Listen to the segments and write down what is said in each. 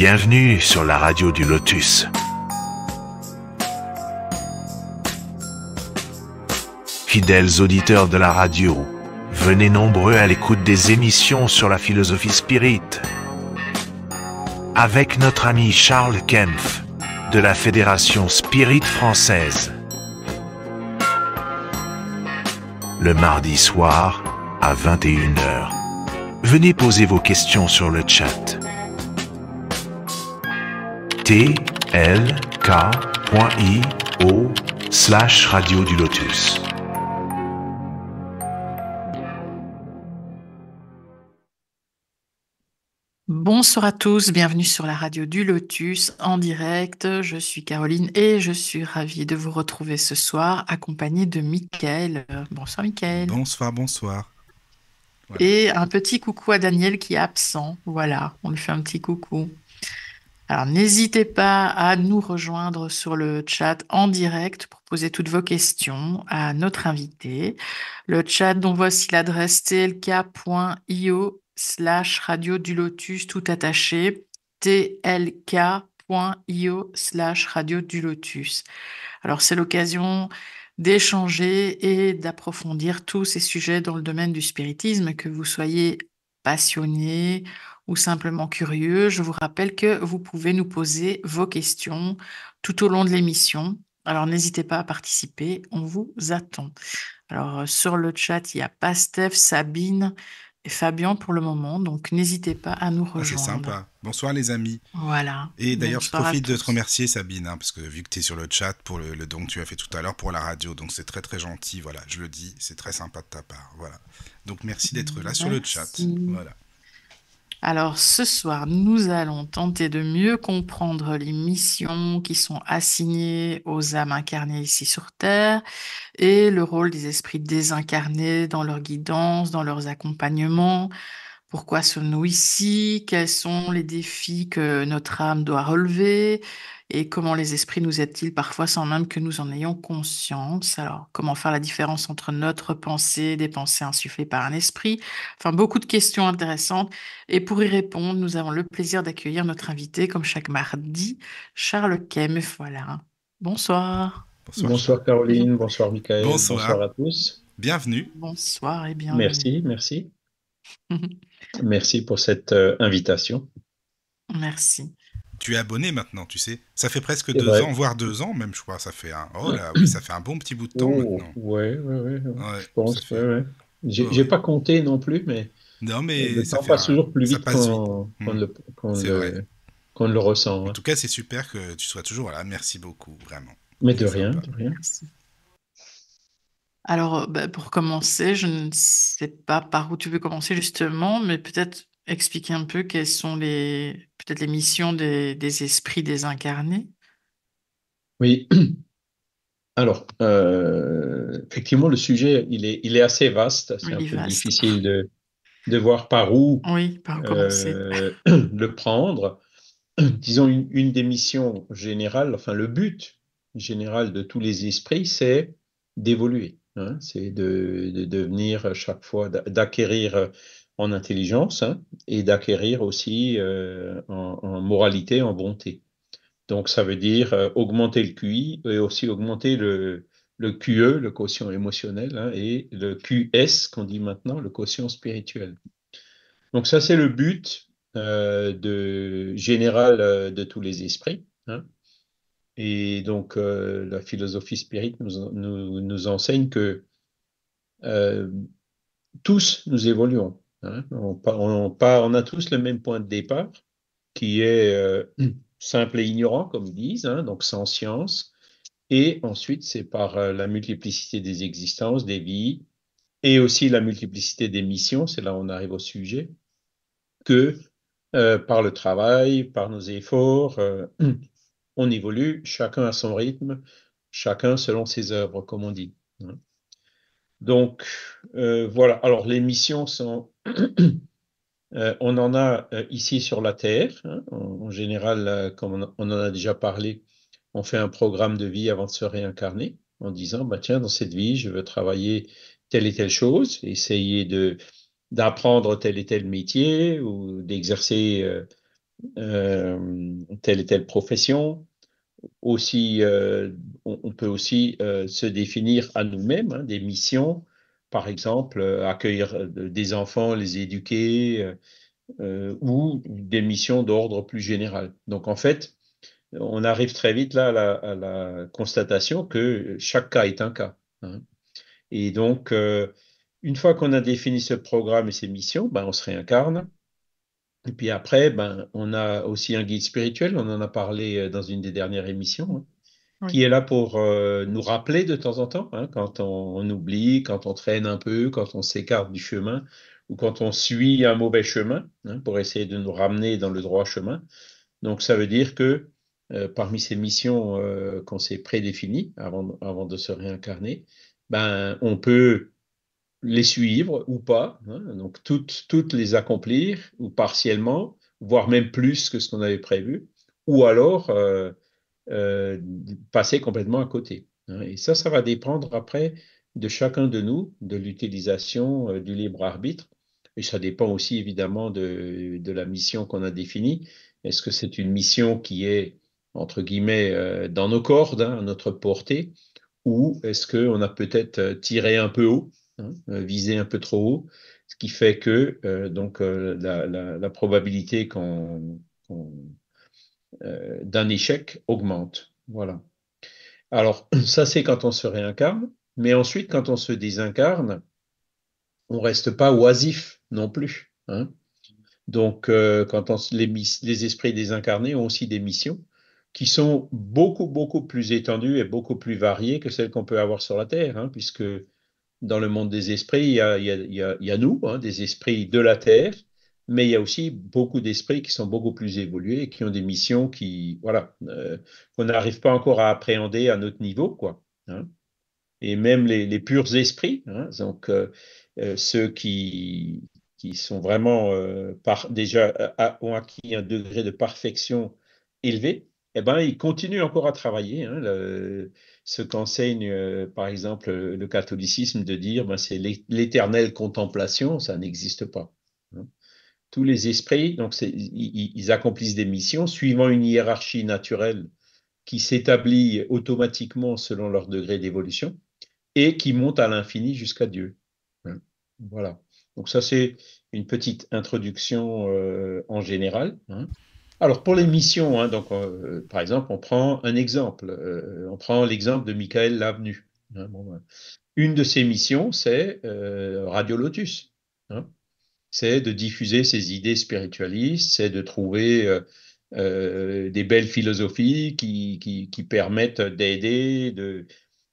Bienvenue sur la radio du Lotus. Fidèles auditeurs de la radio, venez nombreux à l'écoute des émissions sur la philosophie spirit. Avec notre ami Charles Kempf de la Fédération Spirit Française. Le mardi soir à 21h. Venez poser vos questions sur le chat. tlk.io/radio du Lotus. Bonsoir à tous, bienvenue sur la radio du Lotus en direct. Je suis Caroline et je suis ravie de vous retrouver ce soir accompagnée de Mickaël. Bonsoir Mickaël. Bonsoir. Voilà. Et un petit coucou à Daniel qui est absent. Voilà, on lui fait un petit coucou. Alors n'hésitez pas à nous rejoindre sur le chat en direct pour poser toutes vos questions à notre invité. Le chat dont voici l'adresse tlk.io/radio du Lotus tout attaché, tlk.io/radio du Lotus. Alors c'est l'occasion d'échanger et d'approfondir tous ces sujets dans le domaine du spiritisme, que vous soyez passionné ou simplement curieux. Je vous rappelle que vous pouvez nous poser vos questions tout au long de l'émission. Alors n'hésitez pas à participer, on vous attend. Alors sur le chat, il y a Pastef, Sabine et Fabien pour le moment, donc n'hésitez pas à nous rejoindre. C'est sympa. Bonsoir les amis. Voilà. Et d'ailleurs, je profite de te tous. remercier Sabine, parce que vu que tu es sur le chat pour le don que tu as fait tout à l'heure pour la radio, donc c'est très très gentil, voilà, je le dis, c'est très sympa de ta part, voilà. Donc merci d'être là sur le chat, voilà. Alors ce soir, nous allons tenter de mieux comprendre les missions qui sont assignées aux âmes incarnées ici sur Terre et le rôle des esprits désincarnés dans leur guidance, dans leurs accompagnements. Pourquoi sommes-nous ici? Quels sont les défis que notre âme doit relever? Et comment les esprits nous aident-ils parfois sans même que nous en ayons conscience? Alors, comment faire la différence entre notre pensée, des pensées insufflées par un esprit? Enfin, beaucoup de questions intéressantes. Et pour y répondre, nous avons le plaisir d'accueillir notre invité, comme chaque mardi, Charles Kempf. Voilà. Bonsoir. Bonsoir Caroline, bonsoir Mickaël, bonsoir à tous. Bienvenue. Bonsoir et bienvenue. Merci. Merci pour cette invitation. Merci. Tu es abonné maintenant, tu sais. Ça fait presque 2 ans, voire 2 ans même, je crois. Ça fait ça fait un bon petit bout de temps maintenant. Ouais, je pense. Fait... J'ai pas compté non plus, mais. Non, mais le temps passe toujours plus vite qu'on le ressent. En tout cas, c'est super que tu sois toujours là. Merci beaucoup, vraiment. Mais de rien. Merci. Alors, pour commencer, je ne sais pas par où tu veux commencer justement, mais peut-être expliquer un peu quelles sont peut-être les missions des esprits désincarnés. Oui. Alors, effectivement, le sujet, il est assez vaste. C'est un peu difficile de voir par où commencer. le prendre. Disons, une des missions générales, enfin le but général de tous les esprits, c'est d'évoluer. C'est de devenir chaque fois, d'acquérir en intelligence et d'acquérir aussi en moralité, en bonté. Donc ça veut dire augmenter le QI et aussi augmenter le QE, le quotient émotionnel, et le QS qu'on dit maintenant, le quotient spirituel. Donc ça c'est le but général de tous les esprits. Et donc, la philosophie spirit nous enseigne que tous nous évoluons. On a tous le même point de départ, qui est simple et ignorant, comme ils disent, donc sans science. Et ensuite, c'est par la multiplicité des existences, des vies, et aussi la multiplicité des missions, c'est là où on arrive au sujet, que par le travail, par nos efforts, on évolue, chacun à son rythme, chacun selon ses œuvres, comme on dit. Donc, voilà. Alors, les missions sont... on en a ici sur la Terre. En général, comme on en a déjà parlé, on fait un programme de vie avant de se réincarner, en disant, tiens, dans cette vie, je veux travailler telle et telle chose, essayer d'apprendre tel et tel métier ou d'exercer telle et telle profession. Aussi, on peut aussi se définir à nous-mêmes des missions, par exemple, accueillir des enfants, les éduquer, ou des missions d'ordre plus général. Donc, en fait, on arrive très vite là à la constatation que chaque cas est un cas. Et donc, une fois qu'on a défini ce programme et ces missions, ben, on se réincarne. Et puis après, ben, on a aussi un guide spirituel, on en a parlé dans une des dernières émissions, Oui. qui est là pour nous rappeler de temps en temps, quand on oublie, quand on traîne un peu, quand on s'écarte du chemin, ou quand on suit un mauvais chemin, pour essayer de nous ramener dans le droit chemin. Donc ça veut dire que parmi ces missions qu'on s'est prédéfinies avant de se réincarner, ben, on peut les suivre ou pas, donc toutes les accomplir, ou partiellement, voire même plus que ce qu'on avait prévu, ou alors euh, passer complètement à côté. Et ça va dépendre après de chacun de nous, de l'utilisation du libre arbitre. Et ça dépend aussi évidemment de la mission qu'on a définie. Est-ce que c'est une mission qui est, entre guillemets, dans nos cordes, à notre portée, ou est-ce qu'on a peut-être tiré un peu haut, visé un peu trop haut, ce qui fait que la probabilité d'un échec augmente. Voilà. Alors, ça, c'est quand on se réincarne, mais ensuite, quand on se désincarne, on reste pas oisif non plus. Donc, les esprits désincarnés ont aussi des missions qui sont beaucoup, beaucoup plus étendues et beaucoup plus variées que celles qu'on peut avoir sur la Terre, puisque dans le monde des esprits, il y a nous, des esprits de la Terre, mais il y a aussi beaucoup d'esprits qui sont beaucoup plus évolués et qui ont des missions voilà, qu'on n'arrive pas encore à appréhender à notre niveau, quoi. Et même les purs esprits, donc ceux qui sont vraiment déjà ont acquis un degré de perfection élevé, eh ben, ils continuent encore à travailler. Ce qu'enseigne, par exemple, le catholicisme, de dire ben, c'est l'éternelle contemplation, ça n'existe pas. Tous les esprits, donc ils accomplissent des missions suivant une hiérarchie naturelle qui s'établit automatiquement selon leur degré d'évolution et qui monte à l'infini jusqu'à Dieu. Voilà. Donc ça, c'est une petite introduction en général. Alors pour les missions, donc, par exemple, on prend un exemple. On prend l'exemple de Michael Lavenu. Une de ses missions, c'est Radio Lotus. C'est de diffuser ses idées spiritualistes, c'est de trouver des belles philosophies qui permettent d'aider,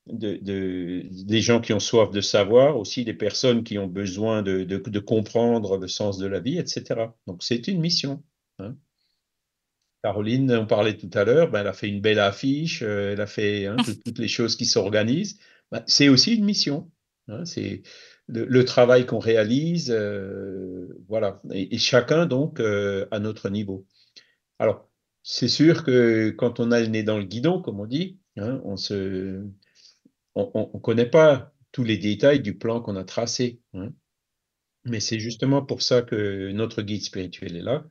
des gens qui ont soif de savoir, aussi des personnes qui ont besoin de comprendre le sens de la vie, etc. Donc c'est une mission. Caroline, on parlait tout à l'heure, ben, elle a fait une belle affiche, elle a fait toutes les choses qui s'organisent. Ben, c'est aussi une mission. C'est le travail qu'on réalise, voilà. Et chacun donc à notre niveau. Alors, c'est sûr que quand on a le nez dans le guidon, comme on dit, on ne connaît pas tous les détails du plan qu'on a tracé. Mais c'est justement pour ça que notre guide spirituel est là,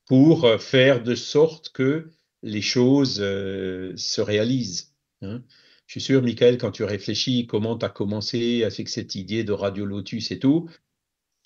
pour faire de sorte que les choses se réalisent. Je suis sûr, Michael, quand tu réfléchis comment tu as commencé avec cette idée de Radio Lotus et tout,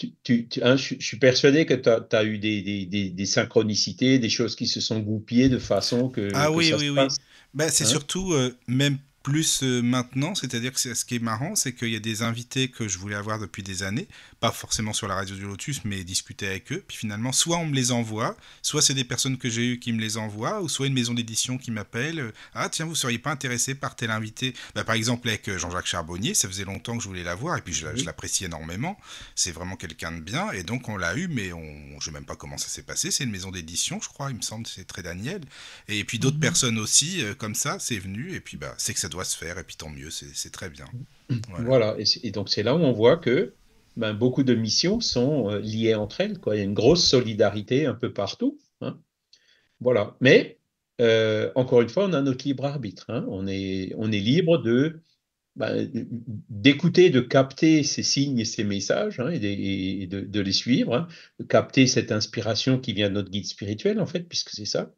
je suis persuadé que tu as eu des synchronicités, des choses qui se sont goupillées de façon Ah que oui, ça se oui, oui. passe. Bah, c'est Hein. surtout même plus maintenant, c'est-à-dire que ce qui est marrant, c'est qu'il y a des invités que je voulais avoir depuis des années, pas forcément sur la radio du Lotus, mais discuter avec eux. Puis finalement, soit on me les envoie, soit c'est des personnes que j'ai eues qui me les envoient, ou soit une maison d'édition qui m'appelle. Ah tiens, vous seriez pas intéressé par tel invité? Bah, par exemple avec Jean-Jacques Charbonnier, ça faisait longtemps que je voulais l'avoir, et puis je Oui. l'apprécie énormément. C'est vraiment quelqu'un de bien, et donc on l'a eu, mais je sais même pas comment ça s'est passé. C'est une maison d'édition, je crois, il me semble, c'est très Daniel. Et puis d'autres personnes aussi, comme ça, c'est venu, et puis bah, c'est que ça doit se faire, et puis tant mieux, c'est très bien. Voilà. Voilà. Et donc c'est là où on voit que ben, beaucoup de missions sont liées entre elles, quoi. Il y a une grosse solidarité un peu partout. Voilà. Mais encore une fois, on a notre libre arbitre. On est libre de d'écouter, de capter ces signes et ces messages, hein, et de les suivre, hein, de capter cette inspiration qui vient de notre guide spirituel, en fait, puisque c'est ça.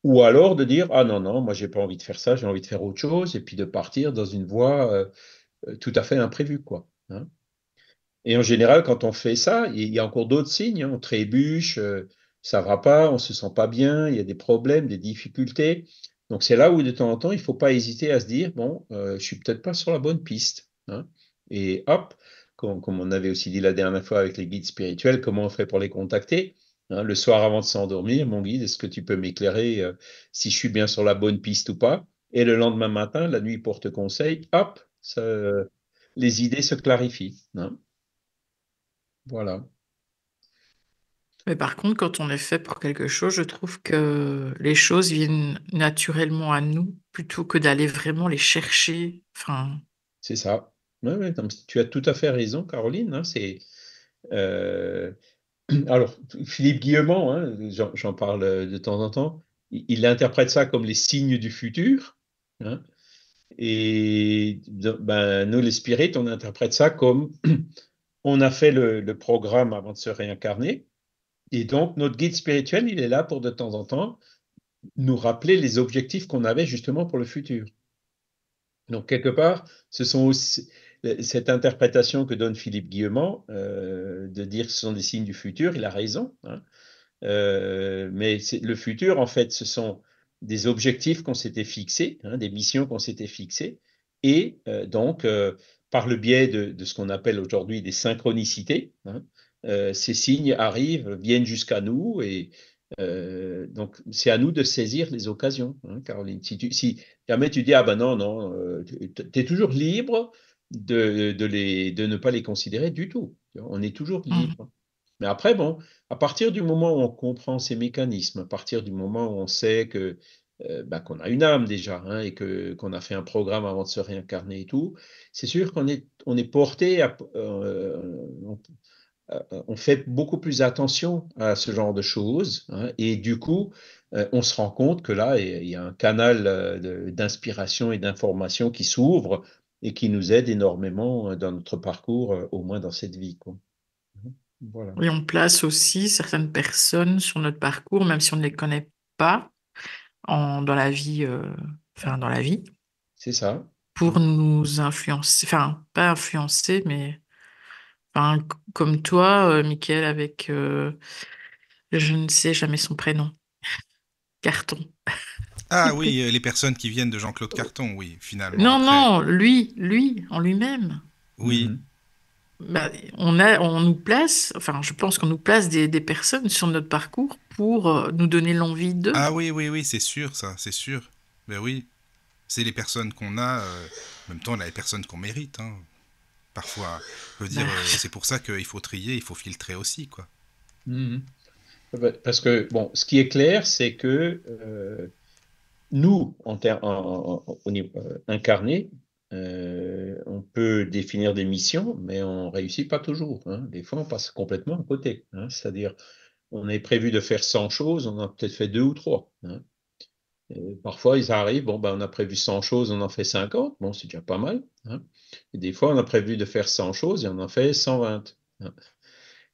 Ou alors de dire, ah non, non, moi j'ai pas envie de faire ça, j'ai envie de faire autre chose, et puis de partir dans une voie tout à fait imprévue, quoi. Hein. Et en général, quand on fait ça, il y a encore d'autres signes, hein, on trébuche, ça va pas, on se sent pas bien, il y a des problèmes, des difficultés. Donc c'est là où de temps en temps, il faut pas hésiter à se dire, bon, je suis peut-être pas sur la bonne piste. Hein. Et hop, comme on avait aussi dit la dernière fois avec les guides spirituels, comment on fait pour les contacter? Hein, le soir avant de s'endormir, mon guide, est-ce que tu peux m'éclairer si je suis bien sur la bonne piste ou pas? Et le lendemain matin, la nuit porte conseil, hop, les idées se clarifient. Hein. Voilà, Mais par contre, quand on est fait pour quelque chose, je trouve que les choses viennent naturellement à nous plutôt que d'aller vraiment les chercher. Enfin, c'est ça. Ouais, ouais, non, mais tu as tout à fait raison, Caroline. Hein, euh, alors, Philippe Guillemont, hein, j'en parle de temps en temps, il interprète ça comme les signes du futur. Hein, et ben, nous, les spirites, on interprète ça comme on a fait le programme avant de se réincarner. Et donc, notre guide spirituel, il est là pour de temps en temps nous rappeler les objectifs qu'on avait justement pour le futur. Donc, quelque part, ce sont aussi cette interprétation que donne Philippe Guillemont, de dire que ce sont des signes du futur, il a raison. Hein. Mais le futur, en fait, ce sont des objectifs qu'on s'était fixés, hein, des missions qu'on s'était fixées, et donc, par le biais de ce qu'on appelle aujourd'hui des synchronicités, hein, ces signes arrivent, viennent jusqu'à nous, et donc c'est à nous de saisir les occasions, hein, Caroline. Si jamais tu dis, ah ben non, non, tu es toujours libre de ne pas les considérer du tout. On est toujours hmm. libre. Mais après, bon, à partir du moment où on comprend ces mécanismes, à partir du moment où on sait que qu'on a une âme déjà, hein, et qu'on a fait un programme avant de se réincarner et tout, c'est sûr qu'on est porté on fait beaucoup plus attention à ce genre de choses, hein, et du coup, on se rend compte que là, il y a un canal d'inspiration et d'information qui s'ouvre et qui nous aide énormément dans notre parcours, au moins dans cette vie, quoi. Voilà, Et on place aussi certaines personnes sur notre parcours, même si on ne les connaît pas dans la vie, enfin dans la vie, c'est ça. pour nous influencer, enfin pas influencer, mais enfin, comme toi, Michael, avec, je ne sais jamais son prénom, Carton. Ah oui, les personnes qui viennent de Jean-Claude Carton, oui, finalement, Non, après. non, lui, en lui-même. Oui. Mhm. Bah, on nous place, enfin, je pense qu'on nous place des personnes sur notre parcours pour nous donner l'envie d'eux. Ah oui, oui, oui, c'est sûr, ça, c'est sûr. Ben oui, c'est les personnes qu'on a, en même temps, on a les personnes qu'on mérite, hein. Parfois, je veux dire, Bah, c'est pour ça qu'il faut trier, il faut filtrer aussi, quoi. Mhm. Parce que, bon, ce qui est clair, c'est que nous, au niveau incarné, on peut définir des missions, mais on réussit pas toujours. Hein. Des fois, on passe complètement à côté. Hein. C'est-à-dire, on est prévu de faire 100 choses, on en a peut-être fait deux ou trois. Hein. Et parfois, ils arrivent, bon, ben, on a prévu 100 choses, on en fait 50, bon, c'est déjà pas mal. Hein. Et des fois, on a prévu de faire 100 choses et on en fait 120. Hein.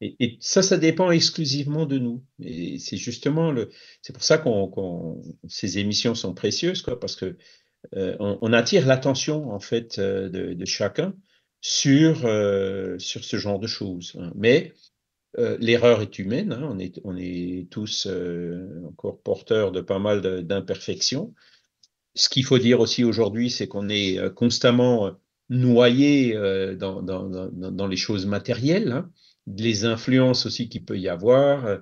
Et ça dépend exclusivement de nous. Et c'est justement c'est pour ça ces émissions sont précieuses, quoi, parce que on attire l'attention en fait de chacun sur ce genre de choses. Hein. Mais l'erreur est humaine. Hein. On est tous encore porteurs de pas mal d'imperfections. Ce qu'il faut dire aussi aujourd'hui, c'est qu'on est constamment noyé dans les choses matérielles, hein, les influences aussi qu'il peut y avoir,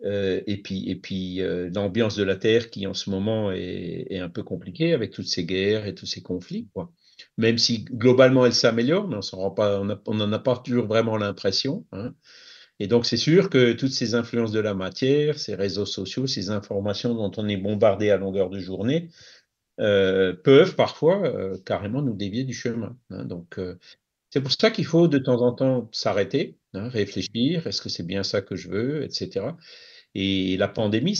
et puis l'ambiance de la Terre qui en ce moment est un peu compliquée avec toutes ces guerres et tous ces conflits, quoi. Même si globalement elle s'améliore, mais on s'en rend pas, on n'en a pas toujours vraiment l'impression. Hein. Et donc c'est sûr que toutes ces influences de la matière, ces réseaux sociaux, ces informations dont on est bombardé à longueur de journée, peuvent parfois carrément nous dévier du chemin. Hein. Donc, c'est pour ça qu'il faut de temps en temps s'arrêter, hein, réfléchir, est-ce que c'est bien ça que je veux, etc. Et la pandémie,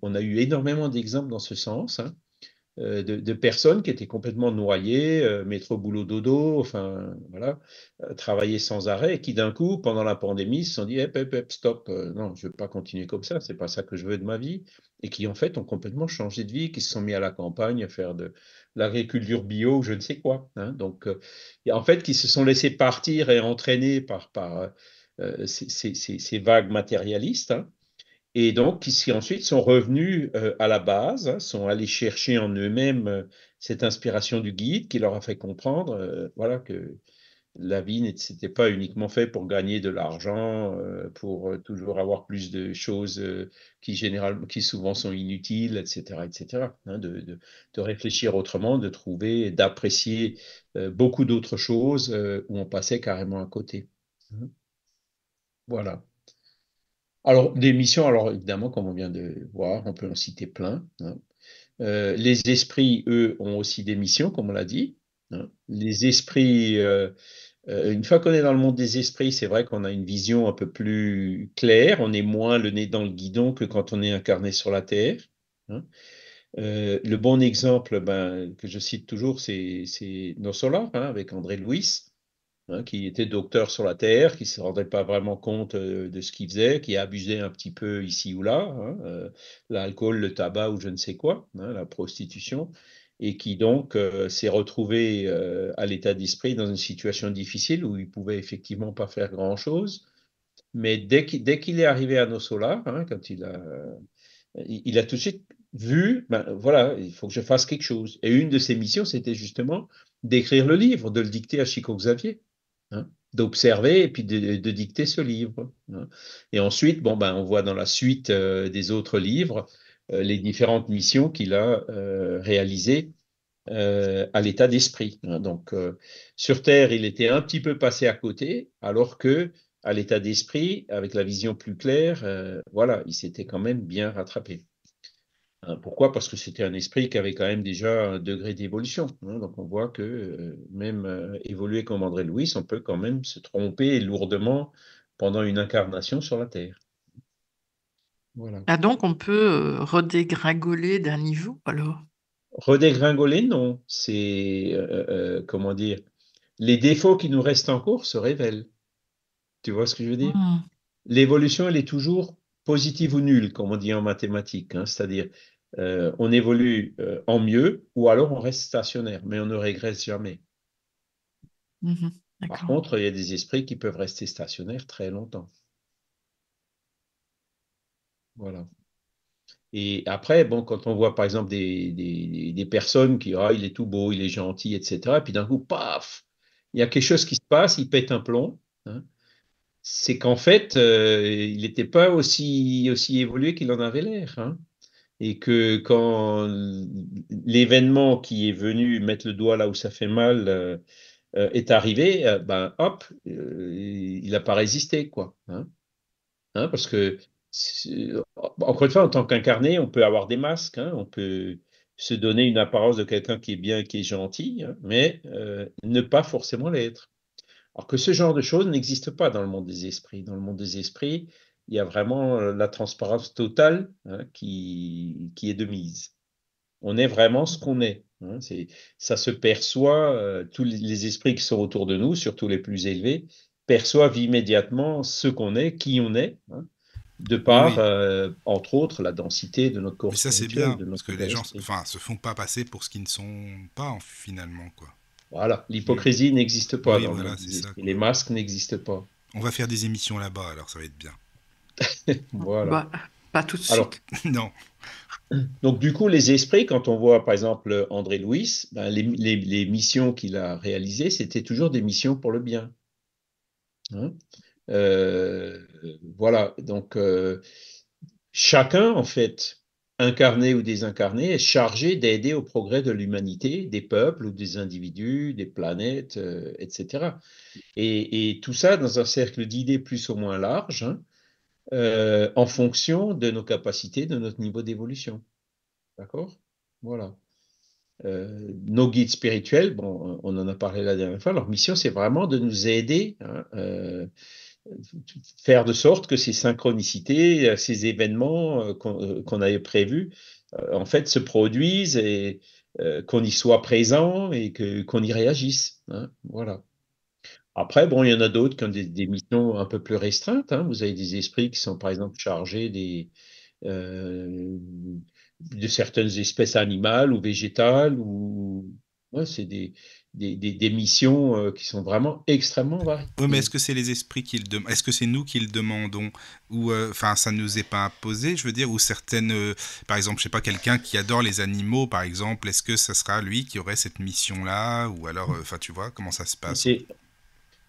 on a eu énormément d'exemples dans ce sens, hein. de personnes qui étaient complètement noyées, métro, boulot, dodo, enfin, voilà, travailler sans arrêt, et qui d'un coup, pendant la pandémie, se sont dit, stop, non, je ne veux pas continuer comme ça, c'est pas ça que je veux de ma vie, et qui en fait ont complètement changé de vie, qui se sont mis à la campagne à faire de l'agriculture bio, je ne sais quoi, hein. Donc, et en fait, qui se sont laissés partir et entraîner par ces vagues matérialistes, hein, et donc qui ensuite sont revenus à la base, hein, sont allés chercher en eux-mêmes cette inspiration du guide qui leur a fait comprendre voilà, que la vie n'était pas uniquement fait pour gagner de l'argent, pour toujours avoir plus de choses qui souvent sont inutiles, etc., etc., hein, de réfléchir autrement, de trouver, d'apprécier beaucoup d'autres choses où on passait carrément à côté. Voilà. Alors, des missions, alors évidemment, comme on vient de voir, on peut en citer plein, hein. Les esprits, eux, ont aussi des missions, comme on l'a dit, hein. Les esprits, une fois qu'on est dans le monde des esprits, c'est vrai qu'on a une vision un peu plus claire, on est moins le nez dans le guidon que quand on est incarné sur la Terre, hein. Le bon exemple que je cite toujours, c'est Nos Solar, hein, avec André Louis, hein, qui était docteur sur la Terre, qui ne se rendait pas vraiment compte de ce qu'il faisait, qui abusait un petit peu ici ou là, hein, l'alcool, le tabac ou je ne sais quoi, hein, la prostitution, et qui donc s'est retrouvé à l'état d'esprit dans une situation difficile où il pouvait effectivement pas faire grand-chose. Mais dès qu'il est arrivé à Nos Solar, hein, quand il a tout de suite vu, voilà, il faut que je fasse quelque chose. Et une de ses missions, c'était justement d'écrire le livre, de le dicter à Chico Xavier, hein, d'observer et puis de dicter ce livre, hein. Et ensuite, bon, on voit dans la suite des autres livres les différentes missions qu'il a réalisées à l'état d'esprit, hein. Donc, sur Terre, il était un petit peu passé à côté, alors que à l'état d'esprit, avec la vision plus claire, voilà, il s'était quand même bien rattrapé, hein. Pourquoi? Parce que c'était un esprit qui avait quand même déjà un degré d'évolution, hein. Donc on voit que même évoluer comme André Louis, on peut quand même se tromper lourdement pendant une incarnation sur la Terre. Voilà. Ah, donc, on peut redégringoler d'un niveau, alors. Redégringoler, non. C'est, comment dire, les défauts qui nous restent encore se révèlent. Tu vois ce que je veux dire? Hmm. L'évolution, elle est toujours positive ou nulle, comme on dit en mathématiques, hein. C'est-à-dire, on évolue en mieux ou alors on reste stationnaire, mais on ne régresse jamais. Mhm. Par D'accord. contre, il y a des esprits qui peuvent rester stationnaires très longtemps. Voilà. Et après, bon, quand on voit par exemple des personnes qui, il est tout beau, il est gentil, etc., et puis d'un coup, paf, il y a quelque chose qui se passe, il pète un plomb, hein. C'est qu'en fait, il n'était pas aussi évolué qu'il en avait l'air, hein. Et que quand l'événement qui est venu mettre le doigt là où ça fait mal est arrivé, hop, il n'a pas résisté, quoi, hein. Hein, parce que, encore une fois, en tant qu'incarné, on peut avoir des masques, hein, on peut se donner une apparence de quelqu'un qui est bien, qui est gentil, hein, mais ne pas forcément l'être. Alors que ce genre de choses n'existe pas dans le monde des esprits. Dans le monde des esprits, il y a vraiment la transparence totale, hein, qui est de mise. On est vraiment ce qu'on est, hein. Ça se perçoit, tous les esprits qui sont autour de nous, surtout les plus élevés, perçoivent immédiatement ce qu'on est, qui on est, hein, de Oui, par, oui. entre autres, la densité de notre corps Mais ça, c'est spirituel, bien, de parce notre que les corps gens, esprit. enfin, se font pas passer pour ce qu'ils ne sont pas, finalement, quoi. Voilà, Hmm. l'hypocrisie n'existe pas Oui, dans le voilà, monde c'est des ça, esprits. quoi. Les masques n'existent pas. On va faire des émissions là-bas, alors ça va être bien. Voilà. Bah, pas tout de Alors, suite. Non. donc du coup, les esprits, quand on voit par exemple André Louis, les missions qu'il a réalisées, c'était toujours des missions pour le bien, hein. Euh, voilà, donc chacun, en fait, incarné ou désincarné, est chargé d'aider au progrès de l'humanité, des peuples ou des individus, des planètes, etc. Et tout ça dans un cercle d'idées plus ou moins large, hein, en fonction de nos capacités, de notre niveau d'évolution. D'accord? Voilà. Nos guides spirituels, bon, on en a parlé la dernière fois, leur mission, c'est vraiment de nous aider, hein, faire de sorte que ces synchronicités, ces événements qu'on avait prévus, en fait, se produisent qu'on y soit présent et qu'on y réagisse, hein, voilà. Après, bon, il y en a d'autres qui ont des missions un peu plus restreintes, hein. Vous avez des esprits qui sont, par exemple, chargés euh, de certaines espèces animales ou végétales, ou ouais, c'est des missions qui sont vraiment extrêmement Oui, mais variées. est-ce que c'est les esprits qui le demandent? Est-ce que c'est nous qui le demandons? Ou, enfin, ça ne nous est pas imposé, je veux dire, ou certaines, par exemple, je sais pas, quelqu'un qui adore les animaux, par exemple, est-ce que ça sera lui qui aurait cette mission-là? Ou alors, enfin, tu vois, comment ça se passe? C'est,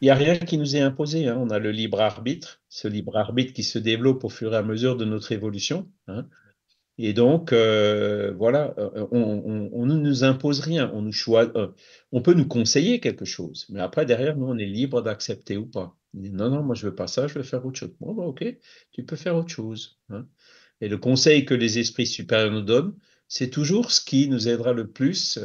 il n'y a rien qui nous est imposé, hein. On a le libre arbitre, ce libre arbitre qui se développe au fur et à mesure de notre évolution, hein. Et donc, voilà, on ne nous impose rien, on peut nous conseiller quelque chose, mais après, derrière, nous, on est libre d'accepter ou pas. On dit, non, non, moi, je veux pas ça, je veux faire autre chose. Bon, bah, ok, tu peux faire autre chose, hein. Et le conseil que les esprits supérieurs nous donnent, c'est toujours ce qui nous aidera le plus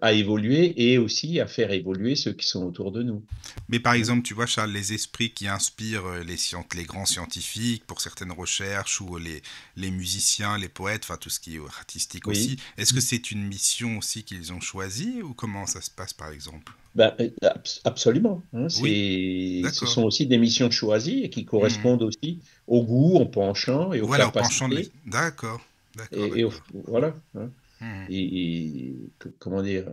à évoluer et aussi à faire évoluer ceux qui sont autour de nous, Mais par hein. exemple, tu vois, Charles, les esprits qui inspirent les grands scientifiques pour certaines recherches, ou les musiciens, les poètes, enfin tout ce qui est artistique aussi, Oui. est-ce que c'est une mission aussi qu'ils ont choisie, ou comment ça se passe, par exemple? Ben, absolument, hein. Oui, Ce d'accord. sont aussi des missions choisies et qui Mhm. correspondent aussi au goût, au penchant et aux Voilà, au penchant de capacités. D'accord, d'accord, d'accord. Voilà, hein. Mhm. Comment dire,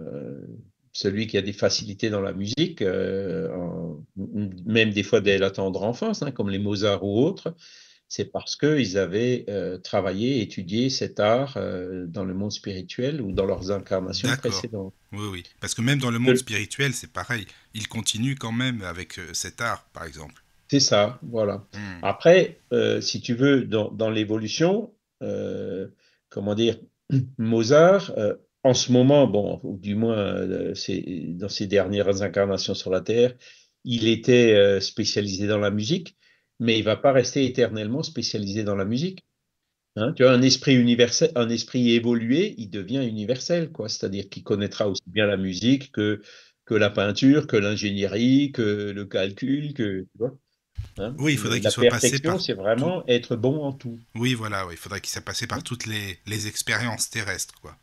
celui qui a des facilités dans la musique, même des fois dès la tendre enfance, hein, comme les Mozart ou autres, c'est parce qu'ils avaient travaillé, étudié cet art dans le monde spirituel ou dans leurs incarnations D'accord. précédentes. Oui, oui. Parce que même dans le monde Que- spirituel, c'est pareil. Il continue quand même avec cet art, par exemple. C'est ça, voilà. Mhm. Après, si tu veux, dans l'évolution, euh, comment dire, Mozart, en ce moment, bon, ou du moins dans ses dernières incarnations sur la Terre, il était spécialisé dans la musique, mais il va pas rester éternellement spécialisé dans la musique, hein. Tu vois, un esprit universel, un esprit évolué, il devient universel, quoi. C'est-à-dire qu'il connaîtra aussi bien la musique que la peinture, que l'ingénierie, que le calcul, tu vois, hein. Oui, il faudrait qu'il La soit passé perfection, par c'est tout. vraiment être bon en tout, Oui, voilà, oui. Il faudrait qu'il soit passé par hein, toutes les expériences terrestres, quoi.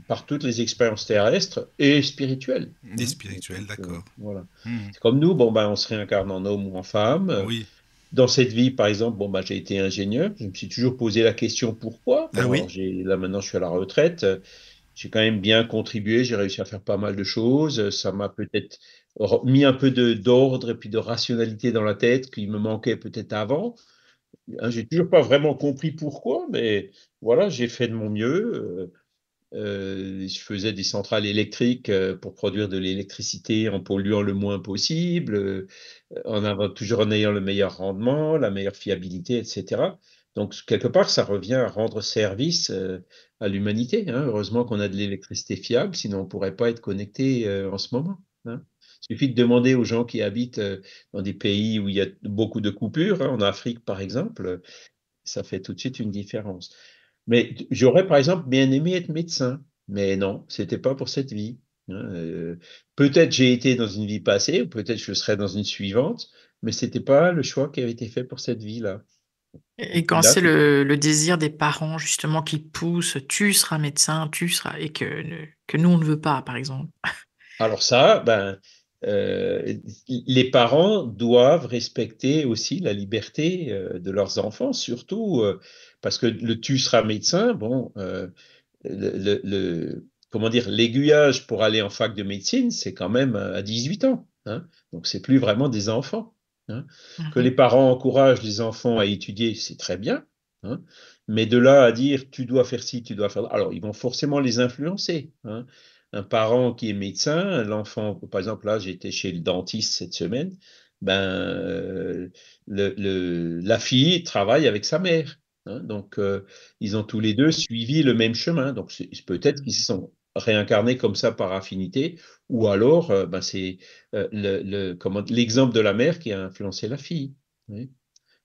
par toutes les expériences terrestres et spirituelles, Des hein. spirituels, d'accord. Voilà. Mhm. C'est comme nous, bon, ben, on se réincarne en homme ou en femme. Oui. Dans cette vie, par exemple, bon, ben, j'ai été ingénieur. Je me suis toujours posé la question pourquoi. Ah Bon, alors oui. là maintenant, je suis à la retraite. J'ai quand même bien contribué. J'ai réussi à faire pas mal de choses. Ça m'a peut-être mis un peu d'ordre et puis de rationalité dans la tête qui me manquait peut-être avant. Hein, j'ai toujours pas vraiment compris pourquoi, mais voilà, j'ai fait de mon mieux. Je faisais des centrales électriques pour produire de l'électricité en polluant le moins possible, toujours en ayant le meilleur rendement, la meilleure fiabilité, etc. Donc, quelque part, ça revient à rendre service à l'humanité, hein. Heureusement qu'on a de l'électricité fiable, sinon on ne pourrait pas être connecté en ce moment, hein. Il suffit de demander aux gens qui habitent dans des pays où il y a beaucoup de coupures, hein, en Afrique par exemple, ça fait tout de suite une différence. Mais j'aurais, par exemple, bien aimé être médecin, mais non, c'était pas pour cette vie, hein. Peut-être j'ai été dans une vie passée, ou peut-être je serai dans une suivante, mais c'était pas le choix qui avait été fait pour cette vie-là. Et Et quand là, c'est c'est le désir des parents, justement, qui pousse, tu seras médecin, tu seras, et que nous, on ne veut pas, par exemple. alors ça, ben, euh, les parents doivent respecter aussi la liberté de leurs enfants, surtout parce que le tu seras médecin, bon. Comment dire, l'aiguillage pour aller en fac de médecine, c'est quand même à 18 ans, hein. Donc, c'est plus vraiment des enfants, hein. Que les Mhm. parents encouragent les enfants à étudier, c'est très bien, hein. Mais de là à dire, tu dois faire ci, tu dois faire... Alors, ils vont forcément les influencer, hein. Un parent qui est médecin, l'enfant, par exemple, là, j'étais chez le dentiste cette semaine, ben, la fille travaille avec sa mère, hein. Donc, ils ont tous les deux suivi le même chemin. Donc, peut-être qu'ils se sont réincarnés comme ça par affinité, ou alors, ben, c'est l'exemple de la mère qui a influencé la fille. Oui.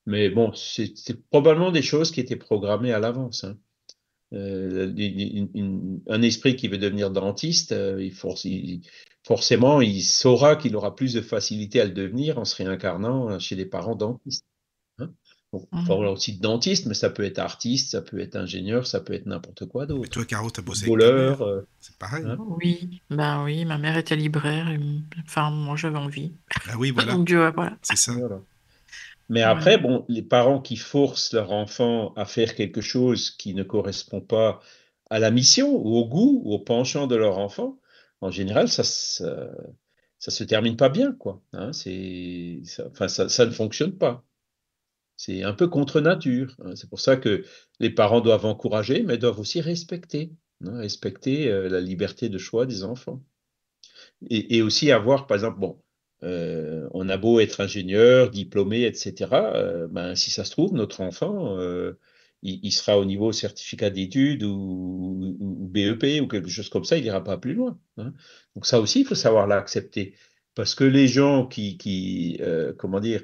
Mais bon, c'est probablement des choses qui étaient programmées à l'avance, hein. Un esprit qui veut devenir dentiste, forcément, il saura qu'il aura plus de facilité à le devenir en se réincarnant chez des parents dentistes, hein. Bon, on peut Mhm. avoir aussi de dentiste, mais ça peut être artiste, ça peut être ingénieur, ça peut être n'importe quoi Mais toi, d'autre. Caro, t'as bossé avec ta Footballeur, mère. C'est pareil. hein. Oui, bah oui, ma mère était libraire. Enfin, moi, j'avais envie. Ah oui, voilà, Donc, voilà. c'est ça. Voilà. Mais Voilà. après, bon, les parents qui forcent leur enfant à faire quelque chose qui ne correspond pas à la mission ou au goût ou au penchant de leur enfant, en général, ça se termine pas bien, quoi. Hein, enfin, ça ne fonctionne pas. C'est un peu contre nature, hein. C'est pour ça que les parents doivent encourager, mais doivent aussi respecter, hein, respecter la liberté de choix des enfants. Et aussi avoir, par exemple, bon, on a beau être ingénieur, diplômé, etc. Ben, si ça se trouve, notre enfant, il sera au niveau certificat d'études ou BEP ou quelque chose comme ça, il n'ira pas plus loin, hein. Donc ça aussi, il faut savoir l'accepter. Parce que les gens comment dire,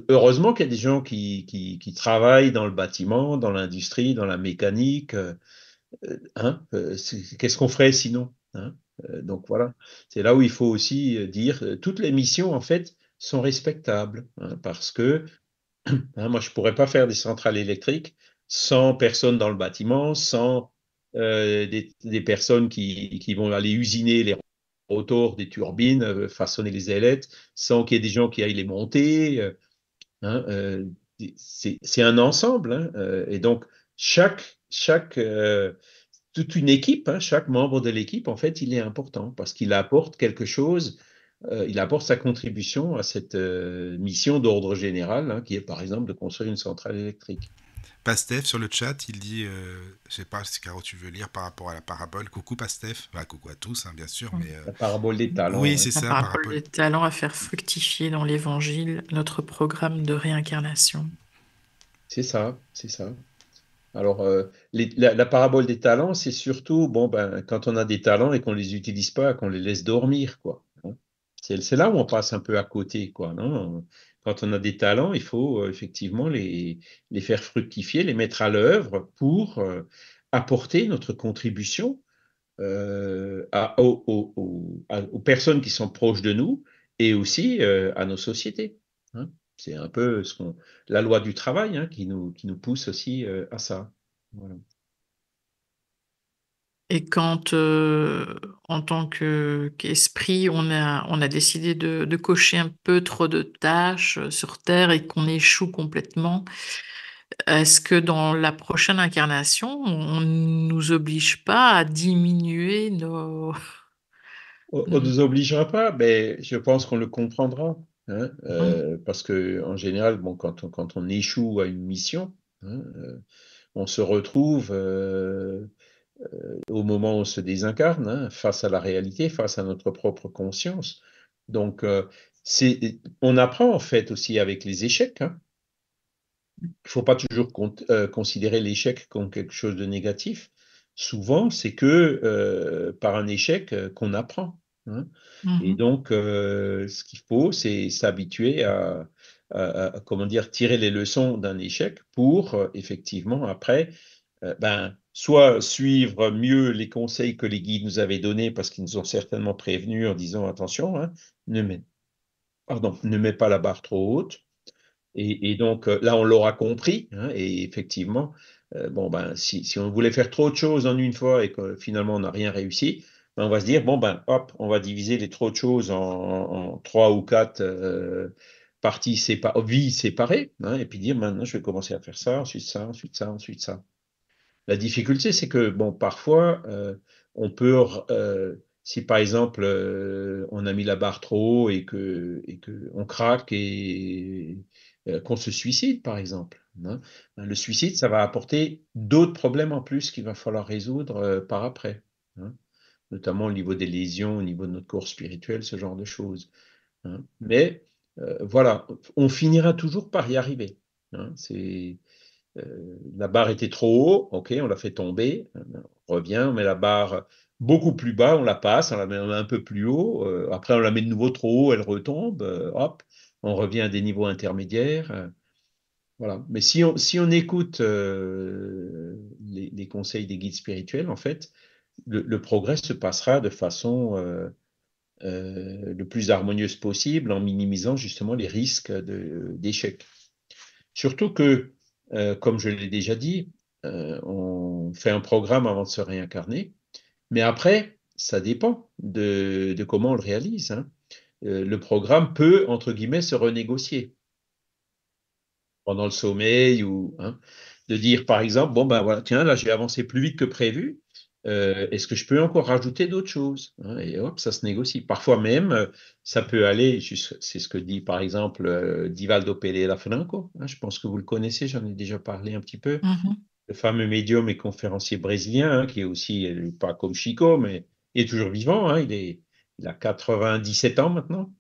heureusement qu'il y a des gens qui travaillent dans le bâtiment, dans l'industrie, dans la mécanique, hein, qu'est-ce qu'on ferait sinon, hein? Donc voilà, c'est là où il faut aussi dire toutes les missions en fait sont respectables, hein, parce que moi je pourrais pas faire des centrales électriques sans personne dans le bâtiment, sans des personnes qui vont aller usiner les rotors des turbines, façonner les ailettes, sans qu'il y ait des gens qui aillent les monter. Hein, c'est un ensemble, hein, et donc chaque toute une équipe, hein, chaque membre de l'équipe, en fait, il est important parce qu'il apporte quelque chose, il apporte sa contribution à cette mission d'ordre général, hein, qui est par exemple de construire une centrale électrique. Pastef sur le chat, il dit, je sais pas si Caro tu veux lire par rapport à la parabole. Coucou Pastef, bah, coucou à tous, hein, bien sûr, mais La parabole des oui, talents, hein. c'est La ça, parabole parabole. des talents à faire fructifier dans l'Évangile, notre programme de réincarnation. C'est ça, c'est ça. Alors, la parabole des talents, c'est surtout, bon, ben, quand on a des talents et qu'on les utilise pas, qu'on les laisse dormir, quoi, hein. C'est là où on passe un peu à côté, quoi, non? Quand on a des talents, il faut effectivement les faire fructifier, les mettre à l'œuvre pour apporter notre contribution aux personnes qui sont proches de nous et aussi à nos sociétés, hein. C'est un peu la loi du travail, hein, qui nous pousse aussi à ça. Voilà. Et quand, en tant qu'esprit, on a décidé de cocher un peu trop de tâches sur Terre et qu'on échoue complètement, est-ce que dans la prochaine incarnation, on ne nous oblige pas à diminuer nos... On ne nous obligera pas, mais je pense qu'on le comprendra, hein, Hum, parce que en général, bon, quand on échoue à une mission, hein, on se retrouve au moment où on se désincarne, hein, face à la réalité, face à notre propre conscience. Donc, on apprend en fait aussi avec les échecs, hein. Il ne faut pas toujours considérer l'échec comme quelque chose de négatif. Souvent, c'est que par un échec qu'on apprend, hein. Et mhm. donc, ce qu'il faut, c'est s'habituer comment dire, tirer les leçons d'un échec pour effectivement après ben, soit suivre mieux les conseils que les guides nous avaient donnés parce qu'ils nous ont certainement prévenus en disant attention, hein, ne mets pas la barre trop haute. Et donc là, on l'aura compris, hein, et effectivement, bon, ben, si on voulait faire trop de choses en une fois et que finalement on n'a rien réussi, ben, on va se dire, bon, ben, hop, on va diviser les trop de choses en trois ou quatre parties vies séparées, hein, et puis dire, maintenant, je vais commencer à faire ça, ensuite ça, ensuite ça, ensuite ça. La difficulté, c'est que, bon, parfois, on peut, si par exemple, on a mis la barre trop haut et que on craque et qu'on se suicide, par exemple, hein. Le suicide, ça va apporter d'autres problèmes en plus qu'il va falloir résoudre par après, hein, notamment au niveau des lésions, au niveau de notre corps spirituel, ce genre de choses, hein. Mais voilà, on finira toujours par y arriver, hein. La barre était trop haut, ok, on l'a fait tomber, on revient, on met la barre beaucoup plus bas, on la passe, on la met un peu plus haut, après on la met de nouveau trop haut, elle retombe, hop, on revient à des niveaux intermédiaires, voilà. Mais si on écoute les conseils des guides spirituels, en fait, le progrès se passera de façon le plus harmonieuse possible en minimisant justement les risques d'échec. Surtout que, comme je l'ai déjà dit, on fait un programme avant de se réincarner, mais après, ça dépend de comment on le réalise, hein. Le programme peut, entre guillemets, se renégocier pendant le sommeil ou hein, de dire, par exemple, bon, ben voilà, tiens, là, j'ai avancé plus vite que prévu. Est-ce que je peux encore rajouter d'autres choses, hein, et hop, ça se négocie. Parfois même, ça peut aller, c'est ce que dit, par exemple, Divaldo Pereira Franco, hein, je pense que vous le connaissez, j'en ai déjà parlé un petit peu, Mhm. le fameux médium et conférencier brésilien, hein, qui est aussi, pas comme Chico, mais il est toujours vivant, hein, il a 97 ans maintenant.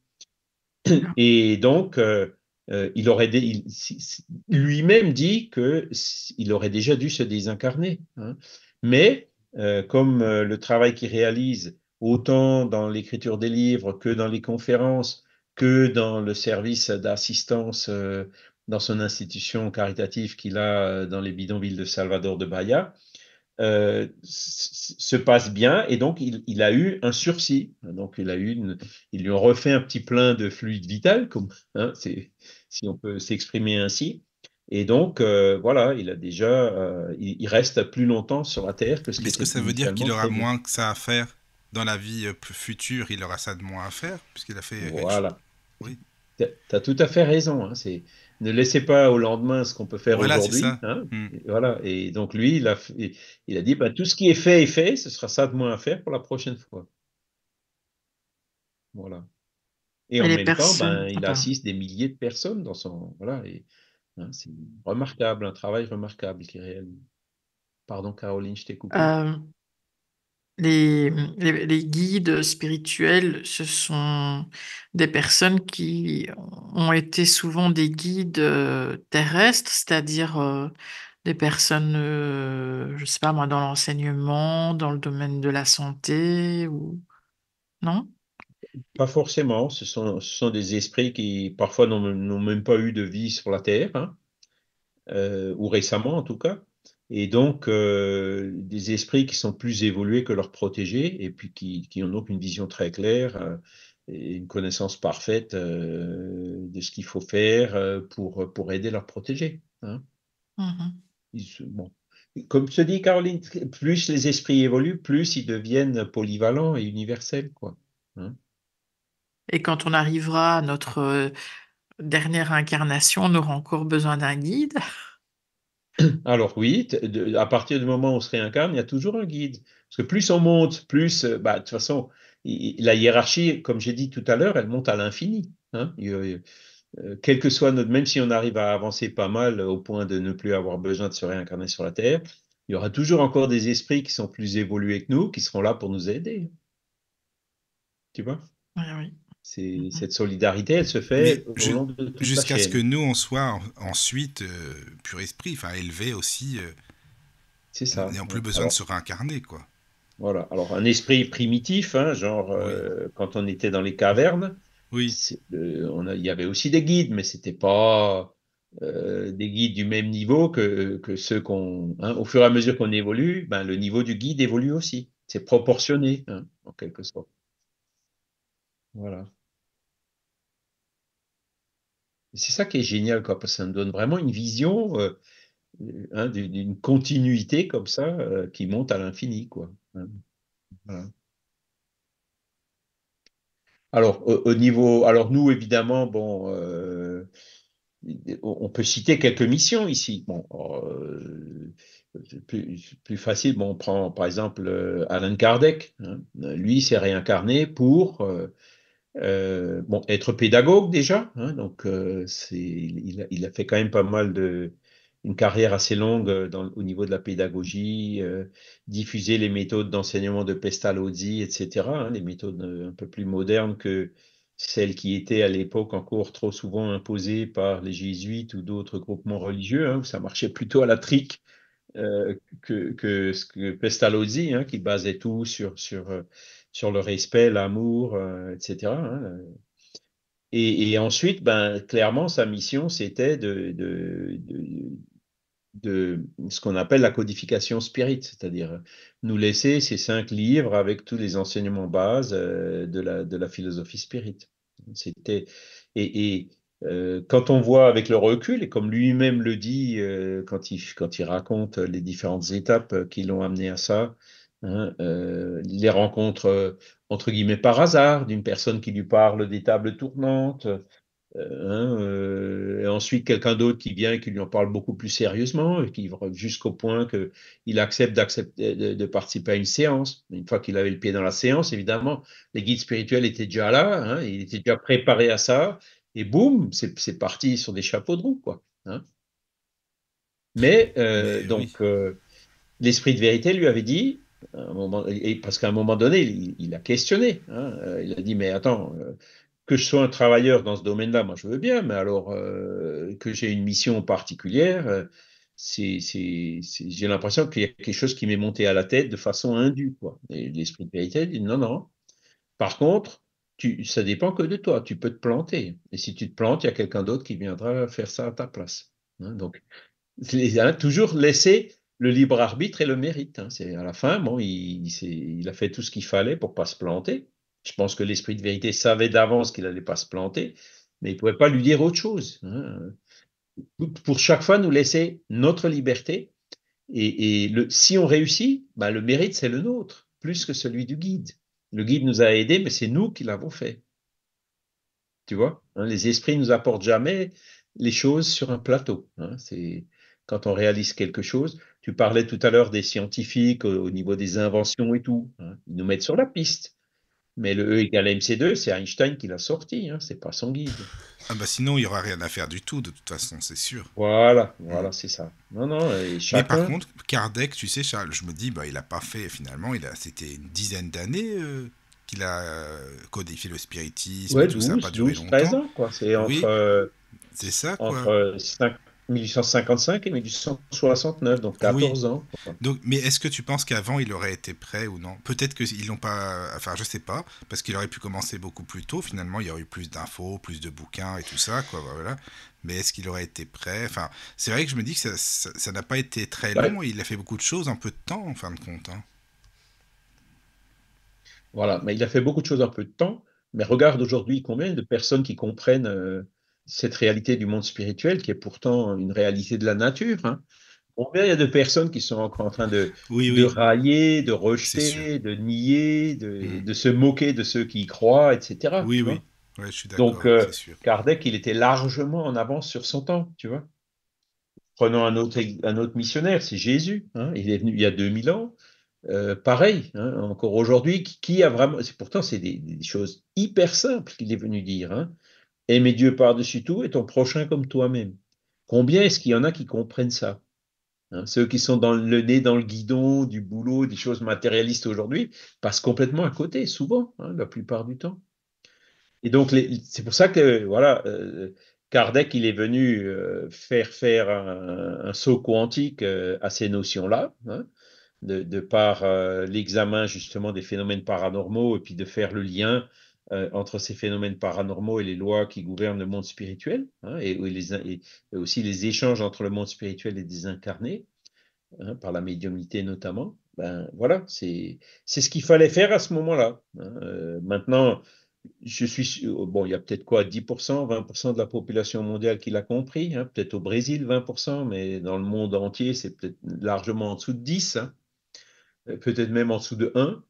Et donc, il aurait lui-même dit que il aurait déjà dû se désincarner, hein. Mais comme le travail qu'il réalise, autant dans l'écriture des livres que dans les conférences, que dans le service d'assistance dans son institution caritative qu'il a dans les bidonvilles de Salvador de Bahia, se passe bien et donc il a eu un sursis. Donc ils lui ont refait un petit plein de fluide vital, comme, hein, si on peut s'exprimer ainsi. Et donc voilà, il a déjà, il reste plus longtemps sur la Terre que ce Mais qui est-ce que était ça veut dire initialement qu'il aura prévu. moins que ça à faire dans la vie future? Il aura ça de moins à faire, puisqu'il a fait quelque chose. Voilà. Oui. Tu as tout à fait raison, hein. Ne laissez pas au lendemain ce qu'on peut faire Voilà, c'est aujourd'hui, ça. hein. Hmm. Et voilà. Et donc lui, il a dit, bah, tout ce qui est fait, ce sera ça de moins à faire pour la prochaine fois. Voilà. Et Et en les même temps, personnes, ben, ah, il pardon. assiste des milliers de personnes dans son. Voilà, et, hein, c'est remarquable, un travail remarquable qu'il réalise. Pardon, Caroline, je t'ai coupé. Euh, les guides spirituels, ce sont des personnes qui ont été souvent des guides terrestres, c'est-à-dire des personnes, je sais pas moi, dans l'enseignement, dans le domaine de la santé, ou non? Pas forcément, ce sont des esprits qui parfois n'ont même pas eu de vie sur la Terre, hein, ou récemment en tout cas. Et donc, des esprits qui sont plus évolués que leurs protégés et puis qui ont donc une vision très claire et une connaissance parfaite de ce qu'il faut faire pour aider leurs protégés, hein. Mhm. Bon. Comme je te dis, Caroline, plus les esprits évoluent, plus ils deviennent polyvalents et universels, quoi, hein. Et quand on arrivera à notre dernière incarnation, on aura encore besoin d'un guide. Alors oui, à partir du moment où on se réincarne, il y a toujours un guide. Parce que plus on monte, plus, bah, de toute façon, la hiérarchie, comme j'ai dit tout à l'heure, elle monte à l'infini, hein. Quel que soit notre, même si on arrive à avancer pas mal au point de ne plus avoir besoin de se réincarner sur la Terre, il y aura toujours encore des esprits qui sont plus évolués que nous, qui seront là pour nous aider. Tu vois? Oui, oui. Mhm. Cette solidarité, elle se Mais fait au long de toute la jusqu'à ce que chaîne. nous, on soit ensuite pur esprit, enfin élevé aussi, C'est ça. n'ayant plus Ouais. besoin de Alors, se réincarner, quoi. voilà. Alors, un esprit primitif, hein, genre Oui. quand on était dans les cavernes, Oui. il y avait aussi des guides, mais c'était pas des guides du même niveau que ceux qu'on. Hein, au fur et à mesure qu'on évolue, ben, le niveau du guide évolue aussi. C'est proportionné, hein, en quelque sorte. Voilà. Et c'est ça qui est génial, quoi, parce que ça me donne vraiment une vision hein, d'une continuité comme ça qui monte à l'infini, quoi, hein. Voilà. Alors, au niveau, alors nous, évidemment, bon, on peut citer quelques missions ici. Bon, plus facile, bon, on prend par exemple Alan Kardec, hein. Lui, il s'est réincarné pour bon, être pédagogue déjà, hein. Donc, il a fait quand même pas mal une carrière assez longue au niveau de la pédagogie, diffuser les méthodes d'enseignement de Pestalozzi, etc., hein, les méthodes un peu plus modernes que celles qui étaient à l'époque encore trop souvent imposées par les jésuites ou d'autres groupements religieux, hein, où ça marchait plutôt à la trique que ce que Pestalozzi, hein, qui basait tout sur le respect, l'amour, etc., hein. Et ensuite, ben, clairement, sa mission, c'était de ce qu'on appelle la codification spirit, c'est-à-dire nous laisser ces 5 livres avec tous les enseignements bases de la philosophie spirit. C'était, et Quand on voit avec le recul, et comme lui-même le dit quand il raconte les différentes étapes qui l'ont amené à ça, hein, les rencontres entre guillemets par hasard d'une personne qui lui parle des tables tournantes, et ensuite quelqu'un d'autre qui vient et qui lui en parle beaucoup plus sérieusement et qui va jusqu'au point qu'il accepte de participer à une séance. Une fois qu'il avait le pied dans la séance, évidemment, les guides spirituels étaient déjà là, hein, il était déjà préparé à ça, et boum, c'est parti sur des chapeaux de roue, quoi. Hein. Mais Mais oui. l'esprit de vérité lui avait dit, à un moment, et parce qu'à un moment donné, il a questionné. Hein, il a dit, mais attends, que je sois un travailleur dans ce domaine-là, moi je veux bien, mais alors que j'ai une mission particulière, j'ai l'impression qu'il y a quelque chose qui m'est monté à la tête de façon indue, quoi. Et l'esprit de vérité dit, non, non. Par contre, ça dépend que de toi. Tu peux te planter. Et si tu te plantes, il y a quelqu'un d'autre qui viendra faire ça à ta place. Hein, donc, toujours laisser le libre arbitre et le mérite. Hein. C'est à la fin, bon, il a fait tout ce qu'il fallait pour pas se planter. Je pense que l'esprit de vérité savait d'avance qu'il allait pas se planter, mais il pouvait pas lui dire autre chose. Hein. Pour chaque fois, nous laisser notre liberté. Si on réussit, bah, le mérite, c'est le nôtre, plus que celui du guide. Le guide nous a aidés, mais c'est nous qui l'avons fait. Tu vois, hein, les esprits nous apportent jamais les choses sur un plateau. Hein, c'est quand on réalise quelque chose. Tu parlais tout à l'heure des scientifiques au niveau des inventions et tout. Hein, ils nous mettent sur la piste. Mais le E égale MC2, c'est Einstein qui l'a sorti. Hein, c'est pas son guide. Ah bah sinon, il y aura rien à faire du tout, de toute façon, c'est sûr. Voilà, Mm. voilà, c'est ça. Non, non, et Mais par chacun. contre, Kardec, tu sais, Charles, je me dis, bah, il a pas fait finalement, c'était une dizaine d'années qu'il a codifié le spiritisme et Ouais, tout, ça n'a pas 12, duré 12, 13 longtemps. ans, quoi. C'est Oui, c'est ça, quoi. entre 1855 et 1869, donc Oui. 14 ans, quoi. Donc, mais est-ce que tu penses qu'avant il aurait été prêt ou non? Peut-être qu'ils l'ont pas. Enfin, je sais pas, parce qu'il aurait pu commencer beaucoup plus tôt. Finalement, il y aurait eu plus d'infos, plus de bouquins et tout ça, quoi. Voilà. Mais est-ce qu'il aurait été prêt? Enfin, c'est vrai que je me dis que ça n'a pas été très Ouais, long et il a fait beaucoup de choses en peu de temps, en fin de compte. Hein. voilà, mais il a fait beaucoup de choses en peu de temps. Mais regarde aujourd'hui combien de personnes qui comprennent cette réalité du monde spirituel, qui est pourtant une réalité de la nature. Hein. Combien il y a de personnes qui sont encore en train Oui, de oui, railler, de c'est sûr. rejeter, de nier, Hmm. de se moquer de ceux qui y croient, etc. Oui, Tu oui. vois? Ouais, je suis Donc, d'accord, c'est sûr. Kardec, il était largement en avance sur son temps, tu vois. Prenons un autre missionnaire, c'est Jésus. Hein. Il est venu il y a 2000 ans. Pareil, hein, encore aujourd'hui, qui a vraiment. Pourtant, c'est des choses hyper simples qu'il est venu dire. Hein. Aimer Dieu par-dessus tout et ton prochain comme toi-même. Combien est-ce qu'il y en a qui comprennent ça? Hein, ceux qui sont dans le nez dans le guidon du boulot, des choses matérialistes aujourd'hui, passent complètement à côté, souvent, hein, la plupart du temps. Et donc, c'est pour ça que, voilà, Kardec, il est venu faire un saut quantique à ces notions-là, hein, de par l'examen justement des phénomènes paranormaux et puis de faire le lien entre ces phénomènes paranormaux et les lois qui gouvernent le monde spirituel, hein, et aussi les échanges entre le monde spirituel et des incarnés, hein, par la médiumnité notamment. Ben voilà, c'est ce qu'il fallait faire à ce moment-là. Hein. Maintenant, bon, il y a peut-être quoi, 10%, 20% de la population mondiale qui l'a compris, hein, peut-être au Brésil 20%, mais dans le monde entier, c'est peut-être largement en dessous de 10, hein, peut-être même en dessous de 1.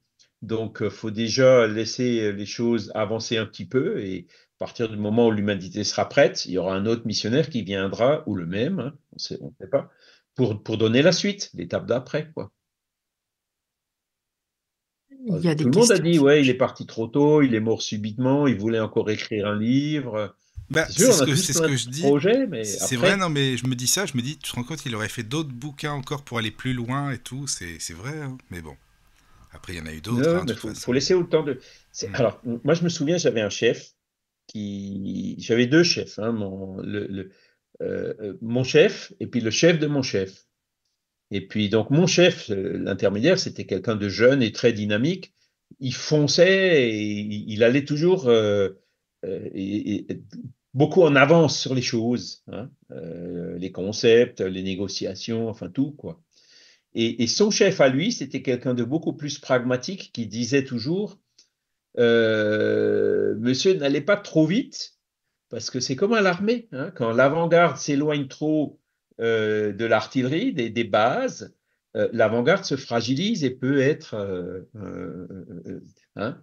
Donc, il faut déjà laisser les choses avancer un petit peu et à partir du moment où l'humanité sera prête, il y aura un autre missionnaire qui viendra, ou le même, hein, on ne sait pas, pour donner la suite, l'étape d'après, quoi. Il y a Tout des le monde a questions dit, qui ouais, il est bougent. parti trop tôt, il est mort subitement, il voulait encore écrire un livre. Bah, C'est sûr, on a tous c'est ce plein que de je dis. projets, mais C'est vrai, après, non, mais je me dis ça, je me dis, tu te rends compte qu'il aurait fait d'autres bouquins encore pour aller plus loin et tout, c'est vrai, hein. Mais bon, après, il y en a eu d'autres, hein, de mais toute faut façon. laisser autant de. Hmm. Alors, moi, je me souviens, j'avais un chef j'avais deux chefs, hein, mon chef et puis le chef de mon chef. Et puis, donc, mon chef, l'intermédiaire, c'était quelqu'un de jeune et très dynamique. Il fonçait et il allait toujours beaucoup en avance sur les choses, hein, les concepts, les négociations, enfin tout, quoi. Et son chef à lui, c'était quelqu'un de beaucoup plus pragmatique qui disait toujours, Monsieur, n'allez pas trop vite, parce que c'est comme à l'armée, hein, quand l'avant-garde s'éloigne trop de l'artillerie, des bases, l'avant-garde se fragilise et peut être, hein,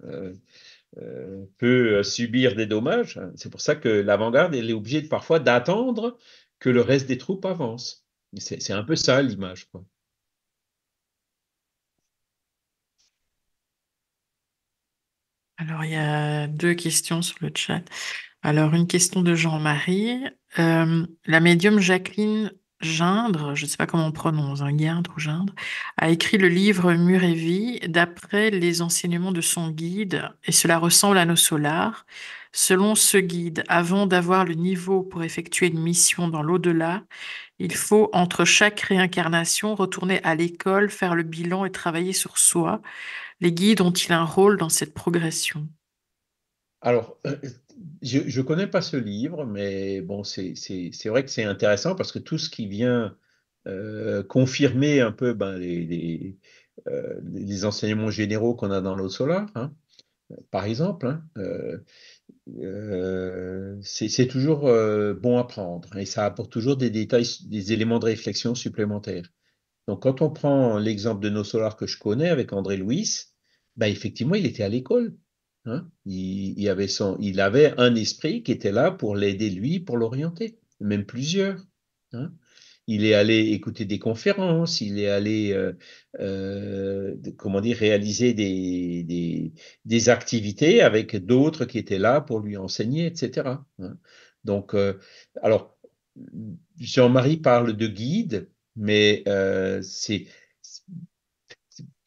peut subir des dommages. C'est pour ça que l'avant-garde, elle est obligée parfois d'attendre que le reste des troupes avance. C'est un peu ça l'image, quoi. Alors, il y a deux questions sur le chat. Alors, une question de Jean-Marie. La médium Jacqueline Gindre, je ne sais pas comment on prononce, hein, Guindre ou Gindre, a écrit le livre Mur et Vie d'après les enseignements de son guide, et cela ressemble à nos solars. Selon ce guide, avant d'avoir le niveau pour effectuer une mission dans l'au-delà, il faut, entre chaque réincarnation, retourner à l'école, faire le bilan et travailler sur soi. Les guides ont-ils un rôle dans cette progression? Alors, je ne connais pas ce livre, mais bon, c'est vrai que c'est intéressant parce que tout ce qui vient confirmer un peu ben, les enseignements généraux qu'on a dans l'eau solaire, hein, par exemple, hein, c'est toujours bon à prendre et ça apporte toujours des détails, des éléments de réflexion supplémentaires. Donc, quand on prend l'exemple de nos solars que je connais avec André Louis, ben, effectivement, il était à l'école. Hein. Il avait un esprit qui était là pour l'aider, lui, pour l'orienter, même plusieurs. Hein. Il est allé écouter des conférences, il est allé, comment dire, réaliser des activités avec d'autres qui étaient là pour lui enseigner, etc. Hein. Donc, alors, Jean-Marie parle de guide, mais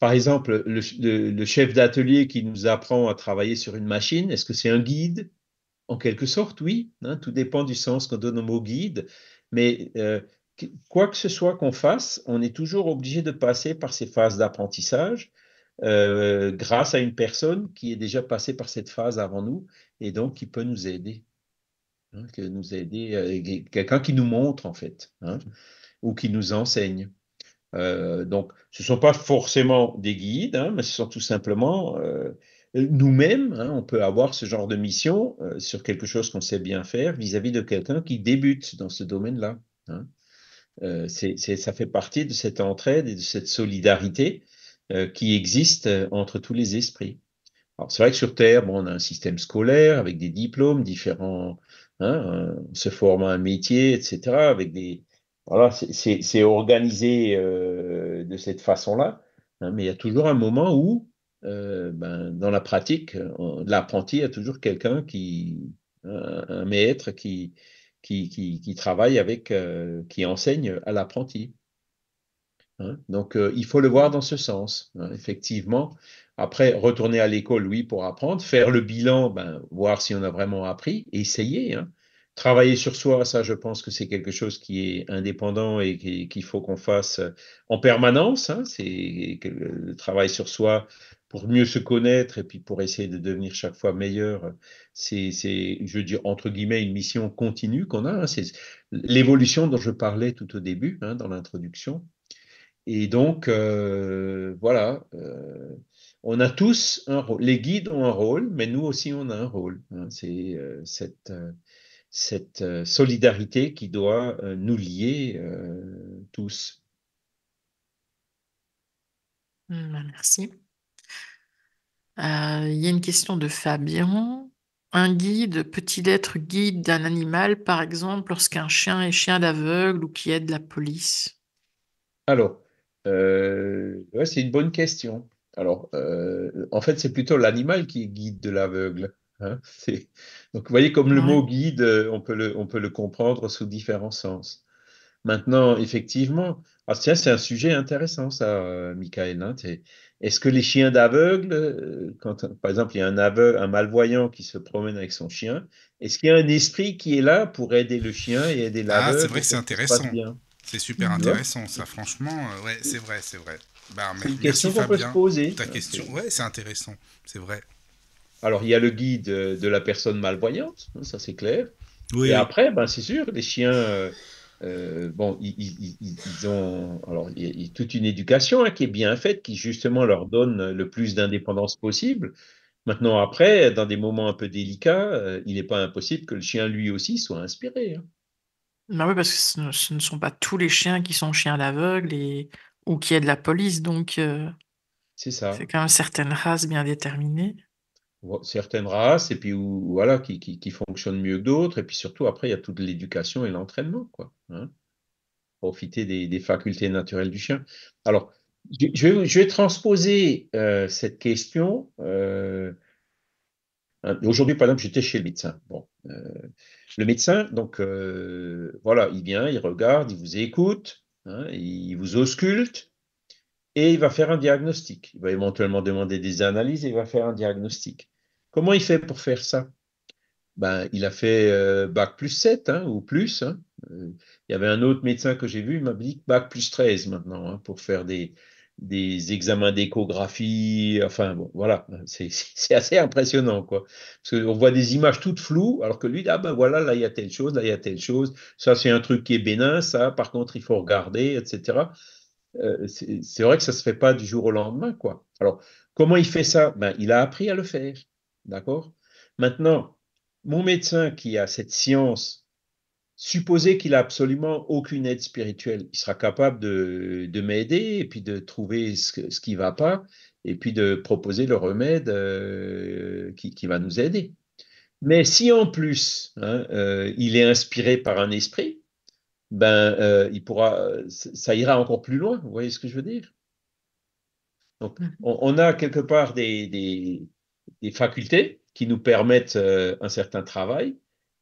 par exemple, le chef d'atelier qui nous apprend à travailler sur une machine, est-ce que c'est un guide? En quelque sorte, oui. Hein, tout dépend du sens qu'on donne au mot guide. Mais quoi que ce soit qu'on fasse, on est toujours obligé de passer par ces phases d'apprentissage grâce à une personne qui est déjà passée par cette phase avant nous et donc qui peut nous aider. Hein, quelqu'un qui nous montre en fait, hein, ou qui nous enseigne. Donc, ce ne sont pas forcément des guides, hein, mais ce sont tout simplement nous-mêmes. Hein, on peut avoir ce genre de mission sur quelque chose qu'on sait bien faire vis-à-vis de quelqu'un qui débute dans ce domaine-là. Hein. Ça fait partie de cette entraide et de cette solidarité qui existe entre tous les esprits. Alors, c'est vrai que sur Terre, bon, on a un système scolaire avec des diplômes différents, hein, on se forme à un métier, etc., avec des, voilà, c'est organisé de cette façon-là, hein, mais il y a toujours un moment où, ben, dans la pratique, l'apprenti a toujours quelqu'un un maître qui travaille avec, qui enseigne à l'apprenti. Hein. Donc, il faut le voir dans ce sens, hein, effectivement. Après, retourner à l'école, oui, pour apprendre. Faire le bilan, ben, voir si on a vraiment appris. Essayer. Hein. Travailler sur soi, ça, je pense que c'est quelque chose qui est indépendant et qu'il faut qu'on fasse en permanence. Hein. C'est le travail sur soi pour mieux se connaître et puis pour essayer de devenir chaque fois meilleur. Je veux dire, entre guillemets, une mission continue qu'on a. Hein. C'est l'évolution dont je parlais tout au début, hein, dans l'introduction. Et donc, voilà, on a tous un rôle. Les guides ont un rôle, mais nous aussi, on a un rôle. Hein. C'est cette solidarité qui doit nous lier tous. Merci. Il y a une question de Fabien. Un guide peut-il être guide d'un animal, par exemple, lorsqu'un chien est chien d'aveugle ou qui aide la police? Alors, ouais, c'est une bonne question. Alors, en fait, c'est plutôt l'animal qui est guide de l'aveugle. Hein. Donc, vous voyez, comme le Ouais. mot guide, on peut le comprendre sous différents sens. Maintenant, effectivement, ah, tiens, c'est un sujet intéressant, ça, Michael. Hein, est-ce que les chiens d'aveugles, quand, par exemple, il y a un malvoyant qui se promène avec son chien, est-ce qu'il y a un esprit qui est là pour aider le chien et aider Ah, c'est vrai l'aveugle que c'est pour que tout se passe intéressant. bien? C'est super Tu vois? intéressant, ça, franchement. Ouais, c'est vrai, c'est vrai. Bah, C'est une merci question qu'on peut se Fabien pour poser. ta Hein, question. Ouais, c'est intéressant, c'est vrai. alors, il y a le guide de la personne malvoyante, hein, ça c'est clair. Oui, Et oui. après, ben, c'est sûr, les chiens, bon, ils ont alors, il y a toute une éducation hein, qui est bien faite, qui justement leur donne le plus d'indépendance possible. Maintenant, après, dans des moments un peu délicats, il n'est pas impossible que le chien lui aussi soit inspiré, hein. Bah oui, parce que ce ne sont pas tous les chiens qui sont chiens à l'aveugle ou qui aident la police, donc C'est c'est ça. quand même certaines races bien déterminées. Certaines races, et puis voilà, qui fonctionnent mieux que d'autres, et puis surtout, après, il y a toute l'éducation et l'entraînement, quoi, hein. Profiter des facultés naturelles du chien. Alors, je vais transposer cette question. Aujourd'hui, par exemple, j'étais chez le médecin. Bon, le médecin, donc voilà, il vient, il regarde, il vous écoute, hein, il vous ausculte et il va faire un diagnostic. Il va éventuellement demander des analyses et il va faire un diagnostic. Comment il fait pour faire ça? Ben, il a fait bac plus 7 hein, ou plus, hein. Il y avait un autre médecin que j'ai vu, il m'a dit bac plus 13 maintenant, hein, pour faire des examens d'échographie. Enfin, bon, voilà, c'est assez impressionnant, quoi. Parce qu'on voit des images toutes floues, alors que lui, ah ben voilà, là, il y a telle chose, là, il y a telle chose. Ça, c'est un truc qui est bénin, ça, par contre, il faut regarder, etc. C'est vrai que ça ne se fait pas du jour au lendemain, quoi. Alors, comment il fait ça? Ben, il a appris à le faire, d'accord? Maintenant, mon médecin qui a cette science, supposé qu'il a absolument aucune aide spirituelle, il sera capable de m'aider et puis de trouver ce qui ne va pas et puis de proposer le remède qui va nous aider. Mais si en plus, hein, il est inspiré par un esprit, ben, ça ira encore plus loin. Vous voyez ce que je veux dire? Donc, Mhm. on a quelque part des facultés qui nous permettent un certain travail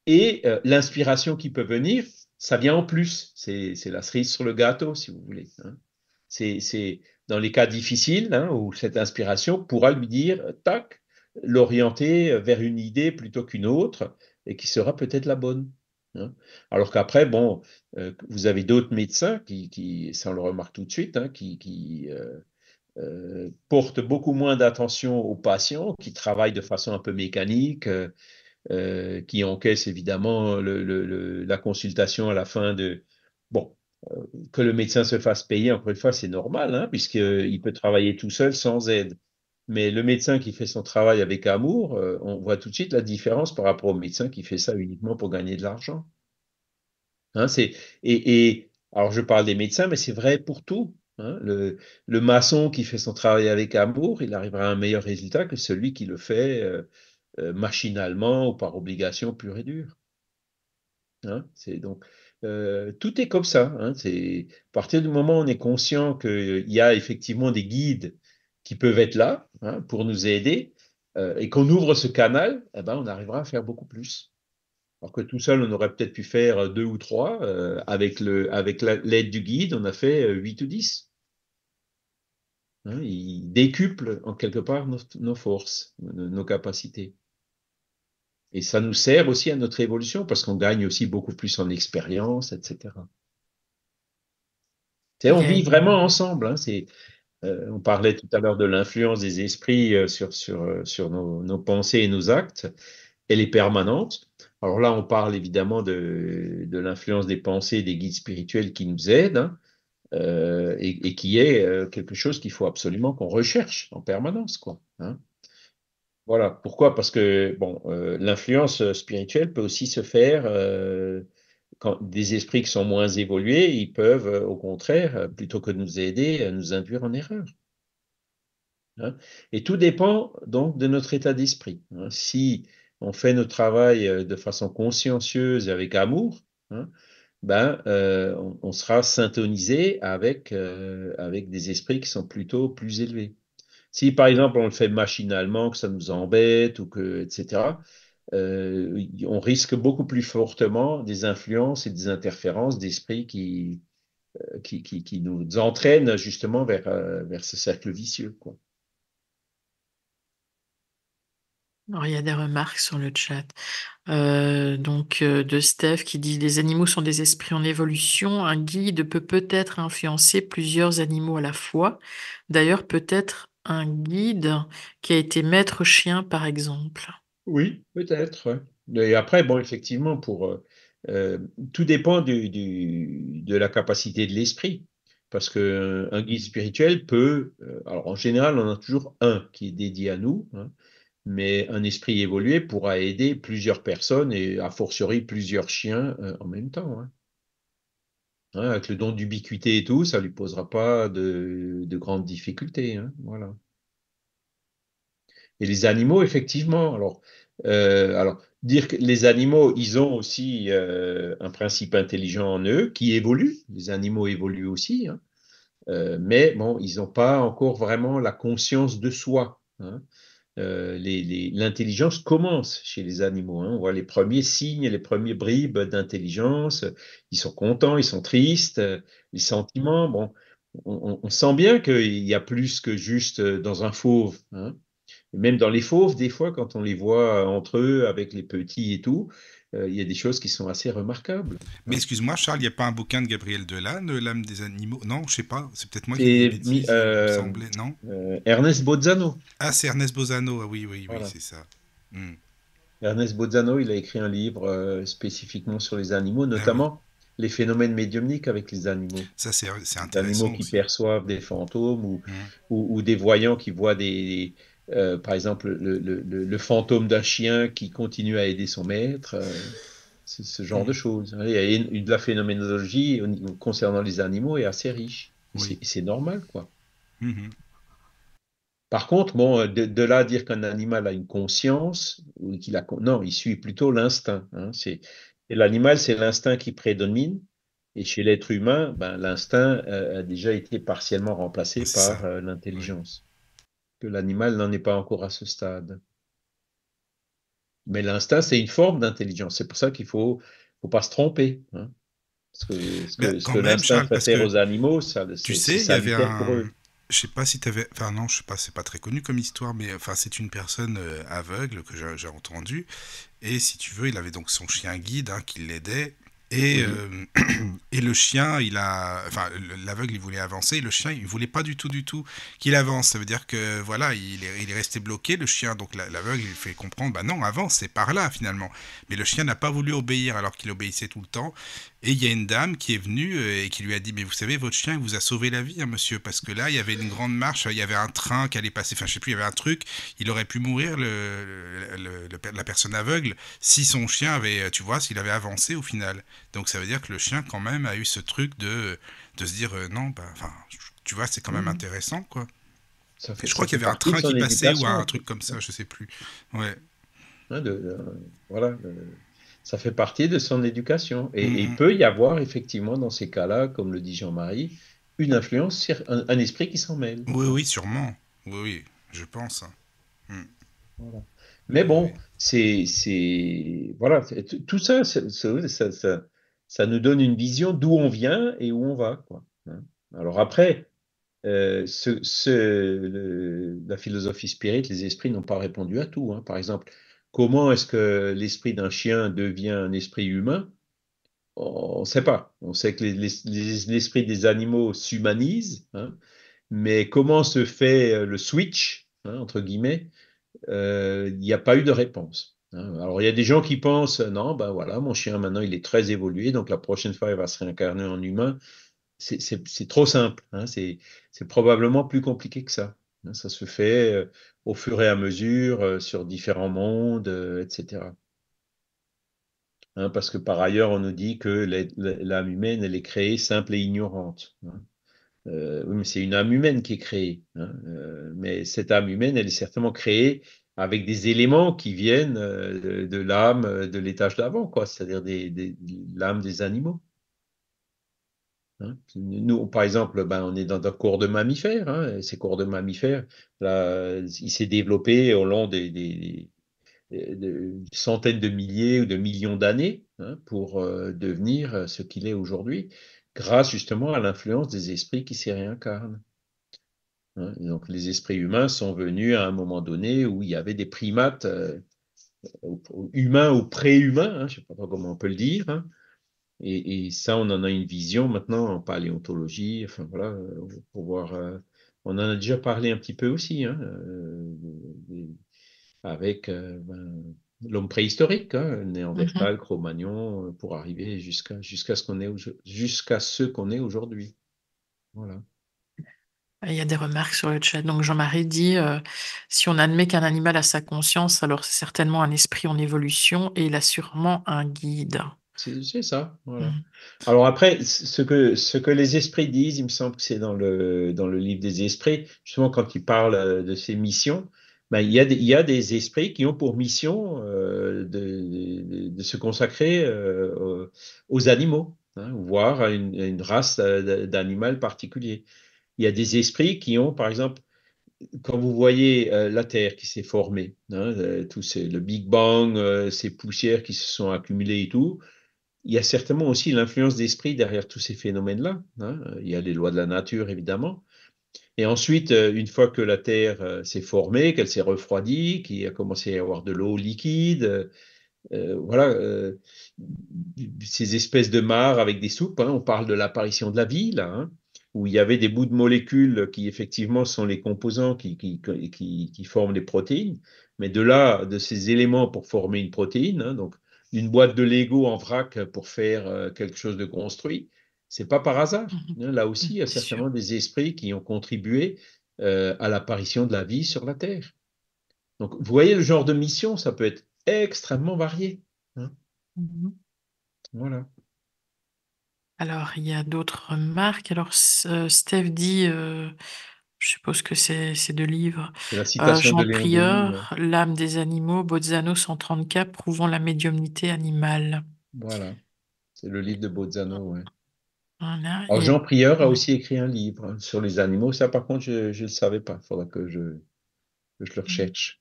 et l'inspiration qui peut venir, ça vient en plus. C'est la cerise sur le gâteau, si vous voulez, hein. C'est dans les cas difficiles hein, où cette inspiration pourra lui dire, tac, l'orienter vers une idée plutôt qu'une autre et qui sera peut-être la bonne, hein. Alors qu'après, bon, vous avez d'autres médecins ça on le remarque tout de suite, hein, qui portent beaucoup moins d'attention aux patients, qui travaillent de façon un peu mécanique, qui encaissent évidemment la consultation à la fin de... Bon, que le médecin se fasse payer, encore une fois, c'est normal, hein, puisqu'il peut travailler tout seul sans aide. Mais le médecin qui fait son travail avec amour, on voit tout de suite la différence par rapport au médecin qui fait ça uniquement pour gagner de l'argent. Hein, alors je parle des médecins, mais c'est vrai pour tout, hein. Le maçon qui fait son travail avec amour, il arrivera à un meilleur résultat que celui qui le fait machinalement ou par obligation pure et dure, hein. Tout est comme ça, hein. À partir du moment où on est conscient qu'il y a effectivement des guides qui peuvent être là, hein, pour nous aider, et qu'on ouvre ce canal, eh ben, on arrivera à faire beaucoup plus. Alors que tout seul, on aurait peut-être pu faire deux ou trois. Avec l'aide du guide, on a fait 8 ou 10, hein. Il décuple en quelque part nos forces, nos capacités. Et ça nous sert aussi à notre évolution parce qu'on gagne aussi beaucoup plus en expérience, etc. Il On y a vit vraiment une... ensemble, hein. On parlait tout à l'heure de l'influence des esprits sur nos pensées et nos actes. Elle est permanente. Alors là, on parle évidemment de l'influence des pensées des guides spirituels qui nous aident, hein, et qui est quelque chose qu'il faut absolument qu'on recherche en permanence, quoi, hein. Voilà. Pourquoi? Parce que bon, l'influence spirituelle peut aussi se faire quand des esprits qui sont moins évolués, ils peuvent au contraire, plutôt que de nous aider, nous induire en erreur, hein. Et tout dépend donc de notre état d'esprit, hein. Si on fait notre travail de façon consciencieuse et avec amour, hein, ben, on sera syntonisé avec des esprits qui sont plutôt plus élevés. Si par exemple on le fait machinalement, que ça nous embête ou que, etc., on risque beaucoup plus fortement des influences et des interférences d'esprits qui nous entraînent justement vers ce cercle vicieux, quoi. Alors, il y a des remarques sur le chat. De Steph qui dit les animaux sont des esprits en évolution. Un guide peut peut-être influencer plusieurs animaux à la fois. D'ailleurs, peut-être un guide qui a été maître chien, par exemple. Oui, peut-être, ouais. Et après, bon, effectivement, euh, tout dépend de la capacité de l'esprit. Parce qu'un guide spirituel peut, alors en général, on a toujours un qui est dédié à nous, hein. mais un esprit évolué pourra aider plusieurs personnes et a fortiori plusieurs chiens en même temps. Hein. Hein, avec le don d'ubiquité et tout, ça lui posera pas de grandes difficultés. Hein, voilà. Et les animaux, effectivement, alors, dire que les animaux, ils ont aussi un principe intelligent en eux qui évolue. Les animaux évoluent aussi, hein. Mais bon, ils n'ont pas encore vraiment la conscience de soi. Hein. L'intelligence commence chez les animaux. Hein. On voit les premiers signes, les premiers bribes d'intelligence. Ils sont contents, ils sont tristes, les sentiments. Bon, on sent bien qu'il y a plus que juste dans un fauve. Hein. Et même dans les fauves, des fois, quand on les voit entre eux, avec les petits et tout, il y a des choses qui sont assez remarquables. Mais Hein. excuse-moi, Charles, il n'y a pas un bouquin de Gabriel Delanne, L'âme des animaux? Non, je sais pas, c'est peut-être moi qui dis des C'est bêtises, il me semblait, non? Ernest Bozzano. Ah, c'est Ernest Bozano, ah oui, oui, oui, Voilà. c'est ça. Hmm. Ernest Bozzano, il a écrit un livre spécifiquement sur les animaux, Ah oui, notamment les phénomènes médiumniques avec les animaux. ça c'est Les animaux intéressant qui aussi. perçoivent des fantômes Hmm. ou des voyants qui voient par exemple, le fantôme d'un chien qui continue à aider son maître. Ce genre de Hmm. choses. Hein. Il y a de la phénoménologie concernant les animaux est assez riche. Oui. C'est normal, quoi. Mhm. Par contre, bon, de là à dire qu'un animal a une conscience, ou non, il suit plutôt l'instinct. Hein. Et l'animal, c'est l'instinct qui prédomine. Et chez l'être humain, ben, l'instinct a déjà été partiellement remplacé C'est ça. par Oui. l'intelligence. Que l'animal n'en est pas encore à ce stade. Mais l'instinct, c'est une forme d'intelligence. C'est pour ça faut pas se tromper. Hein. Parce que Mais ce quand que même, l'instinct Charles, fait parce faire que aux animaux, tu c'est sais, il y avait salutaire pour un. eux. Je sais pas si t'avais. Enfin, non, je sais pas, c'est pas très connu comme histoire, mais enfin, c'est une personne aveugle que j'ai entendu. Et si tu veux, il avait donc son chien guide hein, qui l'aidait. Et, Oui. et le chien, enfin, l'aveugle, il voulait avancer. Et le chien, il voulait pas du tout qu'il avance. Ça veut dire que voilà, il est resté bloqué. Le chien, donc l'aveugle, il fait comprendre, bah non, avance, c'est par là finalement. Mais le chien n'a pas voulu obéir alors qu'il obéissait tout le temps. Et il y a une dame qui est venue et qui lui a dit, mais vous savez, votre chien il vous a sauvé la vie, hein, monsieur, parce que là, il y avait une grande marche, il y avait un train qui allait passer. Enfin, je sais plus, il y avait un truc. Il aurait pu mourir la personne aveugle si son chien avait, tu vois, s'il avait avancé au final. Donc ça veut dire que le chien quand même a eu ce truc de se dire non, bah, enfin, tu vois, c'est quand même Mhm. intéressant quoi. Et je crois Ça qu'il fait y avait un partie de train qui son passait ou un éducation. truc comme ça, je sais plus. Ouais. Hein, voilà, ça fait partie de son éducation. Et il Mm, peut y avoir effectivement dans ces cas-là, comme le dit Jean-Marie, une influence sur un esprit qui s'en mêle. mm. Oui, Hein. oui, sûrement. Oui, oui, je pense. Hein. Mm. Voilà. Mais Oui, bon, oui. voilà, tout ça, ça nous donne une vision d'où on vient et où on va, quoi. Hein. Alors après, la philosophie spirit, les esprits n'ont pas répondu à tout. Hein. Par exemple, comment est-ce que l'esprit d'un chien devient un esprit humain? On ne sait pas. On sait que l'esprit des animaux s'humanise, hein, mais comment se fait le switch, hein, entre guillemets, il n'y a pas eu de réponse. Hein. Alors, il y a des gens qui pensent, non, ben voilà, mon chien maintenant il est très évolué, donc la prochaine fois il va se réincarner en humain. C'est trop simple. Hein. C'est probablement plus compliqué que ça. Hein. Ça se fait au fur et à mesure sur différents mondes, etc. Hein, parce que par ailleurs, on nous dit que l'âme humaine, elle est créée simple et ignorante. Hein. Oui, mais c'est une âme humaine qui est créée. Hein. Mais cette âme humaine, elle est certainement créée avec des éléments qui viennent de l'âme de l'étage d'avant, quoi, c'est-à-dire l'âme des animaux. Hein. Nous, par exemple, ben, on est dans un corps de mammifères. Hein, et ces corps de mammifères, là, il s'est développé au long de centaines de milliers ou de millions d'années hein, pour devenir ce qu'il est aujourd'hui, grâce justement à l'influence des esprits qui s'y réincarnent. Hein. Et donc les esprits humains sont venus à un moment donné où il y avait des primates humains ou pré-humains, hein, je ne sais pas trop comment on peut le dire, hein. Et ça, on en a une vision maintenant en paléontologie, enfin voilà, pour voir. On en a déjà parlé un petit peu aussi, hein, avec l'homme préhistorique, hein, Mhm. Néandertal, Cro-Magnon, pour arriver jusqu'à ce qu'on est jusqu'à ce qu'on est aujourd'hui. Voilà. Il y a des remarques sur le chat. Donc Jean-Marie dit, si on admet qu'un animal a sa conscience, alors c'est certainement un esprit en évolution et il a sûrement un guide. C'est ça, voilà. Mhm. Alors après, ce que les esprits disent, il me semble que c'est dans le livre des esprits, justement quand ils parlent de ces missions, ben, il y a des esprits qui ont pour mission de se consacrer aux animaux, hein, voire à une race d'animal particulier. Il y a des esprits qui ont, par exemple, quand vous voyez la Terre qui s'est formée, hein, le Big Bang, ces poussières qui se sont accumulées et tout, il y a certainement aussi l'influence d'esprit derrière tous ces phénomènes-là, hein. Il y a les lois de la nature, évidemment. Et ensuite, une fois que la Terre s'est formée, qu'elle s'est refroidie, qu'il a commencé à y avoir de l'eau liquide, voilà, ces espèces de mares avec des soupes, hein, on parle de l'apparition de la vie, là, hein, où il y avait des bouts de molécules qui effectivement sont les composants qui forment les protéines, mais de là, de ces éléments pour former une protéine, hein, donc une boîte de Lego en vrac pour faire quelque chose de construit, c'est pas par hasard, Mhm. hein. Là aussi, il y a C'est sûr. certainement des esprits qui ont contribué à l'apparition de la vie sur la Terre. Donc, vous voyez le genre de mission, ça peut être extrêmement varié, hein. Mhm. Voilà. Alors, il y a d'autres remarques. Alors, Steph dit, je suppose que c'est de livres, C'est la citation de Jean Léon Denis. Ouais. Prieur, L'âme des animaux, Bolzano 134, prouvant la médiumnité animale. Voilà. C'est le livre de Bolzano. Ouais. Voilà. Alors, Et Jean Prieur a ouais. aussi écrit un livre hein, sur les animaux. Ça, par contre, je ne le savais pas. Il faudra que je le recherche.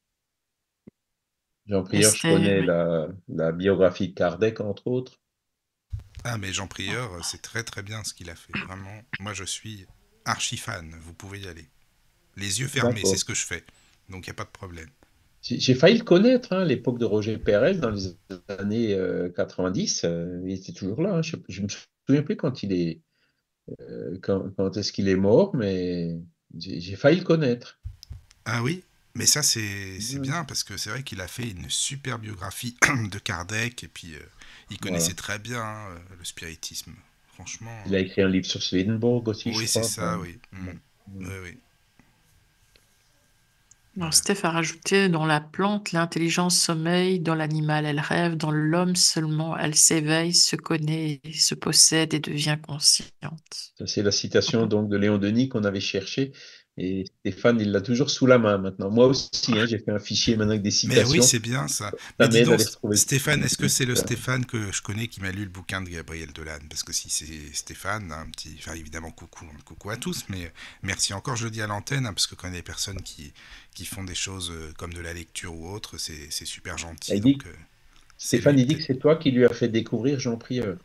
Jean Et Prieur, je c'était, connais oui. la biographie de Kardec, entre autres. Ah, mais Jean Prieur, c'est très très bien ce qu'il a fait. Vraiment, moi je suis archi fan. Vous pouvez y aller. Les yeux fermés, c'est D'accord. ce que je fais. Donc il n'y a pas de problème. J'ai failli le connaître hein, à l'époque de Roger Pérez, dans les années 90. Il était toujours là, hein. Je me souviens plus quand quand est-ce qu'il est mort, mais j'ai failli le connaître. Ah oui, mais ça c'est Ouais. bien parce que c'est vrai qu'il a fait une super biographie de Kardec et puis il Voilà. connaissait très bien le spiritisme. Franchement, Il a écrit un livre sur Swedenborg aussi, je oui c'est crois. ça, Enfin, oui. bon. Oui, oui, Alors, voilà. Steph a rajouté, dans la plante, l'intelligence sommeille, dans l'animal, elle rêve, dans l'homme seulement, elle s'éveille, se connaît, se possède et devient consciente. Ça, c'est la citation donc de Léon Denis qu'on avait cherché. Et Stéphane, il l'a toujours sous la main maintenant. Moi aussi, hein, j'ai fait un fichier maintenant avec des Mais oui, citations. c'est bien ça. Ça Mais dis m'aide à donc, les retrouver. Stéphane, est-ce que c'est le Stéphane que je connais qui m'a lu le bouquin de Gabriel Delanne? Parce que si c'est Stéphane, un petit. Enfin, évidemment, coucou, coucou à tous, mais merci encore, je le dis à l'antenne, hein, parce que quand il y a des personnes qui font des choses comme de la lecture ou autre, c'est super gentil. Il dit, Donc, c'est lui Stéphane, il dit que peut-être. c'est toi qui lui as fait découvrir Jean Prieur.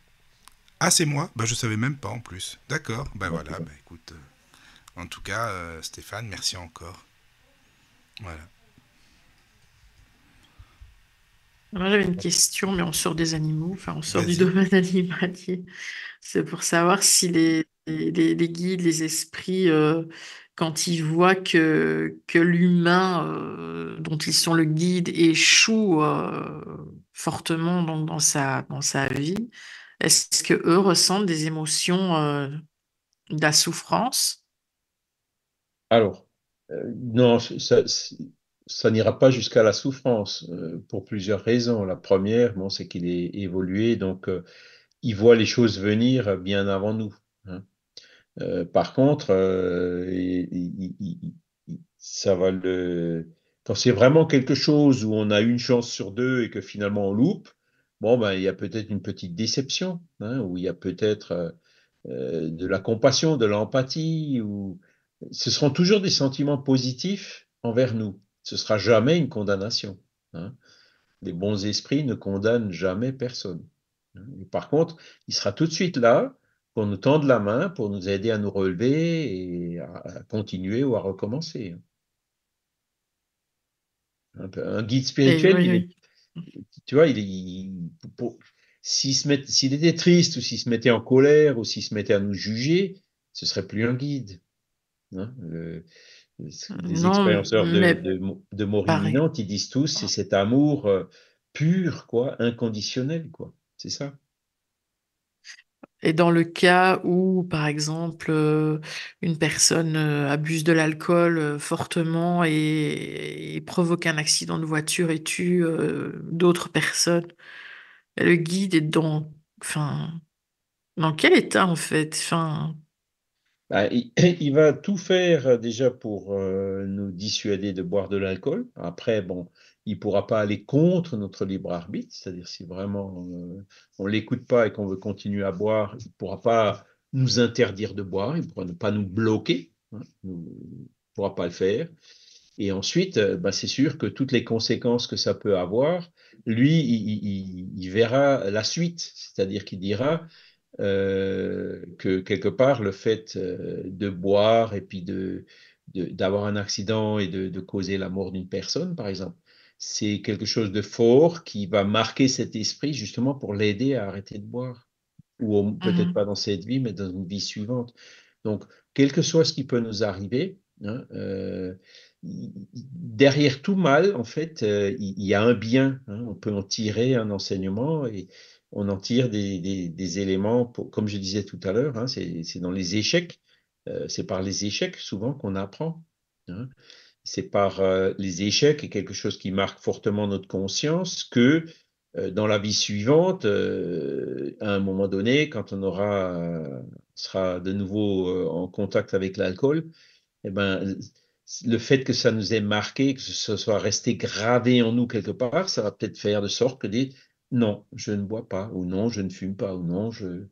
Ah, c'est moi? Bah, je savais même pas en plus. D'accord, bah Ouais, tu voilà, vois. bah écoute. En tout cas, Stéphane, merci encore. Voilà. Moi, j'avais une question, mais on sort des animaux, enfin, on sort du Vas-y. domaine animalier. C'est pour savoir si les guides, les esprits, quand ils voient que l'humain dont ils sont le guide échoue fortement donc, dans sa vie, est-ce que eux ressentent des émotions de la souffrance? Alors, non, ça n'ira pas jusqu'à la souffrance pour plusieurs raisons. La première, bon, c'est qu'il est évolué, donc il voit les choses venir bien avant nous, hein. Par contre, ça va quand c'est vraiment quelque chose où on a une chance sur deux et que finalement on loupe, bon, ben, il y a peut-être une petite déception, hein, ou il y a peut-être de la compassion, de l'empathie, ou ce seront toujours des sentiments positifs envers nous. Ce sera jamais une condamnation, hein. Les bons esprits ne condamnent jamais personne, hein. Et par contre, il sera tout de suite là pour nous tendre la main, pour nous aider à nous relever et à continuer ou à recommencer. Un guide Et spirituel, oui, oui. tu vois, pour- s'il était triste ou s'il se mettait en colère ou s'il se mettait à nous juger, ce serait plus un guide, hein. Les Non, expérienceurs mais de mort pareil. imminente, ils disent tous, c'est cet amour pur, quoi, inconditionnel, quoi. C'est ça. Et dans le cas où, par exemple, une personne abuse de l'alcool fortement et provoque un accident de voiture et tue d'autres personnes, le guide est enfin, dans quel état en fait? Enfin, Bah, il va tout faire déjà pour nous dissuader de boire de l'alcool. Après, bon, il pourra pas aller contre notre libre arbitre, c'est-à-dire si vraiment on l'écoute pas et qu'on veut continuer à boire, il pourra pas nous interdire de boire, il pourra ne pas nous bloquer, hein, il pourra pas le faire. Et ensuite, bah, c'est sûr que toutes les conséquences que ça peut avoir, lui, il verra la suite, c'est-à-dire qu'il dira que quelque part, le fait de boire et puis d'avoir un accident et de causer la mort d'une personne, par exemple, c'est quelque chose de fort qui va marquer cet esprit justement pour l'aider à arrêter de boire. Ou peut-être mhm, pas dans cette vie, mais dans une vie suivante. Donc, quel que soit ce qui peut nous arriver, hein, derrière tout mal, en fait, il y a un bien, hein. On peut en tirer un enseignement et on en tire des éléments, comme je disais tout à l'heure, hein, c'est dans les échecs, c'est par les échecs souvent qu'on apprend, hein. C'est par les échecs et quelque chose qui marque fortement notre conscience que dans la vie suivante, à un moment donné, quand sera de nouveau en contact avec l'alcool, eh ben, le fait que ça nous ait marqué, que ce soit resté gravé en nous quelque part, ça va peut-être faire de sorte que non, je ne bois pas, ou non, je ne fume pas, ou non, je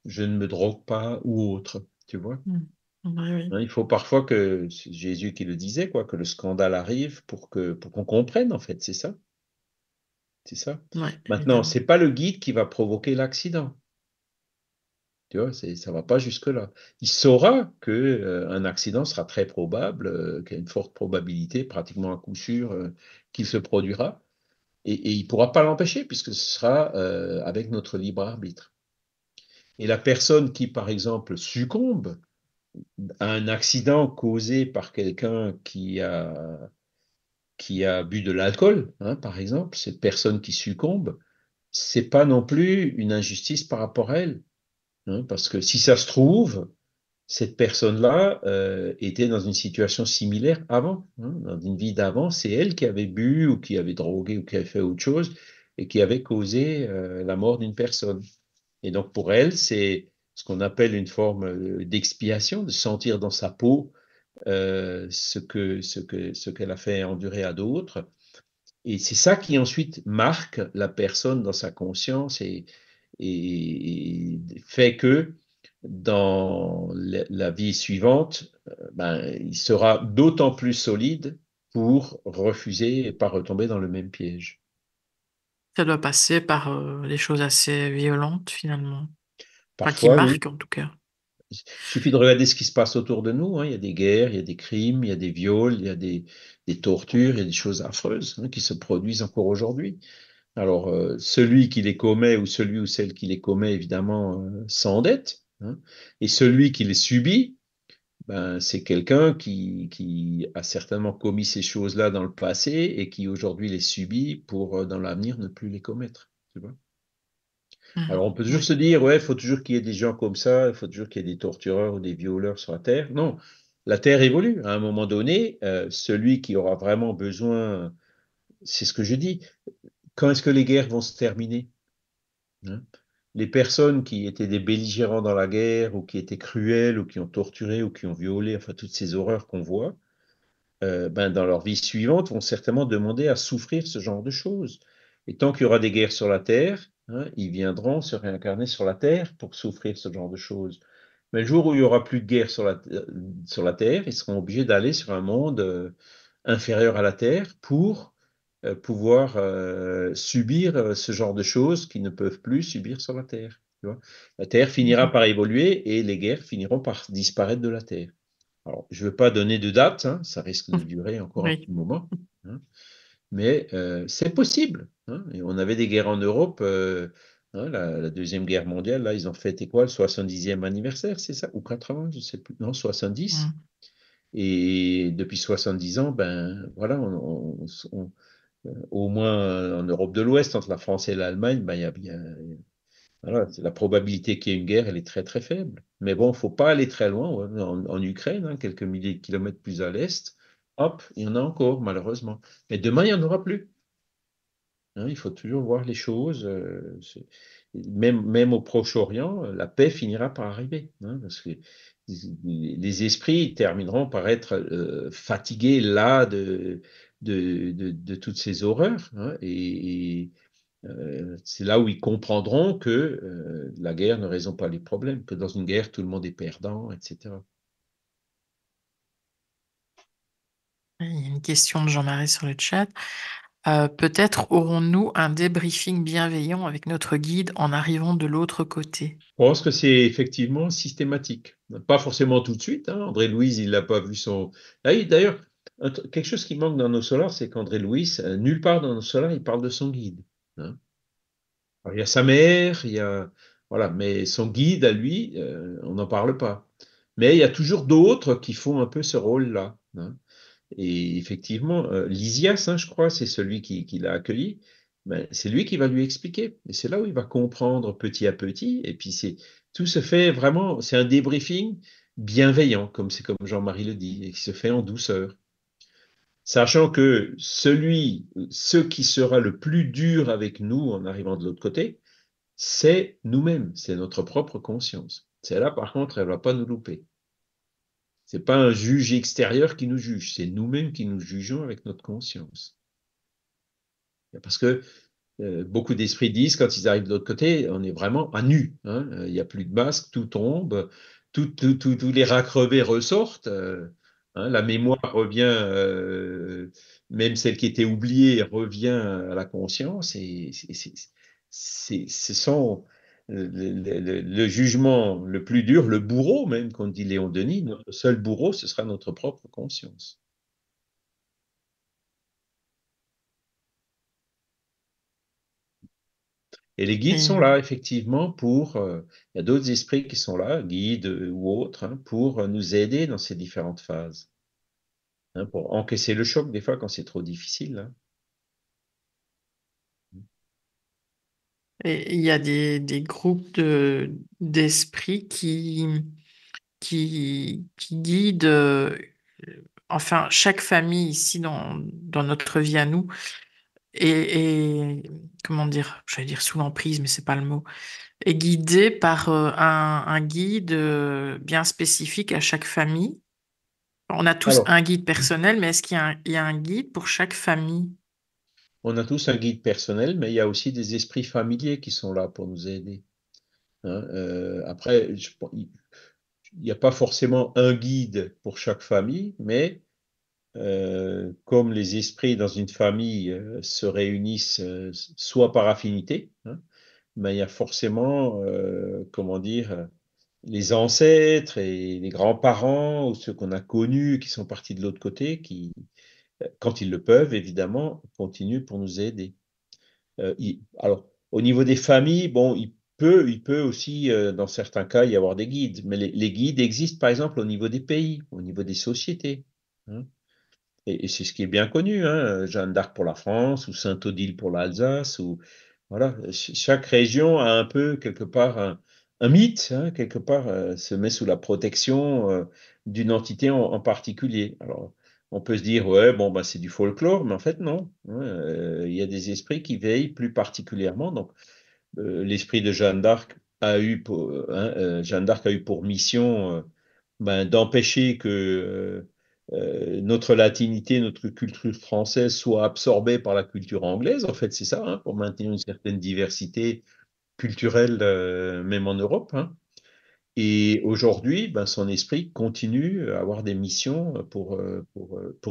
ne me drogue pas, ou autre, tu vois. mhm. Oui, oui, Hein, il faut parfois que, c'est Jésus qui le disait, quoi, que le scandale arrive pour qu'on comprenne, en fait, c'est ça, c'est ça. ouais, Maintenant, évidemment. c'est pas le guide qui va provoquer l'accident. Tu vois, ça va pas jusque-là. Il saura que un accident sera très probable, qu'il y a une forte probabilité, pratiquement à coup sûr, qu'il se produira, et il pourra pas l'empêcher puisque ce sera avec notre libre arbitre. Et la personne qui, par exemple, succombe à un accident causé par quelqu'un qui a bu de l'alcool, hein, par exemple, cette personne qui succombe, c'est pas non plus une injustice par rapport à elle, hein, parce que si ça se trouve, cette personne-là était dans une situation similaire avant, hein, dans une vie d'avant, c'est elle qui avait bu ou qui avait drogué ou qui avait fait autre chose et qui avait causé la mort d'une personne. Et donc pour elle, c'est ce qu'on appelle une forme d'expiation, de sentir dans sa peau ce qu'elle a fait endurer à d'autres. Et c'est ça qui ensuite marque la personne dans sa conscience et fait que dans la vie suivante, ben, il sera d'autant plus solide pour refuser et pas retomber dans le même piège. Ça doit passer par des choses assez violentes finalement. Enfin, qui Parfois, oui. marquent en tout cas. Il suffit de regarder ce qui se passe autour de nous, hein. Il y a des guerres, il y a des crimes, il y a des viols, il y a des tortures, il y a des choses affreuses, hein, qui se produisent encore aujourd'hui. Alors, celui qui les commet ou celui ou celle qui les commet, évidemment, s'endette, hein. Et celui qui les subit, ben, c'est quelqu'un qui a certainement commis ces choses-là dans le passé et qui aujourd'hui les subit pour, dans l'avenir, ne plus les commettre. Tu vois. Alors, on Mhm. peut toujours Oui. se dire, ouais, il faut toujours qu'il y ait des gens comme ça, il faut toujours qu'il y ait des tortureurs ou des violeurs sur la Terre. Non, la Terre évolue. À un moment donné, celui qui aura vraiment besoin, c'est ce que je dis, quand est-ce que les guerres vont se terminer? Hein. Les personnes qui étaient des belligérants dans la guerre ou qui étaient cruels ou qui ont torturé ou qui ont violé, enfin toutes ces horreurs qu'on voit, ben, dans leur vie suivante vont certainement demander à souffrir ce genre de choses. Et tant qu'il y aura des guerres sur la Terre, hein, ils viendront se réincarner sur la Terre pour souffrir ce genre de choses. Mais le jour où il y aura plus de guerre sur la Terre, ils seront obligés d'aller sur un monde inférieur à la Terre pour pouvoir subir ce genre de choses qu'ils ne peuvent plus subir sur la Terre. Tu vois. La Terre finira Mhm. par évoluer et les guerres finiront par disparaître de la Terre. Alors, je ne veux pas donner de date, hein, ça risque de durer encore un Oui. petit moment, hein, mais c'est possible, hein. Et on avait des guerres en Europe, hein, la Deuxième Guerre mondiale, là, ils ont fêté quoi, le 70e anniversaire, c'est ça? Ou 80, je ne sais plus. Non, 70. Mhm. Et depuis 70 ans, ben voilà, au moins en Europe de l'Ouest, entre la France et l'Allemagne, ben, il y a Voilà, la probabilité qu'il y ait une guerre, elle est très très faible. Mais bon, il ne faut pas aller très loin. Ouais. En Ukraine, hein, quelques milliers de kilomètres plus à l'est, hop, il y en a encore, malheureusement. Mais demain, il n'y en aura plus. Hein, il faut toujours voir les choses. Même au Proche-Orient, la paix finira par arriver. Hein, parce que les esprits termineront par être fatigués là de toutes ces horreurs. Hein, et c'est là où ils comprendront que la guerre ne résout pas les problèmes, que dans une guerre, tout le monde est perdant, etc. Il y a une question de Jean-Marie sur le chat. Peut-être aurons-nous un débriefing bienveillant avec notre guide en arrivant de l'autre côté. Je pense que c'est effectivement systématique. Pas forcément tout de suite. Hein. André Louise, il n'a pas vu son. D'ailleurs, quelque chose qui manque dans nos solars, c'est qu'André Louise, nulle part dans nos solars, il parle de son guide. Hein. Alors, il y a sa mère, il y a. Voilà, mais son guide à lui, on n'en parle pas. Mais il y a toujours d'autres qui font un peu ce rôle-là. Hein. Et effectivement, Lysias, hein, je crois, c'est celui qui l'a accueilli. Ben, c'est lui qui va lui expliquer. Et c'est là où il va comprendre petit à petit. Et puis tout se fait vraiment, c'est un débriefing bienveillant, comme c'est comme Jean-Marie le dit, et qui se fait en douceur. Sachant que ce qui sera le plus dur avec nous en arrivant de l'autre côté, c'est nous-mêmes, c'est notre propre conscience. Celle-là, par contre, elle ne va pas nous louper. C'est pas un juge extérieur qui nous juge, c'est nous-mêmes qui nous jugeons avec notre conscience. Parce que beaucoup d'esprits disent, quand ils arrivent de l'autre côté, on est vraiment à nu. Hein. Il n'y a plus de masque, tout tombe, tous les rats crevés ressortent. Hein, la mémoire revient, même celle qui était oubliée, revient à la conscience. Et ce sont le jugement le plus dur, le bourreau même, comme dit Léon Denis, notre seul bourreau, ce sera notre propre conscience. Et les guides sont Et, là, effectivement, il y a d'autres esprits qui sont là, guides ou autres, hein, pour nous aider dans ces différentes phases, hein, pour encaisser le choc, des fois, quand c'est trop difficile. Hein. et il y a des groupes d'esprits qui guident, enfin, chaque famille ici dans notre vie à nous et comment dire, j'allais dire sous l'emprise, mais c'est pas le mot, est guidée par un guide bien spécifique à chaque famille. On a tous Alors, un guide personnel, mais est-ce qu'il y a un guide pour chaque famille? on a tous un guide personnel, mais il y a aussi des esprits familiers qui sont là pour nous aider. Hein. Après, il n'y a pas forcément un guide pour chaque famille, mais comme les esprits dans une famille se réunissent soit par affinité, hein, ben, il y a forcément, comment dire, les ancêtres et les grands-parents ou ceux qu'on a connus qui sont partis de l'autre côté, qui, quand ils le peuvent, évidemment, continuent pour nous aider. Alors, au niveau des familles, bon, il peut aussi, dans certains cas, y avoir des guides, mais les guides existent, par exemple, au niveau des pays, au niveau des sociétés. Hein. Et c'est ce qui est bien connu, hein, Jeanne d'Arc pour la France, ou Saint-Odile pour l'Alsace, ou voilà, chaque région a un peu quelque part un mythe, hein, quelque part se met sous la protection d'une entité en particulier. Alors, on peut se dire, ouais, bon, bah, c'est du folklore, mais en fait, non. Hein, il y a des esprits qui veillent plus particulièrement. Donc, l'esprit de Jeanne d'Arc Jeanne d'Arc a eu pour mission ben, d'empêcher que notre latinité, notre culture française soit absorbée par la culture anglaise. En fait, c'est ça, hein, pour maintenir une certaine diversité culturelle, même en Europe. Hein. Et aujourd'hui, ben, son esprit continue à avoir des missions pour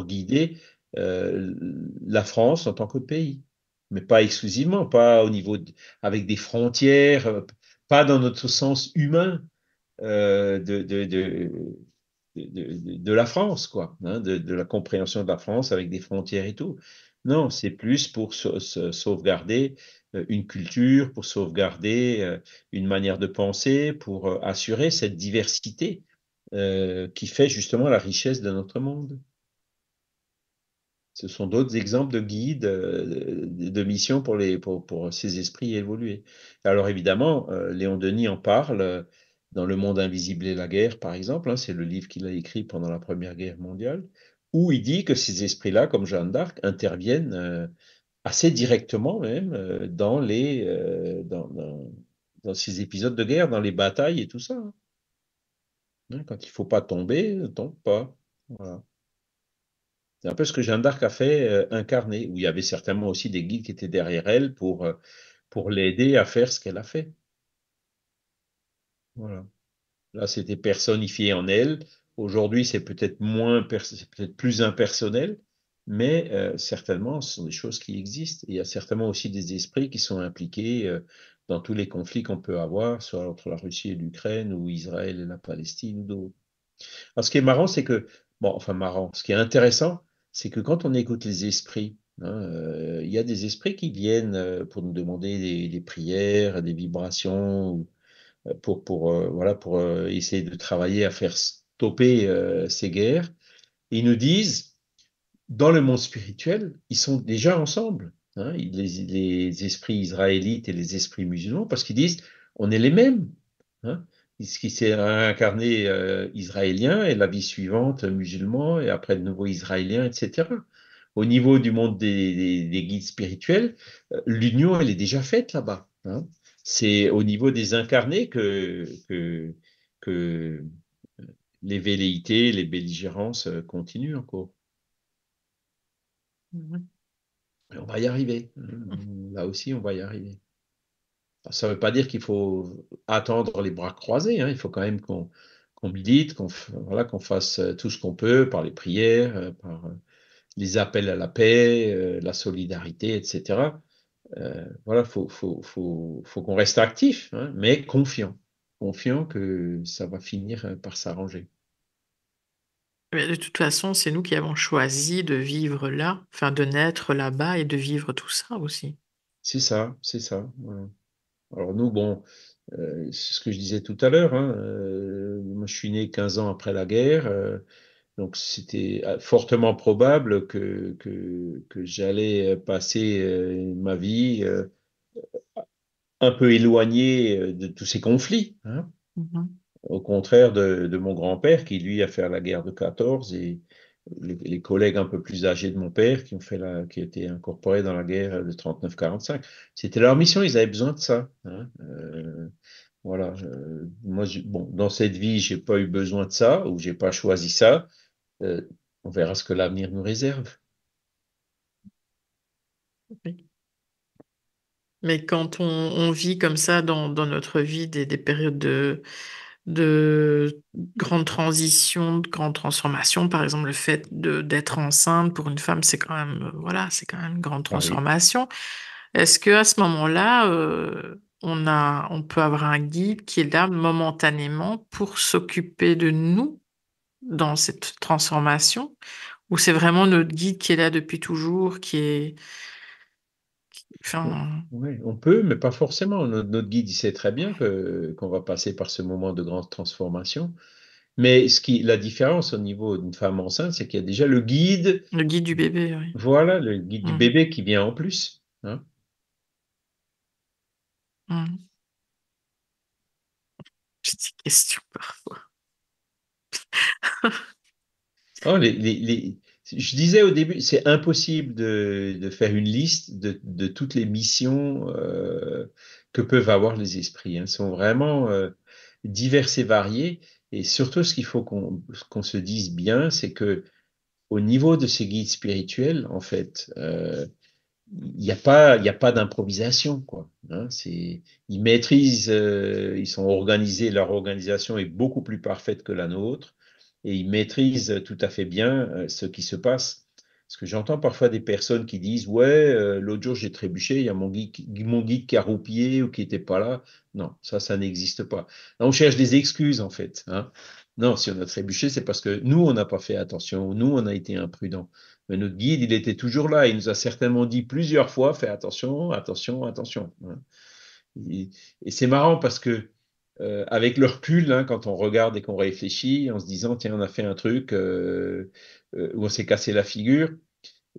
guider euh, la France en tant que pays. Mais pas exclusivement, pas avec des frontières, pas dans notre sens humain euh, de, de, de, de la France, quoi, hein, de la compréhension de la France avec des frontières et tout. Non, c'est plus pour sauvegarder une culture, pour sauvegarder une manière de penser, pour assurer cette diversité qui fait justement la richesse de notre monde. Ce sont d'autres exemples de guides, de missions pour ces esprits évolués. Alors évidemment, Léon Denis en parle dans Le monde invisible et la guerre, par exemple, hein, c'est le livre qu'il a écrit pendant la Première Guerre mondiale, où il dit que ces esprits-là, comme Jeanne d'Arc, interviennent assez directement même dans ces épisodes de guerre, dans les batailles et tout ça, hein. Hein, quand il ne faut pas tomber, ne tombe pas. Voilà. C'est un peu ce que Jeanne d'Arc a fait incarner, où il y avait certainement aussi des guides qui étaient derrière elle pour l'aider à faire ce qu'elle a fait. Voilà. Là, c'était personnifié en elle. Aujourd'hui, c'est peut-être c'est peut-être plus impersonnel, mais certainement, ce sont des choses qui existent. Et il y a certainement aussi des esprits qui sont impliqués dans tous les conflits qu'on peut avoir, soit entre la Russie et l'Ukraine, ou Israël et la Palestine, ou d'autres. Alors, ce qui est marrant, c'est que, bon, enfin marrant, ce qui est intéressant, c'est que quand on écoute les esprits, hein, il y a des esprits qui viennent pour nous demander des prières, des vibrations, voilà, pour essayer de travailler à faire stopper ces guerres. Et ils nous disent, dans le monde spirituel, ils sont déjà ensemble, hein, les esprits israélites et les esprits musulmans, parce qu'ils disent, on est les mêmes. Hein. Ce qui s'est incarné israélien et la vie suivante musulman et après de nouveau israélien, etc. Au niveau du monde des guides spirituels, l'union, elle est déjà faite là-bas. Hein. C'est au niveau des incarnés que les velléités, les belligérances continuent encore. Mhm. Et on va y arriver. Là aussi, on va y arriver. Ça ne veut pas dire qu'il faut attendre les bras croisés, hein. Il faut quand même qu'on milite, voilà, qu'on fasse tout ce qu'on peut par les prières, par les appels à la paix, la solidarité, etc. Voilà, faut qu'on reste actif, hein, mais confiant que ça va finir par s'arranger. Mais de toute façon, c'est nous qui avons choisi de vivre là, enfin de naître là-bas et de vivre tout ça aussi. C'est ça. Voilà. Alors nous, bon, c'est ce que je disais tout à l'heure, hein, moi je suis né 15 ans après la guerre, donc c'était fortement probable que j'allais passer ma vie un peu éloigné de tous ces conflits, hein. Mhm. Au contraire de mon grand-père qui, lui, a fait la guerre de 14 et les collègues un peu plus âgés de mon père qui étaient incorporés dans la guerre de 39-45. C'était leur mission, ils avaient besoin de ça, hein. Voilà. Moi, bon, dans cette vie, j'ai pas eu besoin de ça ou j'ai pas choisi ça. Euh, on verra ce que l'avenir nous réserve. Oui. Mais quand on vit comme ça dans notre vie des périodes de grande transition, de grande transformation, par exemple le fait d'être enceinte pour une femme, c'est quand même, voilà, c'est quand même une grande Ah oui. transformation. Est-ce que à ce moment-là, on peut avoir un guide qui est là momentanément pour s'occuper de nous dans cette transformation, ou c'est vraiment notre guide qui est là depuis toujours, enfin, Ouais, on peut, mais pas forcément. Notre guide, il sait très bien qu'on va passer par ce moment de grande transformation. Mais la différence au niveau d'une femme enceinte, c'est qu'il y a déjà le guide, le guide du bébé, oui. voilà, le guide du Mhm. bébé qui vient en plus, hein. Mhm. J'ai des questions parfois. Oh, je disais au début, c'est impossible de faire une liste de toutes les missions que peuvent avoir les esprits, hein. Ils sont vraiment divers et variés. Et surtout, ce qu'il faut qu'on se dise bien, c'est que au niveau de ces guides spirituels, en fait, il y a pas d'improvisation, quoi, hein. Ils maîtrisent, ils sont organisés, leur organisation est beaucoup plus parfaite que la nôtre, et ils maîtrisent tout à fait bien ce qui se passe. Parce que j'entends parfois des personnes qui disent, ouais, l'autre jour j'ai trébuché, il y a mon guide qui a roupillé ou qui n'était pas là. Non, ça n'existe pas. Là, on cherche des excuses, en fait, hein. Non, si on a trébuché, c'est parce que nous, on n'a pas fait attention, nous, on a été imprudents. Mais notre guide, il était toujours là. Il nous a certainement dit plusieurs fois, fais attention, attention, attention, hein. Et, et c'est marrant parce que avec le recul, hein, quand on regarde et qu'on réfléchit en se disant, tiens, on a fait un truc où on s'est cassé la figure,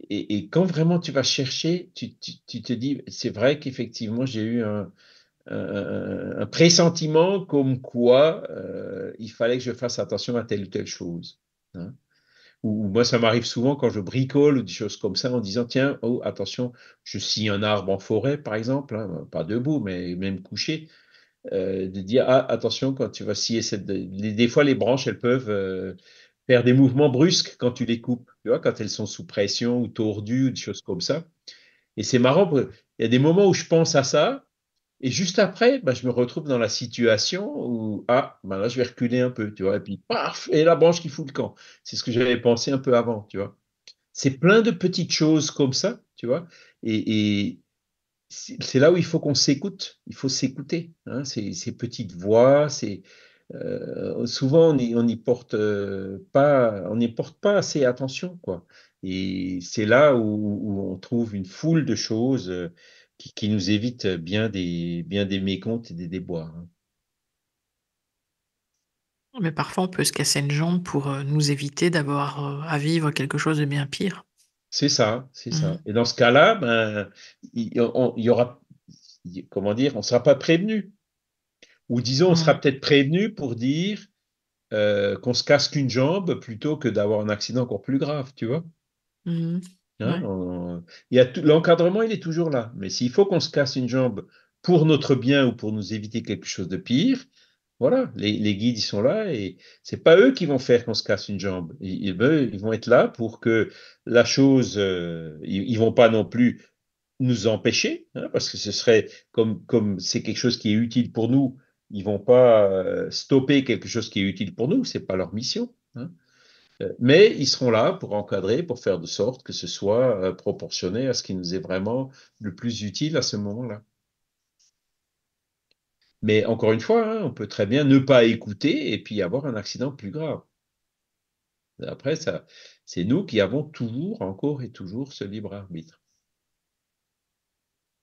Et quand vraiment tu vas chercher, tu te dis, c'est vrai qu'effectivement, j'ai eu un pressentiment comme quoi il fallait que je fasse attention à telle ou telle chose, hein. Ou moi, ça m'arrive souvent quand je bricole ou des choses comme ça en disant, tiens, oh, attention, je scie un arbre en forêt, par exemple, hein, pas debout, mais même couché, de dire, ah, attention, quand tu vas scier des fois, les branches, elles peuvent faire des mouvements brusques quand tu les coupes, tu vois, quand elles sont sous pression ou tordues ou des choses comme ça. Et c'est marrant, il y a des moments où je pense à ça, et juste après, bah, je me retrouve dans la situation où, ah, bah là, je vais reculer un peu, tu vois, et puis, paf, et la branche qui fout le camp. C'est ce que j'avais pensé un peu avant, tu vois. C'est plein de petites choses comme ça, tu vois, et c'est là où il faut qu'on s'écoute, il faut s'écouter, hein, ces petites voix, souvent on n'y porte pas, on n'y porte pas assez attention, quoi. Et c'est là où on trouve une foule de choses qui nous évitent bien des mécomptes et des déboires, hein. Mais parfois, on peut se casser une jambe pour nous éviter d'avoir à vivre quelque chose de bien pire. C'est ça, c'est ça. Mhm. Et dans ce cas-là, ben, il y aura, comment dire, on ne sera pas prévenu. Ou disons, on sera Mhm. peut-être prévenu pour dire qu'on se casse qu'une jambe plutôt que d'avoir un accident encore plus grave, tu vois. Mhm. Hein, Ouais. l'encadrement, il est toujours là. Mais s'il faut qu'on se casse une jambe pour notre bien ou pour nous éviter quelque chose de pire, voilà, les guides, ils sont là et c'est pas eux qui vont faire qu'on se casse une jambe. Ils vont être là pour que la chose, ils vont pas non plus nous empêcher, hein, parce que ce serait comme c'est quelque chose qui est utile pour nous, ils vont pas stopper quelque chose qui est utile pour nous, c'est pas leur mission, hein. Mais ils seront là pour encadrer, pour faire de sorte que ce soit proportionné à ce qui nous est vraiment le plus utile à ce moment-là. Mais encore une fois, hein, on peut très bien ne pas écouter et puis avoir un accident plus grave. Après, ça, c'est nous qui avons toujours, encore et toujours, ce libre arbitre.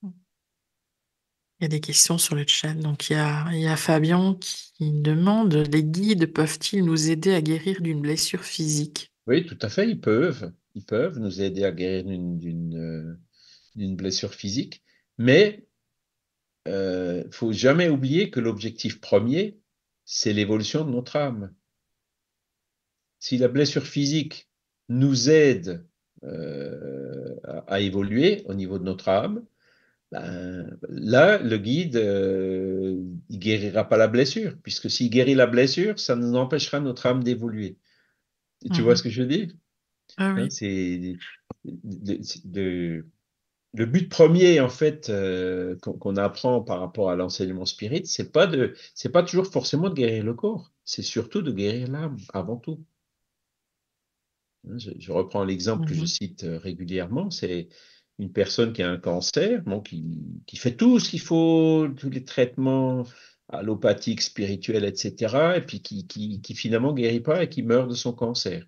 Il y a des questions sur le chat. Donc, il y a Fabien qui demande, les guides peuvent-ils nous aider à guérir d'une blessure physique? Oui, tout à fait, ils peuvent. Ils peuvent nous aider à guérir d'une blessure physique, mais faut jamais oublier que l'objectif premier, c'est l'évolution de notre âme. Si la blessure physique nous aide à évoluer au niveau de notre âme, ben, là, le guide, il guérira pas la blessure, puisque s'il guérit la blessure, ça nous empêchera notre âme d'évoluer. Tu vois ce Mhm. que je veux dire? Ah Hein, oui. c'est le but premier, en fait, qu'on apprend par rapport à l'enseignement spirit, c'est pas toujours forcément de guérir le corps, c'est surtout de guérir l'âme avant tout. Hein, je reprends l'exemple que je Mhm. cite régulièrement, c'est une personne qui a un cancer, bon, qui fait tout ce qu'il faut, tous les traitements allopathiques, spirituels, etc., et puis qui finalement guérit pas et qui meurt de son cancer.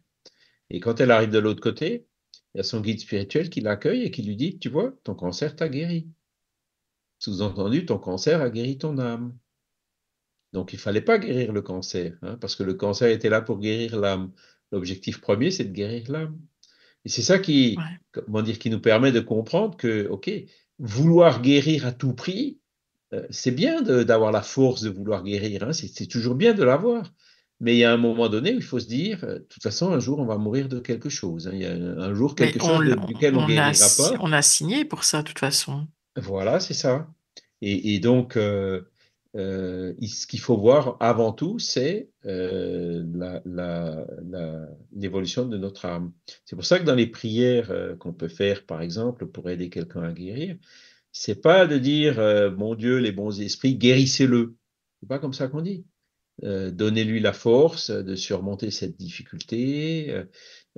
Et quand elle arrive de l'autre côté, il y a son guide spirituel qui l'accueille et qui lui dit, tu vois, ton cancer t'a guéri. Sous-entendu, ton cancer a guéri ton âme. Donc, il fallait pas guérir le cancer, hein, parce que le cancer était là pour guérir l'âme. L'objectif premier, c'est de guérir l'âme. Et c'est ça Ouais. comment dire, qui nous permet de comprendre que, OK, vouloir guérir à tout prix, c'est bien d'avoir la force de vouloir guérir, hein, c'est toujours bien de l'avoir. Mais il y a un moment donné où il faut se dire, de toute façon, un jour, on va mourir de quelque chose, hein. Il y a un jour Mais quelque chose duquel on guérira pas. on a signé pour ça, de toute façon. Voilà, c'est ça. Et donc, ce qu'il faut voir avant tout, c'est l'évolution de notre âme. C'est pour ça que dans les prières qu'on peut faire, par exemple, pour aider quelqu'un à guérir, c'est pas de dire, mon Dieu, les bons esprits, guérissez-le. C'est pas comme ça qu'on dit. Donnez-lui la force de surmonter cette difficulté,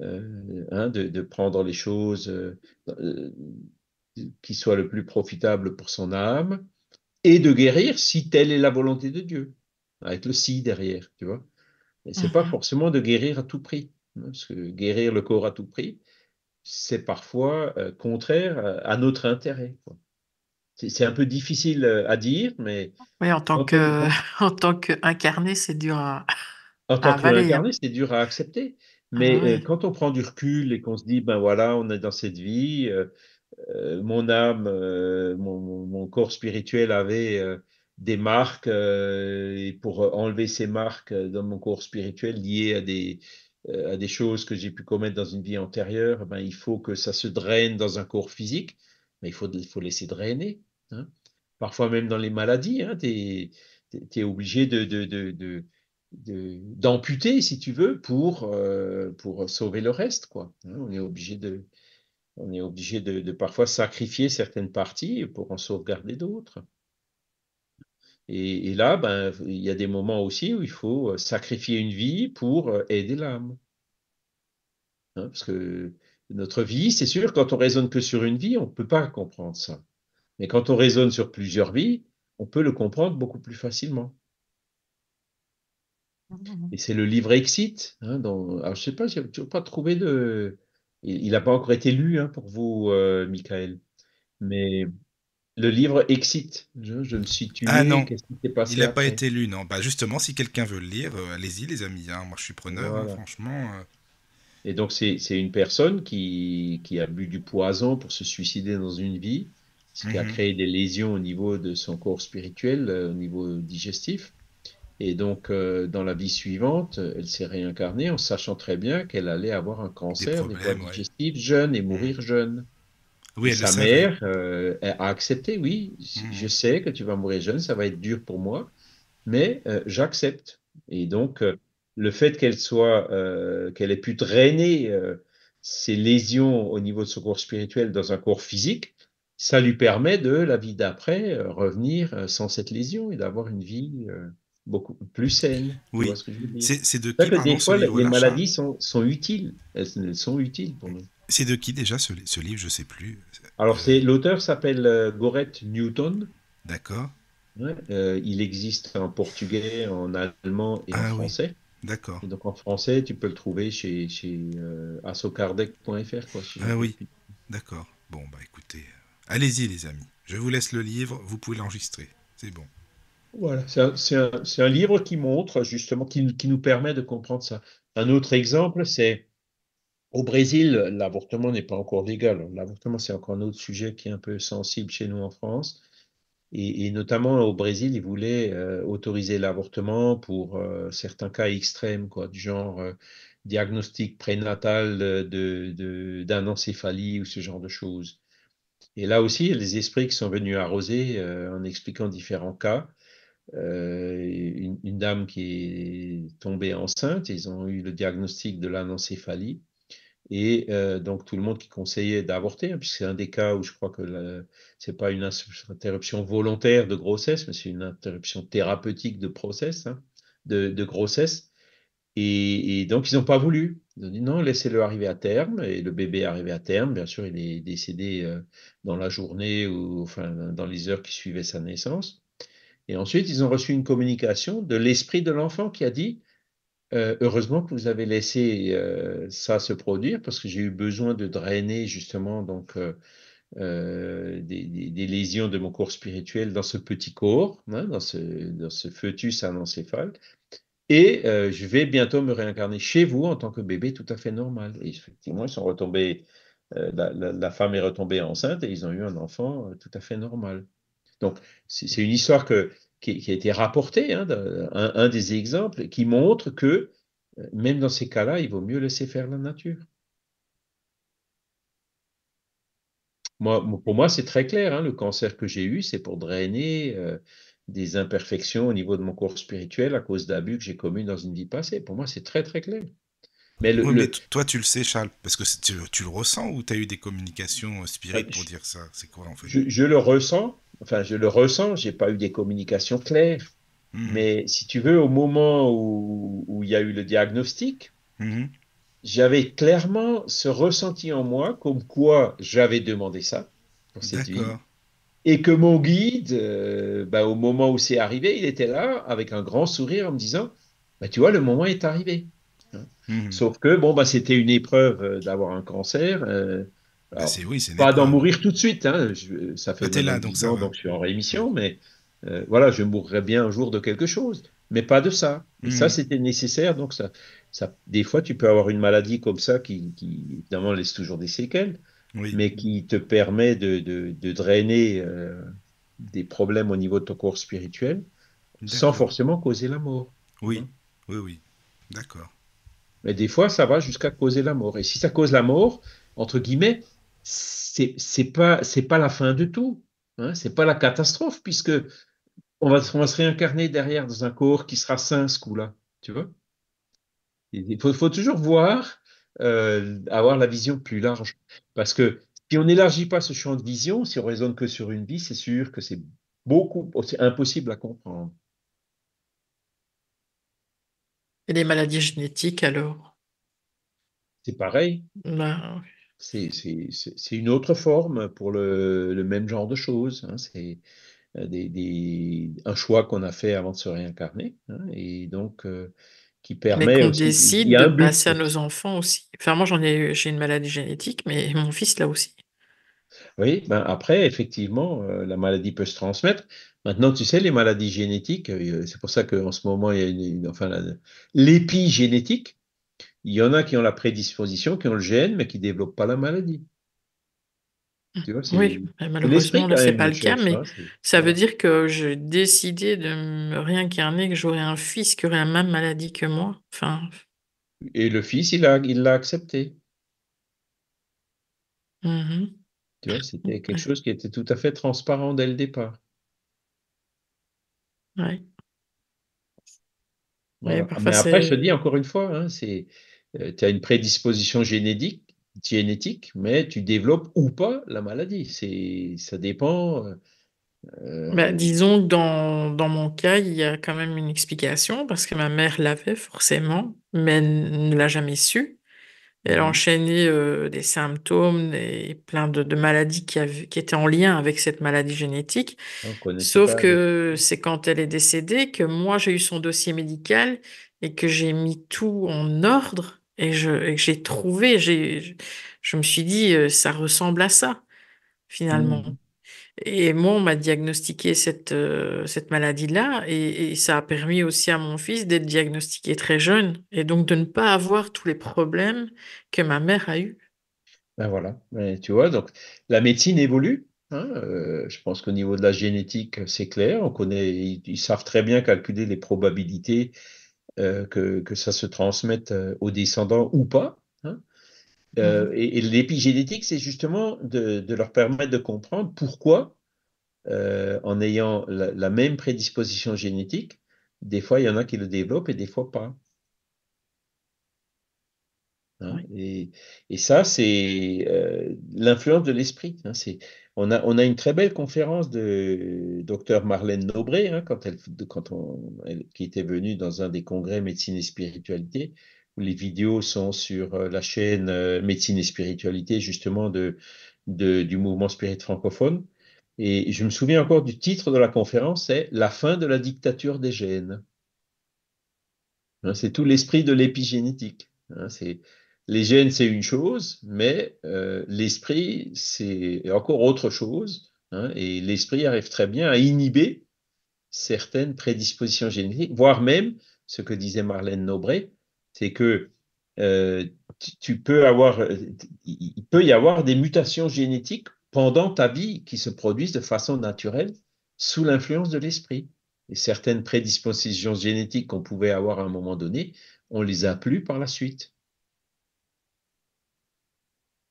hein, de prendre les choses euh, qui soient le plus profitable pour son âme et de guérir si telle est la volonté de Dieu, avec le si derrière, tu vois. Et c'est pas Mhm. forcément de guérir à tout prix, hein, parce que guérir le corps à tout prix, c'est parfois contraire à notre intérêt, quoi. C'est un peu difficile à dire, mais Oui, quand on, quand- en tant qu'incarné, c'est dur à... En tant À que avaler, hein. réincarné, c'est dur à accepter. Ah Mais oui. quand on prend du recul et qu'on se dit, ben voilà, on est dans cette vie, mon âme, mon corps spirituel avait des marques, et pour enlever ces marques dans mon corps spirituel liées à des choses que j'ai pu commettre dans une vie antérieure, ben, il faut que ça se draine dans un corps physique, mais il faut laisser drainer, hein. Parfois même dans les maladies, hein, tu es, obligé d'amputer, si tu veux, pour sauver le reste, quoi, hein. On est obligé de parfois sacrifier certaines parties pour en sauvegarder d'autres. Et là, ben, il y a des moments aussi où il faut sacrifier une vie pour aider l'âme, hein, parce que notre vie, c'est sûr, quand on raisonne que sur une vie, on ne peut pas comprendre ça. Mais quand on raisonne sur plusieurs vies, on peut le comprendre beaucoup plus facilement. Mhm. Et c'est le livre Exit, hein, alors je sais pas, j'ai toujours pas trouvé de. Il n'a pas encore été lu, hein, pour vous, Michael. Mais le livre Exit, je me suis Ah tué, non, qu'est-ce qui s'est il passé n'a pas après? été lu, non. Bah justement, si quelqu'un veut le lire, allez-y les amis, hein. Moi je suis preneur, hein, Voilà. franchement. Et donc, c'est une personne qui a bu du poison pour se suicider dans une vie, ce qui a Mhm. créé des lésions au niveau de son corps spirituel, au niveau digestif. Et donc, dans la vie suivante, elle s'est réincarnée en sachant très bien qu'elle allait avoir un Des cancer des voies problèmes, ouais. digestives jeune et Mhm. mourir jeune. Oui, Et elle le sa savait. mère, a accepté, oui, je Mhm. sais que tu vas mourir jeune, ça va être dur pour moi, mais j'accepte. Et donc, le fait qu'elle ait pu drainer ses lésions au niveau de son corps spirituel dans un corps physique, ça lui permet de, la vie d'après, revenir sans cette lésion et d'avoir une vie beaucoup plus saine. Tu vois Oui. ce que je veux dire? C'est de C'est qui, vrai que pardon, des ce fois, les livre-là, Charles? maladies sont utiles. Elles sont utiles pour nous. C'est de qui déjà ce livre? Je sais plus. Alors, Euh, l'auteur s'appelle Gorette Newton. d'accord. Ouais, il existe en portugais, en allemand et en Ah oui, français. d'accord. Et donc en français, tu peux le trouver chez assokardec.fr, quoi, si j'en Ah trouve oui, plus. d'accord. Bon, bah écoutez, allez-y les amis. Je vous laisse le livre, vous pouvez l'enregistrer. C'est bon. Voilà, c'est un livre qui montre justement, qui nous permet de comprendre ça. Un autre exemple, c'est au Brésil, l'avortement n'est pas encore légal. L'avortement, c'est encore un autre sujet qui est un peu sensible chez nous en France. Et notamment au Brésil, ils voulaient autoriser l'avortement pour certains cas extrêmes, quoi, du genre diagnostic prénatal d'anencéphalie ou ce genre de choses. Et là aussi, il y a des esprits qui sont venus arroser en expliquant différents cas. Une dame qui est tombée enceinte, ils ont eu le diagnostic de l'anencéphalie. Et donc tout le monde qui conseillait d'avorter, hein, puisque c'est un des cas où je crois que c'est pas une interruption volontaire de grossesse, mais c'est une interruption thérapeutique de process, hein, de grossesse. Et donc ils n'ont pas voulu. Ils ont dit non, laissez-le arriver à terme. Et le bébé est arrivé à terme. Bien sûr, il est décédé dans la journée ou enfin dans les heures qui suivaient sa naissance. Et ensuite, ils ont reçu une communication de l'esprit de l'enfant qui a dit heureusement que vous avez laissé ça se produire parce que j'ai eu besoin de drainer justement donc des lésions de mon corps spirituel dans ce petit corps, hein, dans ce fœtus anencéphale. Et je vais bientôt me réincarner chez vous en tant que bébé tout à fait normal. Et effectivement, ils sont retombés, la femme est retombée enceinte et ils ont eu un enfant tout à fait normal. Donc, c'est une histoire qui a été rapportée, hein, un des exemples qui montre que même dans ces cas-là, il vaut mieux laisser faire la nature. Pour moi, c'est très clair, hein, le cancer que j'ai eu, c'est pour drainer des imperfections au niveau de mon corps spirituel à cause d'abus que j'ai commis dans une vie passée. Pour moi, c'est très, très clair. Mais Oui, mais toi tu le sais, Charles, parce que tu le ressens ou tu as eu des communications spirites pour je, dire ça? C'est quoi en fait? je le ressens, enfin, je le ressens, j'ai pas eu des communications claires. Mhm. Mais si tu veux, au moment où il y a eu le diagnostic, Mhm. j'avais clairement ce ressenti en moi, comme quoi j'avais demandé ça pour cette vie, D'accord. et que mon guide, bah, au moment où c'est arrivé, il était là avec un grand sourire en me disant, bah, tu vois, le moment est arrivé, hein. Mhm. Sauf que bon, bah, c'était une épreuve d'avoir un cancer. Bah Alors, oui, c'est une pas d'en épreuve. mourir tout de suite, hein, ça Bah fait t'es maintenant là, donc 10 ça ans, va. donc je suis en Ouais. rémission, mais voilà, je mourrai bien un jour de quelque chose. mais pas de ça. Et ça, Hmm. c'était nécessaire. Donc, des fois, tu peux avoir une maladie comme ça évidemment, laisse toujours des séquelles, Oui, mais qui te permet de drainer des problèmes au niveau de ton corps spirituel sans d'accord. forcément causer la mort. Tu Oui, vois. oui, oui. D'accord. Mais des fois, ça va jusqu'à causer la mort. Et si ça cause la mort, entre guillemets, c'est pas la fin de tout. Hein, c'est pas la catastrophe, puisque on va se réincarner derrière dans un corps qui sera sain ce coup-là. Tu vois? Faut toujours voir, avoir la vision plus large. Parce que si on n'élargit pas ce champ de vision, si on raisonne que sur une vie, c'est sûr que c'est impossible à comprendre. Et les maladies génétiques, alors? C'est pareil. Ben, C'est une autre forme pour le même genre de choses. Hein. C'est un choix qu'on a fait avant de se réincarner. Hein, et donc, qui mais permet qu'on aussi. Il décide y a de un but. passer à nos enfants aussi. Enfin, moi, j'ai une maladie génétique, mais mon fils l'a aussi. Oui, ben après, effectivement, la maladie peut se transmettre. Maintenant, tu sais, les maladies génétiques, c'est pour ça qu'en ce moment, il y a enfin, l'épigénétique. Il y en a qui ont la prédisposition, qui ont le gène, mais qui ne développent pas la maladie. Tu vois, Oui, mais c'est l'esprit malheureusement, quand là, c'est même, pas les le cas, choses. mais Hein, ça veut voilà. dire que j'ai décidé de me réincarner, que j'aurai un fils qui aurait la même maladie que moi. Enfin, Et le fils, il l'a accepté. mhm. Tu vois, c'était quelque Ouais, chose qui était tout à fait transparent dès le départ. ouais, ouais, Voilà. parfois Mais après, je te c'est. dis encore une fois, hein, tu as une prédisposition génétique, mais tu développes ou pas la maladie. Ça dépend. Bah, Euh, disons que dans mon cas, il y a quand même une explication parce que ma mère l'avait forcément, mais elle ne l'a jamais su. Elle a mhm, enchaîné des symptômes et plein de maladies qui étaient en lien avec cette maladie génétique. on ne connaissait Sauf pas. que c'est quand elle est décédée que moi j'ai eu son dossier médical et que j'ai mis tout en ordre et que j'ai trouvé, je me suis dit, ça ressemble à ça finalement. Mhm. Et moi, on m'a diagnostiqué cette maladie-là et ça a permis aussi à mon fils d'être diagnostiqué très jeune et donc de ne pas avoir tous les problèmes que ma mère a eus. Ben voilà. Mais tu vois, donc la médecine évolue. Hein, je pense qu'au niveau de la génétique, c'est clair. Ils savent très bien calculer les probabilités que ça se transmette aux descendants ou pas. Hein. Mhm. Et l'épigénétique, c'est justement de leur permettre de comprendre pourquoi, en ayant la même prédisposition génétique, des fois, il y en a qui le développent et des fois pas. Hein. Oui. Et ça, c'est l'influence de l'esprit. Hein. On a une très belle conférence de docteur Marlène Nobré, hein, qui était venue dans un des congrès médecine et spiritualité, où les vidéos sont sur la chaîne médecine et spiritualité, justement, du mouvement spirit francophone. Et je me souviens encore du titre de la conférence, c'est La fin de la dictature des gènes. Hein, c'est tout l'esprit de l'épigénétique. Hein, les gènes, c'est une chose, mais l'esprit, c'est encore autre chose. Hein, et l'esprit arrive très bien à inhiber certaines prédispositions génétiques, voire même, ce que disait Marlène Nobré, c'est que euh, tu peux il peut y avoir des mutations génétiques pendant ta vie qui se produisent de façon naturelle sous l'influence de l'esprit. Et certaines prédispositions génétiques qu'on pouvait avoir à un moment donné, on les a plus par la suite,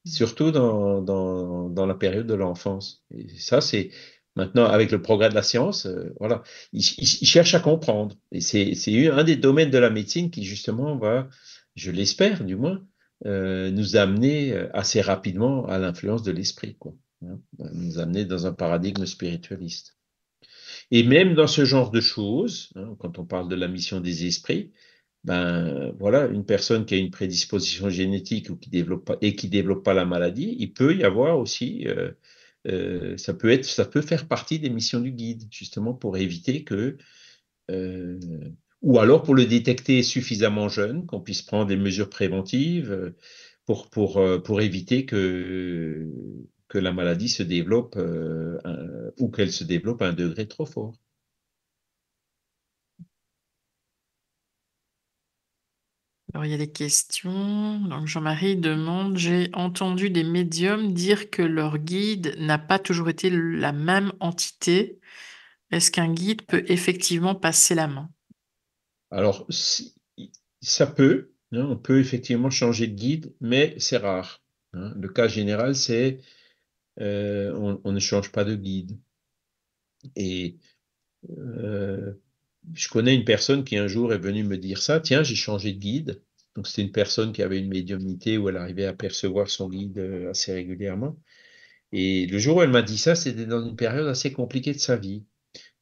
surtout dans la période de l'enfance. Et ça, c'est maintenant, avec le progrès de la science, voilà, ils cherchent à comprendre. Et c'est un des domaines de la médecine qui, justement, va, je l'espère du moins, nous amener assez rapidement à l'influence de l'esprit, quoi. Hein, nous amener dans un paradigme spiritualiste. Et même dans ce genre de choses, hein, quand on parle de la mission des esprits, ben voilà, une personne qui a une prédisposition génétique ou qui développe pas la maladie, il peut y avoir aussi, ça peut faire partie des missions du guide, justement pour éviter euh, ou alors pour le détecter suffisamment jeune, qu'on puisse prendre des mesures préventives pour éviter que la maladie se développe ou qu'elle se développe à un degré trop fort. Alors, il y a des questions. Donc, Jean-Marie demande, j'ai entendu des médiums dire que leur guide n'a pas toujours été la même entité. Est-ce qu'un guide peut effectivement passer la main? Alors, ça peut, hein, on peut effectivement changer de guide, mais c'est rare, hein. Le cas général, c'est on ne change pas de guide. Et euh, je connais une personne qui un jour est venue me dire ça, tiens, j'ai changé de guide. Donc, c'était une personne qui avait une médiumnité où elle arrivait à percevoir son guide assez régulièrement. Et le jour où elle m'a dit ça, c'était dans une période assez compliquée de sa vie.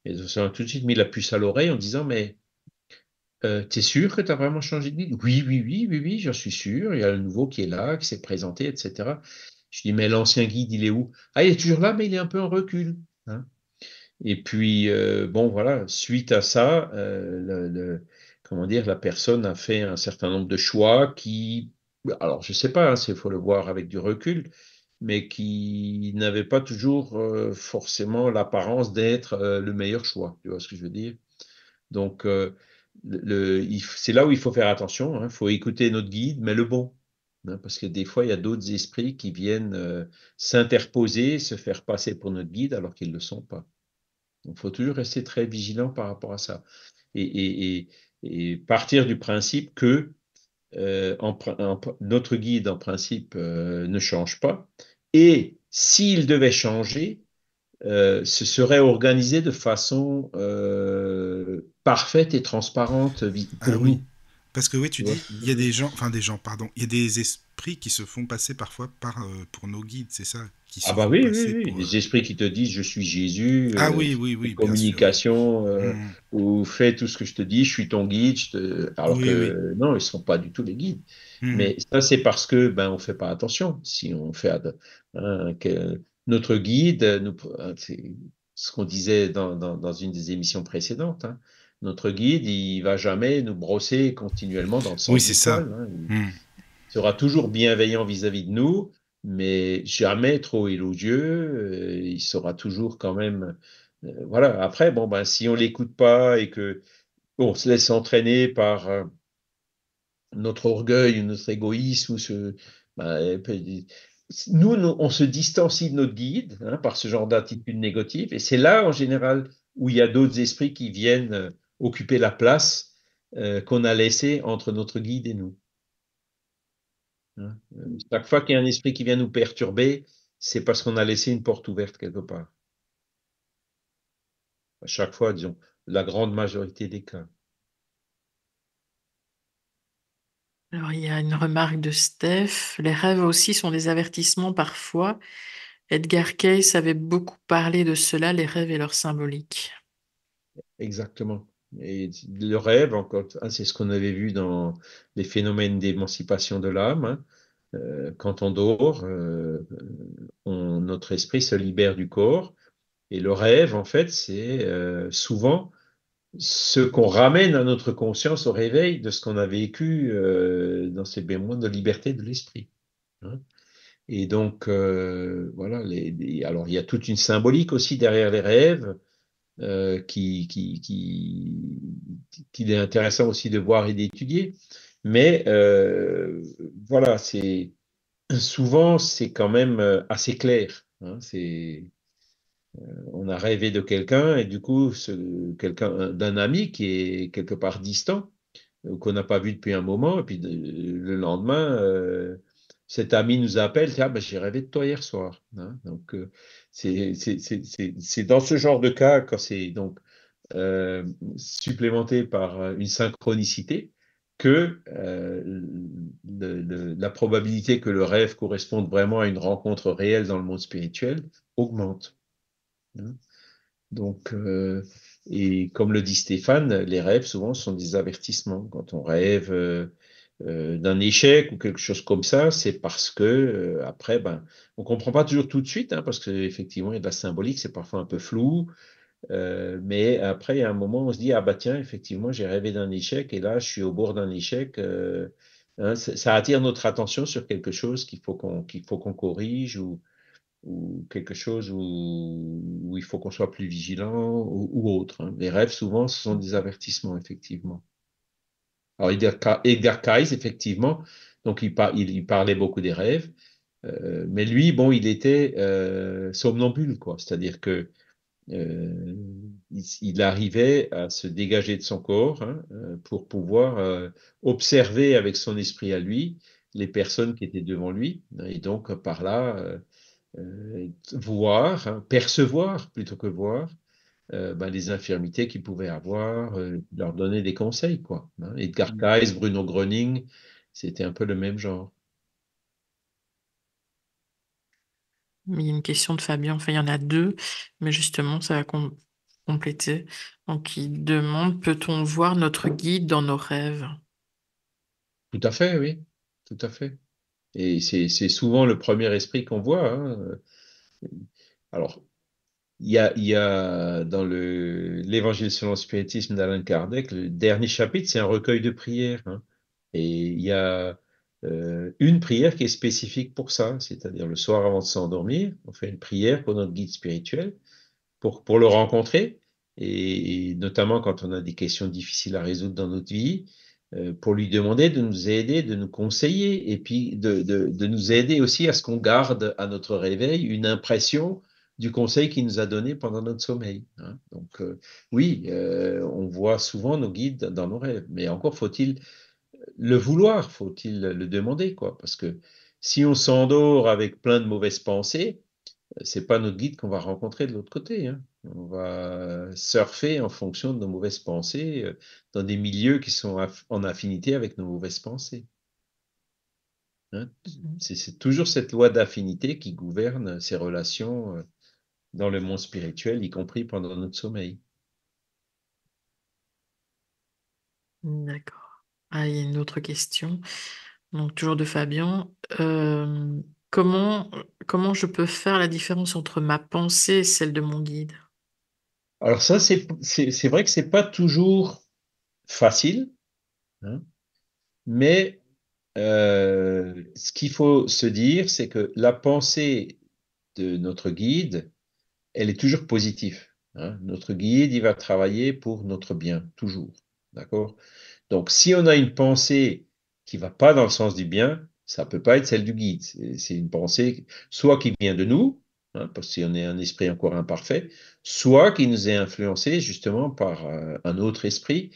Et ça m'a tout de suite mis la puce à l'oreille en disant, mais t'es sûr que tu as vraiment changé de guide? Oui, oui, oui, oui, oui, j'en suis sûr. Il y a le nouveau qui est là, qui s'est présenté, etc. Je dis, mais l'ancien guide, il est où? Ah, il est toujours là, mais il est un peu en recul, hein. Et puis, bon, voilà, suite à ça, comment dire, la personne a fait un certain nombre de choix qui, alors je sais pas, il faut le voir avec du recul, mais qui n'avaient pas toujours forcément l'apparence d'être le meilleur choix. Tu vois ce que je veux dire? Donc, c'est là où il faut faire attention, hein. Il faut écouter notre guide, mais le bon, hein, parce que des fois, il y a d'autres esprits qui viennent s'interposer, se faire passer pour notre guide alors qu'ils ne le sont pas. Donc, il faut toujours rester très vigilant par rapport à ça. Et, et- et- et partir du principe que notre guide, en principe, ne change pas. Et s'il devait changer, ce serait organisé de façon parfaite et transparente Ah pour oui. nous. Parce que oui, tu Tu vois dis, ce que je il veux y a dire? des gens, enfin des gens, pardon, il y a des esprits qui se font passer parfois pour nos guides, c'est ça, qui Ah se bah font oui, oui, passer oui, pour. des esprits qui te disent je suis Jésus, Ah oui, oui, une oui, bien sûr, oui. communication, Hmm. ou fais tout ce que je te dis, je suis ton guide, alors Oui, oui. que non, ils ne sont pas du tout les guides. Hmm. Mais ça, c'est parce que ben on fait pas attention. Si on fait notre guide, c'est ce qu'on disait dans une des émissions précédentes, hein. Notre guide, il va jamais nous brosser continuellement dans le Oui, sens c'est du ça. poil, hein. Hmm. Sera toujours bienveillant vis-à-vis de nous, mais jamais trop élogieux. Il sera toujours quand même. Voilà. Après, bon, ben, si on l'écoute pas et que on se laisse entraîner par notre orgueil, notre égoïsme, ben, on se distancie de notre guide, hein, par ce genre d'attitude négative. Et c'est là, en général, où il y a d'autres esprits qui viennent occuper la place qu'on a laissée entre notre guide et nous, hein. Chaque fois qu'il y a un esprit qui vient nous perturber, c'est parce qu'on a laissé une porte ouverte quelque part. À chaque fois, disons, la grande majorité des cas. Alors, il y a une remarque de Steph. Les rêves aussi sont des avertissements parfois. Edgar Cayce avait beaucoup parlé de cela, les rêves et leur symbolique. Exactement. Et le rêve, encore, c'est ce qu'on avait vu dans les phénomènes d'émancipation de l'âme, hein. Quand on dort, notre esprit se libère du corps. Et le rêve, en fait, c'est souvent ce qu'on ramène à notre conscience au réveil de ce qu'on a vécu dans ces moments de liberté de l'esprit, hein. Et donc, voilà, alors il y a toute une symbolique aussi derrière les rêves qu'il est intéressant aussi de voir et d'étudier. Mais voilà, souvent, c'est quand même assez clair, hein. On a rêvé de quelqu'un et du coup, quelqu'un d'un ami qui est quelque part distant, qu'on n'a pas vu depuis un moment, et puis le lendemain, cet ami nous appelle, ah, ben, j'ai rêvé de toi hier soir, hein. Donc, c'est dans ce genre de cas, quand c'est donc supplémenté par une synchronicité, que la probabilité que le rêve corresponde vraiment à une rencontre réelle dans le monde spirituel augmente, hein. Donc, et comme le dit Stéphane, les rêves souvent sont des avertissements. Quand on rêve d'un échec ou quelque chose comme ça, c'est parce que après, ben, on comprend pas toujours tout de suite, hein, parce qu'effectivement, il y a de la symbolique, c'est parfois un peu flou. Mais après, il y a un moment où on se dit, ah bah tiens, effectivement, j'ai rêvé d'un échec et là, je suis au bord d'un échec. Hein, ça attire notre attention sur quelque chose qu'il faut qu'on corrige ou quelque chose où il faut qu'on soit plus vigilant ou autre, hein. Les rêves, souvent, ce sont des avertissements, effectivement. Alors, Edgar Cayce, effectivement, donc il parlait beaucoup des rêves, mais lui, bon, il était somnambule, quoi. C'est-à-dire que euh, il arrivait à se dégager de son corps, hein, pour pouvoir observer avec son esprit à lui les personnes qui étaient devant lui, et donc par là voir, hein, percevoir plutôt que voir, ben, les infirmités qu'ils pouvaient avoir, leur donner des conseils, quoi. Hein. Edgar Cayce, Bruno Gröning, c'était un peu le même genre. Mais il y a une question de Fabien, enfin il y en a deux, mais justement ça va compléter. Donc il demande, peut-on voir notre guide dans nos rêves? Tout à fait, oui, tout à fait. Et c'est souvent le premier esprit qu'on voit. Hein. Alors, il y a dans l'Évangile selon le spiritisme d'Alain Kardec, le dernier chapitre, c'est un recueil de prières. Hein. Et il y a une prière qui est spécifique pour ça, c'est-à-dire le soir avant de s'endormir, on fait une prière pour notre guide spirituel, pour le rencontrer, et notamment quand on a des questions difficiles à résoudre dans notre vie, pour lui demander de nous aider, de nous conseiller, et puis de nous aider aussi à ce qu'on garde à notre réveil une impression du conseil qu'il nous a donné pendant notre sommeil. Hein. Donc oui, on voit souvent nos guides dans nos rêves, mais encore faut-il le vouloir, faut-il le demander, quoi, parce que si on s'endort avec plein de mauvaises pensées, c'est pas notre guide qu'on va rencontrer de l'autre côté. Hein. On va surfer en fonction de nos mauvaises pensées dans des milieux qui sont en affinité avec nos mauvaises pensées. Hein. C'est toujours cette loi d'affinité qui gouverne ces relations dans le monde spirituel, y compris pendant notre sommeil. D'accord. Ah, il y a une autre question. Donc toujours de Fabien. Comment, comment je peux faire la différence entre ma pensée et celle de mon guide? Alors ça, c'est vrai que c'est pas toujours facile, hein, mais ce qu'il faut se dire, c'est que la pensée de notre guide, elle est toujours positive. Hein. Notre guide, il va travailler pour notre bien, toujours. D'accord? Donc, si on a une pensée qui va pas dans le sens du bien, ça peut pas être celle du guide. C'est une pensée soit qui vient de nous, hein, parce qu'on est un esprit encore imparfait, soit qui nous est influencé justement par un autre esprit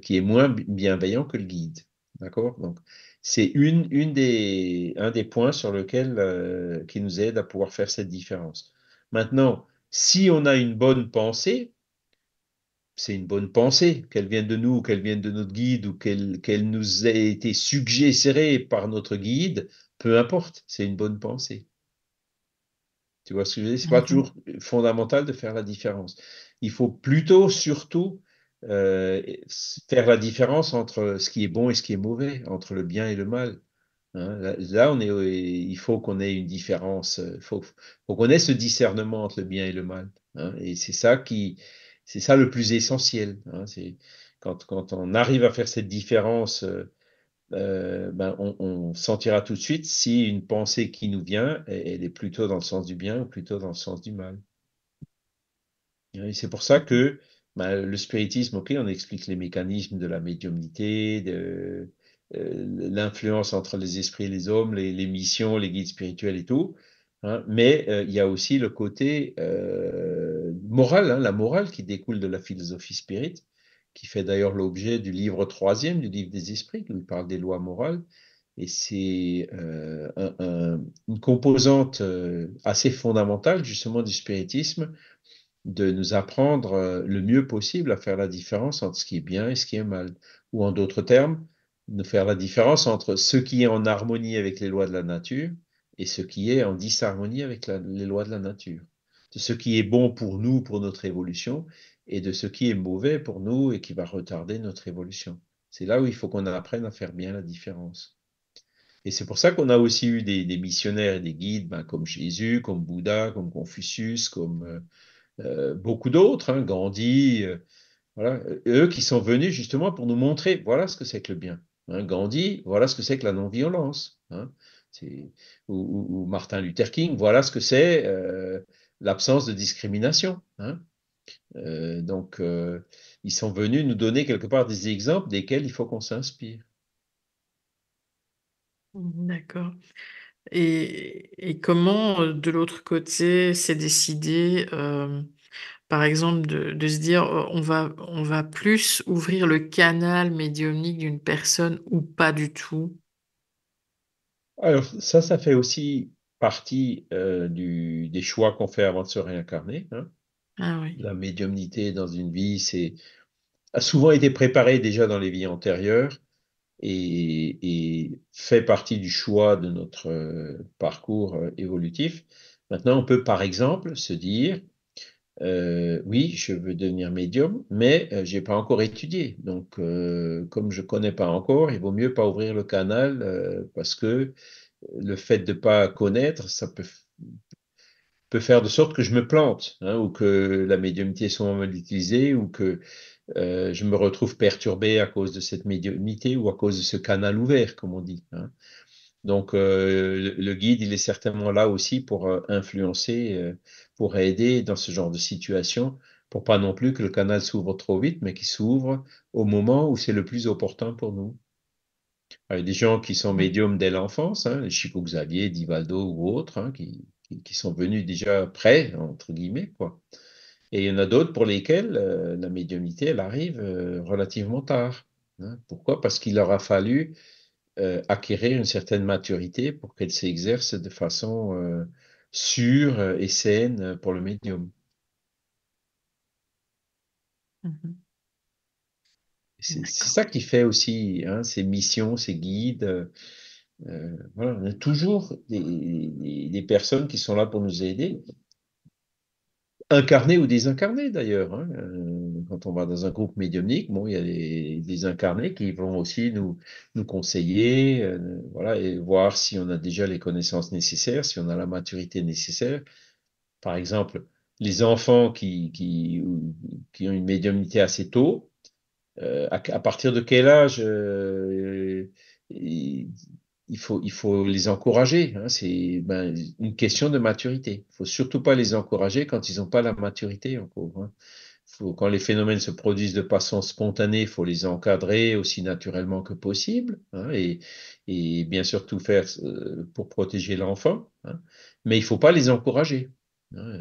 qui est moins bienveillant que le guide. D'accord? Donc, c'est un des points sur lequel qui nous aide à pouvoir faire cette différence. Maintenant, si on a une bonne pensée, c'est une bonne pensée, qu'elle vienne de nous, qu'elle vienne de notre guide ou qu'elle nous ait été suggérée par notre guide, peu importe, c'est une bonne pensée. Tu vois ce que je veux dire? C'est pas Mhm. toujours fondamental de faire la différence. Il faut plutôt, surtout, euh, faire la différence entre ce qui est bon et ce qui est mauvais, entre le bien et le mal. Hein. Là, il faut qu'on ait une différence. Faut qu'on ait ce discernement entre le bien et le mal. Hein. Et c'est ça le plus essentiel. Hein. C'est quand on arrive à faire cette différence. Ben, on sentira tout de suite si une pensée qui nous vient, elle est plutôt dans le sens du bien ou plutôt dans le sens du mal. Et c'est pour ça que ben, le spiritisme, ok, on explique les mécanismes de la médiumnité, de l'influence entre les esprits et les hommes, les missions, les guides spirituels et tout. Hein, mais il y a aussi le côté moral, hein, la morale qui découle de la philosophie spirit, qui fait d'ailleurs l'objet du livre troisième du livre des esprits, où il parle des lois morales. Et c'est une composante assez fondamentale justement du spiritisme de nous apprendre le mieux possible à faire la différence entre ce qui est bien et ce qui est mal. Ou en d'autres termes, de faire la différence entre ce qui est en harmonie avec les lois de la nature et ce qui est en disharmonie avec les lois de la nature. De ce qui est bon pour nous, pour notre évolution, et de ce qui est mauvais pour nous et qui va retarder notre évolution. C'est là où il faut qu'on apprenne à faire bien la différence. Et c'est pour ça qu'on a aussi eu des missionnaires et des guides ben, comme Jésus, comme Bouddha, comme Confucius, comme beaucoup d'autres, hein, Gandhi, voilà, eux qui sont venus justement pour nous montrer, voilà ce que c'est que le bien. Hein, Gandhi, voilà ce que c'est que la non-violence. Hein, ou Martin Luther King, voilà ce que c'est l'absence de discrimination. Hein. Donc, ils sont venus nous donner quelque part des exemples desquels il faut qu'on s'inspire. D'accord. Et comment, de l'autre côté, c'est décidé, par exemple, de se dire, on va plus ouvrir le canal médiumnique d'une personne ou pas du tout? Alors, ça fait aussi partie des choix qu'on fait avant de se réincarner, hein. Ah oui. La médiumnité dans une vie, a souvent été préparé déjà dans les vies antérieures et fait partie du choix de notre parcours évolutif. Maintenant, on peut par exemple se dire, oui, je veux devenir médium, mais j'ai pas encore étudié. Donc, comme je connais pas encore, il vaut mieux pas ouvrir le canal parce que le fait de pas connaître, ça peut faire de sorte que je me plante, hein, ou que la médiumnité soit mal utilisée, ou que je me retrouve perturbé à cause de cette médiumnité ou à cause de ce canal ouvert, comme on dit, hein. Donc, le guide, il est certainement là aussi pour influencer, pour aider dans ce genre de situation, pour pas non plus que le canal s'ouvre trop vite, mais qu'il s'ouvre au moment où c'est le plus opportun pour nous. Il y a des gens qui sont Mhm. médiums dès l'enfance, hein, les Chico Xavier, Divaldo ou autres, hein, qui sont venus déjà prêts, entre guillemets, quoi. Et il y en a d'autres pour lesquels la médiumnité, elle arrive relativement tard, hein. Pourquoi? Parce qu'il leur a fallu acquérir une certaine maturité pour qu'elle s'exerce de façon sûre et saine pour le médium. Mhm. C'est D'accord. ça qui fait aussi, hein, ces missions, ces guides. Voilà, on a toujours des personnes qui sont là pour nous aider, incarnées ou désincarnées d'ailleurs, hein. Quand on va dans un groupe médiumnique, bon, il y a des incarnés qui vont aussi nous conseiller, voilà, et voir si on a déjà les connaissances nécessaires, si on a la maturité nécessaire. Par exemple, les enfants qui ont une médiumnité assez tôt, à partir de quel âge il il faut les encourager, hein. C'est ben, une question de maturité. Il faut surtout pas les encourager quand ils n'ont pas la maturité encore, hein. Quand les phénomènes se produisent de façon spontanée, il faut les encadrer aussi naturellement que possible, hein, et bien sûr tout faire pour protéger l'enfant, hein. Mais il faut pas les encourager, hein.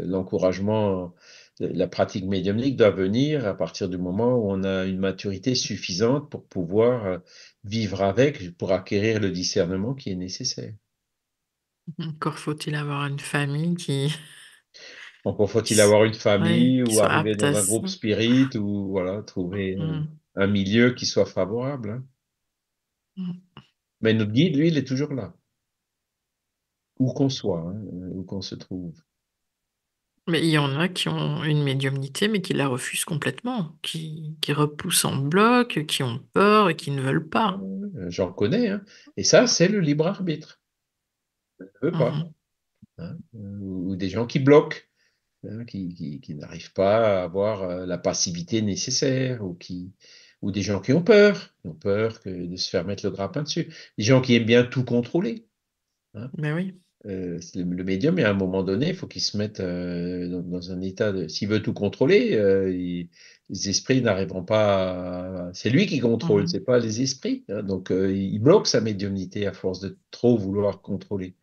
L'encouragement, la pratique médiumnique doit venir à partir du moment où on a une maturité suffisante pour pouvoir vivre avec, pour acquérir le discernement qui est nécessaire. Encore faut-il avoir une famille Encore qui faut-il s- avoir une ouais, famille qui ou soit arriver apte dans à un ça. groupe spirit ou voilà, trouver Mhm. un milieu qui soit favorable, hein. Mhm. Mais notre guide, lui, il est toujours là, où qu'on soit, hein, où qu'on se trouve. Mais il y en a qui ont une médiumnité, mais qui la refusent complètement, qui repoussent en bloc, qui ont peur et qui ne veulent pas. J'en connais, hein. Et ça, c'est le libre arbitre. Je ne veux pas, Mhm. hein. Ou des gens qui bloquent, hein, qui n'arrivent pas à avoir la passivité nécessaire, ou des gens qui ont peur de se faire mettre le grappin dessus. Des gens qui aiment bien tout contrôler, hein. Ben oui. Le médium, et à un moment donné, il faut qu'il se mette dans un état de. S'il veut tout contrôler, les esprits n'arriveront pas à. C'est lui qui contrôle, c'est Mhm. pas les esprits, hein. Donc, il bloque sa médiumnité à force de trop vouloir contrôler.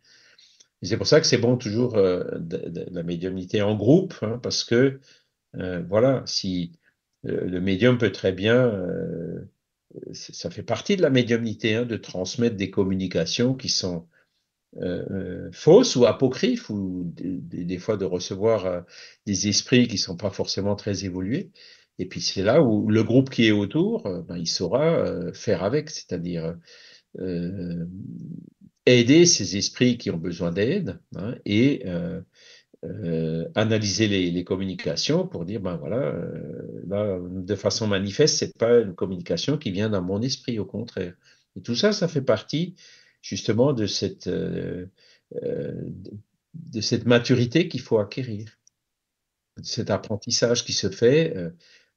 Et c'est pour ça que c'est bon toujours de la médiumnité en groupe, hein, parce que, voilà, si le médium peut très bien. Ça fait partie de la médiumnité, hein, de transmettre des communications qui sont fausses ou apocryphes, ou des fois de recevoir des esprits qui sont pas forcément très évolués. Et puis c'est là où le groupe qui est autour, ben, il saura faire avec, c'est-à-dire euh, aider ces esprits qui ont besoin d'aide, hein, et analyser les communications pour dire, ben voilà, là, de façon manifeste, c'est pas une communication qui vient dans mon esprit, au contraire. Et tout ça, ça fait partie justement euh, de cette maturité qu'il faut acquérir, de cet apprentissage qui se fait.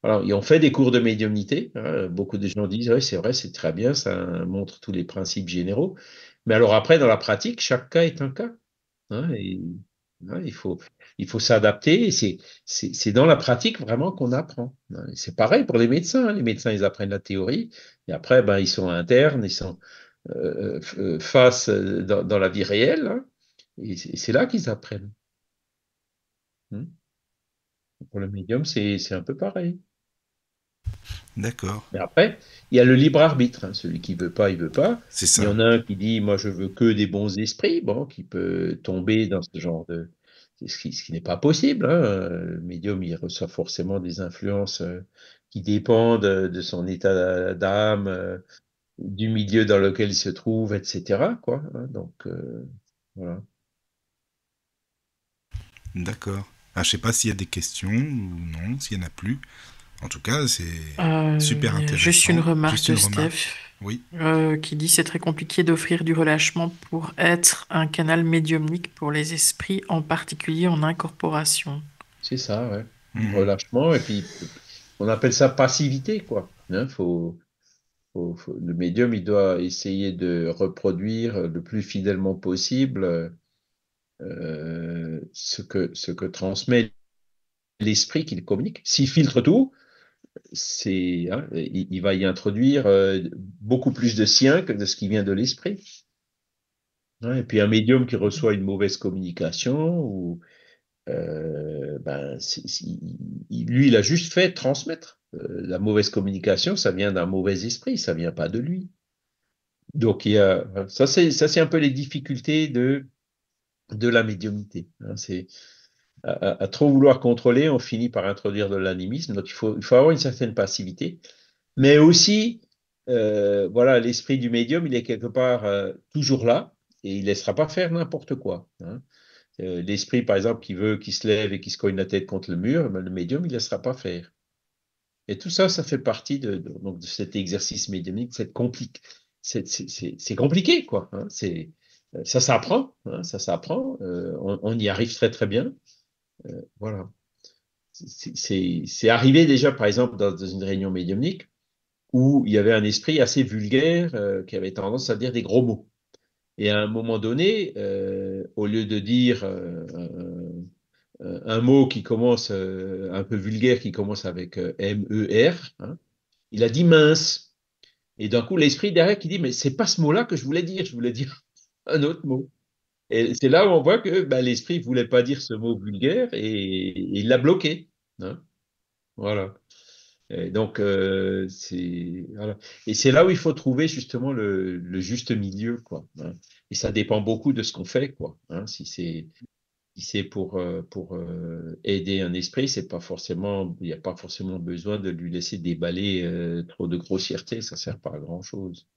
Alors, et on fait des cours de médiumnité, hein. Beaucoup de gens disent, ouais, c'est vrai, c'est très bien, ça montre tous les principes généraux. Mais alors après, dans la pratique, chaque cas est un cas, hein. Hein, il faut s'adapter. Et c'est dans la pratique vraiment qu'on apprend. Hein. Et c'est pareil pour les médecins. Hein. Les médecins, ils apprennent la théorie et après, ben, ils sont internes, ils sont face dans la vie réelle. Hein. Et c'est là qu'ils apprennent. Hein. Pour le médium, c'est un peu pareil. D'accord. Mais après, il y a le libre arbitre. Hein. Celui qui veut pas, il veut pas. C'est Il y ça. en a un qui dit, moi, je veux que des bons esprits, bon, qui peut tomber dans ce genre de... ce qui n'est pas possible. Hein. Le médium, il reçoit forcément des influences qui dépendent de son état d'âme, du milieu dans lequel il se trouve, etc. Quoi, hein. Donc, voilà. D'accord. Ah, je sais pas s'il y a des questions ou non, s'il y en a plus. En tout cas, c'est super Il y a juste une intéressant. remarque Juste de une remarque. Steph Oui. qui dit c'est très compliqué d'offrir du relâchement pour être un canal médiumnique pour les esprits, en particulier en incorporation. C'est ça, ouais. Mhm. Relâchement, et puis on appelle ça passivité, quoi. Hein, le médium, il doit essayer de reproduire le plus fidèlement possible ce que transmet l'esprit qu'il communique. S'il filtre tout, hein, il va y introduire beaucoup plus de sien que de ce qui vient de l'esprit. Hein, et puis un médium qui reçoit une mauvaise communication, ou, ben, lui, il a juste fait transmettre. La mauvaise communication, ça vient d'un mauvais esprit, ça vient pas de lui. Donc, ça, c'est un peu les difficultés de la médiumnité. Hein. C'est à trop vouloir contrôler, on finit par introduire de l'animisme. Donc, il faut avoir une certaine passivité. Mais aussi, voilà, l'esprit du médium, il est quelque part toujours là et il ne laissera pas faire n'importe quoi. Hein. L'esprit, par exemple, qui se lève et qui se cogne la tête contre le mur, ben, le médium, il ne laissera pas faire. Et tout ça, ça fait partie donc de cet exercice médiumnique, c'est compliqué, quoi. Hein. Ça s'apprend, hein, ça s'apprend. On y arrive très, très bien. Voilà. C'est arrivé déjà, par exemple, dans une réunion médiumnique où il y avait un esprit assez vulgaire qui avait tendance à dire des gros mots. Et à un moment donné, au lieu de dire un mot qui commence un peu vulgaire, qui commence avec M-E-R, hein, il a dit mince. Et d'un coup, l'esprit derrière qui dit, mais c'est pas ce mot-là que je voulais dire un autre mot. Et c'est là où on voit que bah, l'esprit ne voulait pas dire ce mot vulgaire et il l'a bloqué. Hein. Voilà. Et donc, voilà. Et c'est là où il faut trouver justement le juste milieu, quoi. Hein. Et ça dépend beaucoup de ce qu'on fait, quoi. Hein. Si c'est pour aider un esprit, c'est pas forcément, il n'y a pas forcément besoin de lui laisser déballer trop de grossièreté, ça sert pas à grand-chose.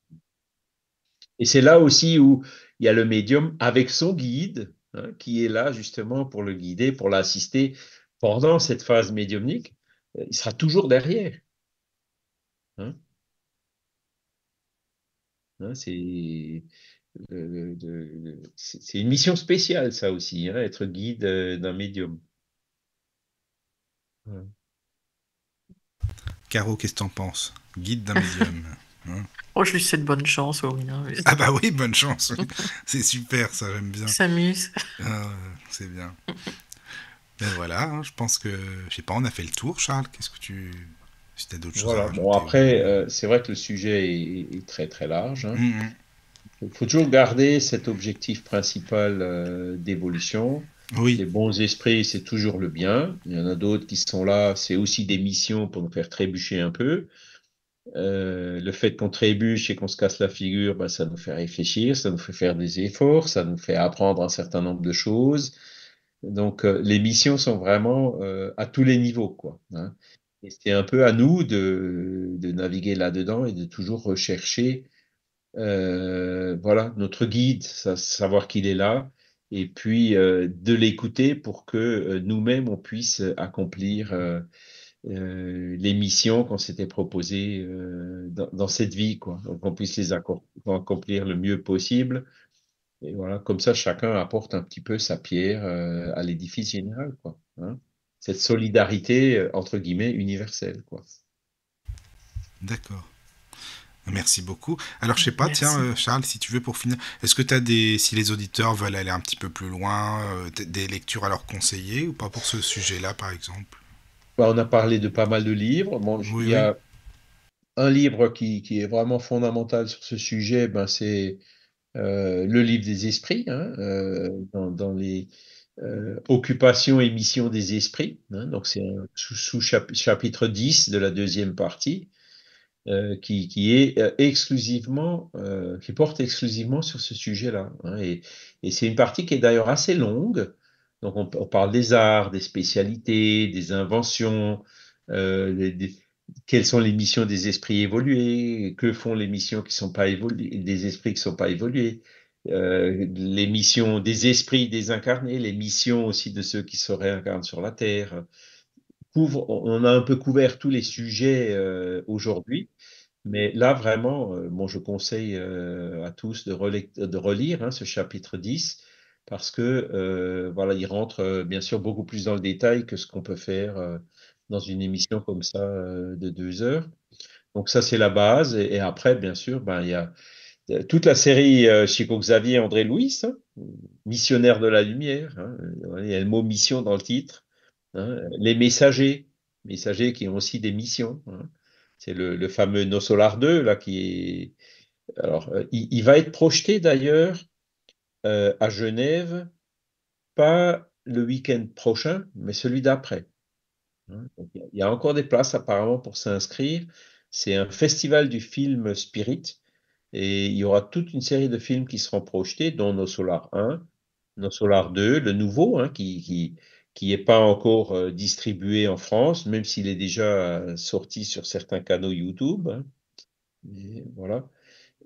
Et c'est là aussi où il y a le médium avec son guide, hein, qui est là justement pour le guider, pour l'assister pendant cette phase médiumnique. Il sera toujours derrière. Hein. Hein, c'est une mission spéciale, ça aussi, hein, être guide d'un médium. Ouais. Caro, qu'est-ce que t'en penses? Guide d'un médium. Hein. Oh, je lui souhaite bonne chance, oui, hein. Ah bah oui, bonne chance. Oui. C'est super, ça, j'aime Il bien. s'amuse. Ah, c'est bien. Ben voilà, hein, je pense que, je sais pas, on a fait le tour, Charles. Qu'est-ce que tu... Si t'as d'autres choses à Voilà. Bon, rajouter après, ou... c'est vrai que le sujet est très, très large. Hein. Mhm. Il faut toujours garder cet objectif principal d'évolution. Oui, Les bons esprits, c'est toujours le bien. Il y en a d'autres qui sont là, c'est aussi des missions pour nous faire trébucher un peu. Le fait qu'on trébuche et qu'on se casse la figure, ben, ça nous fait réfléchir, ça nous fait faire des efforts, ça nous fait apprendre un certain nombre de choses. Donc, les missions sont vraiment à tous les niveaux, quoi. Hein. Et c'est un peu à nous de naviguer là-dedans et de toujours rechercher, voilà, notre guide, savoir qu'il est là, et puis de l'écouter pour que nous-mêmes on puisse accomplir les missions qu'on s'était proposées dans cette vie, quoi. Donc, on puisse accomplir le mieux possible. Et voilà, comme ça, chacun apporte un petit peu sa pierre à l'édifice général, quoi. Hein. Cette solidarité, entre guillemets, universelle, quoi. d'accord. Merci beaucoup. Alors, je sais pas, Merci. tiens, Charles, si tu veux, pour finir, est-ce que tu as si les auditeurs veulent aller un petit peu plus loin, des lectures à leur conseiller ou pas pour ce sujet-là, par exemple? Bah, on a parlé de pas mal de livres. Bon, Oui, il y oui. a un livre qui est vraiment fondamental sur ce sujet, ben, c'est le livre des esprits, hein, dans les occupations et missions des esprits, hein. Donc, c'est un chapitre 10 de la deuxième partie. Qui est exclusivement, qui porte exclusivement sur ce sujet-là, hein. Et c'est une partie qui est d'ailleurs assez longue. Donc on parle des arts, des spécialités, des inventions, quelles sont les missions des esprits évolués, que font les missions qui sont pas évoluées, des esprits qui sont pas évolués, les missions des esprits désincarnés, les missions aussi de ceux qui se réincarnent sur la Terre. On a un peu couvert tous les sujets aujourd'hui. Mais là, vraiment, bon, je conseille à tous de relire, hein, ce chapitre 10 parce que voilà, il rentre bien sûr beaucoup plus dans le détail que ce qu'on peut faire dans une émission comme ça de 2 heures. Donc ça, c'est la base. Et après, bien sûr, ben, il y a toute la série Chico Xavier André Louis, hein, missionnaire de la lumière, hein, il y a le mot mission dans le titre, hein, les messagers qui ont aussi des missions, hein. C'est le fameux No Solar 2 là qui est. Alors, il va être projeté d'ailleurs à Genève, pas le week-end prochain, mais celui d'après, hein. Donc, il y a encore des places apparemment pour s'inscrire. C'est un festival du film Spirit. Et il y aura toute une série de films qui seront projetés, dont No Solar 1, No Solar 2, le nouveau, hein, qui est pas encore distribué en France, même s'il est déjà sorti sur certains canaux YouTube, hein. Et voilà.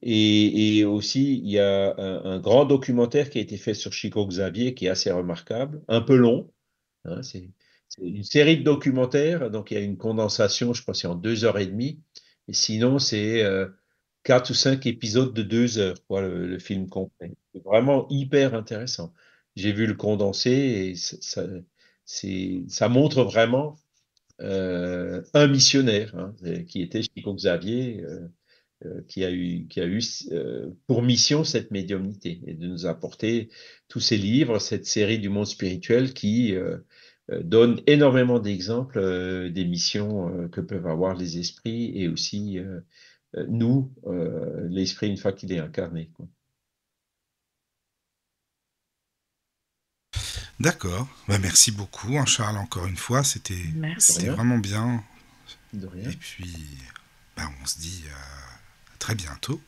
Et aussi, il y a un grand documentaire qui a été fait sur Chico Xavier, qui est assez remarquable, un peu long, hein. C'est une série de documentaires, donc il y a une condensation, je crois, c'est en 2 heures et demie. Et sinon, c'est 4 ou 5 épisodes de 2 heures, quoi, le film complet. C'est vraiment hyper intéressant. J'ai vu le condensé et ça montre vraiment un missionnaire, hein, qui était Chico Xavier, qui a eu pour mission cette médiumnité et de nous apporter tous ces livres, cette série du monde spirituel qui donne énormément d'exemples des missions que peuvent avoir les esprits et aussi nous, l'esprit une fois qu'il est incarné, quoi. D'accord. Bah, merci beaucoup, hein, Charles, encore une fois. C'était De Merci. rien, vraiment bien. de rien. Et puis, bah, on se dit à très bientôt.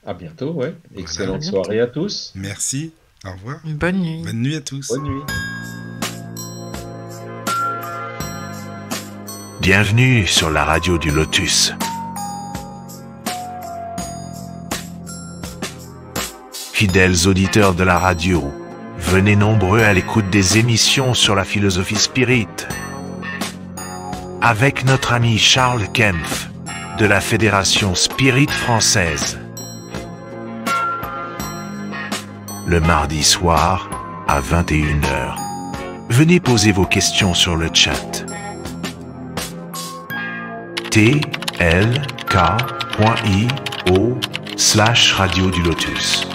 À bientôt, ouais. Voilà. Excellente À bientôt. soirée à tous. Merci. Au revoir. Bonne nuit. Bonne nuit à tous. Bonne nuit. Bienvenue sur la radio du Lotus. Fidèles auditeurs de la radio, venez nombreux à l'écoute des émissions sur la philosophie spirit. Avec notre ami Charles Kempf, de la Fédération Spirit Française. Le mardi soir, à 21h. Venez poser vos questions sur le chat. tlk.io/radio du Lotus.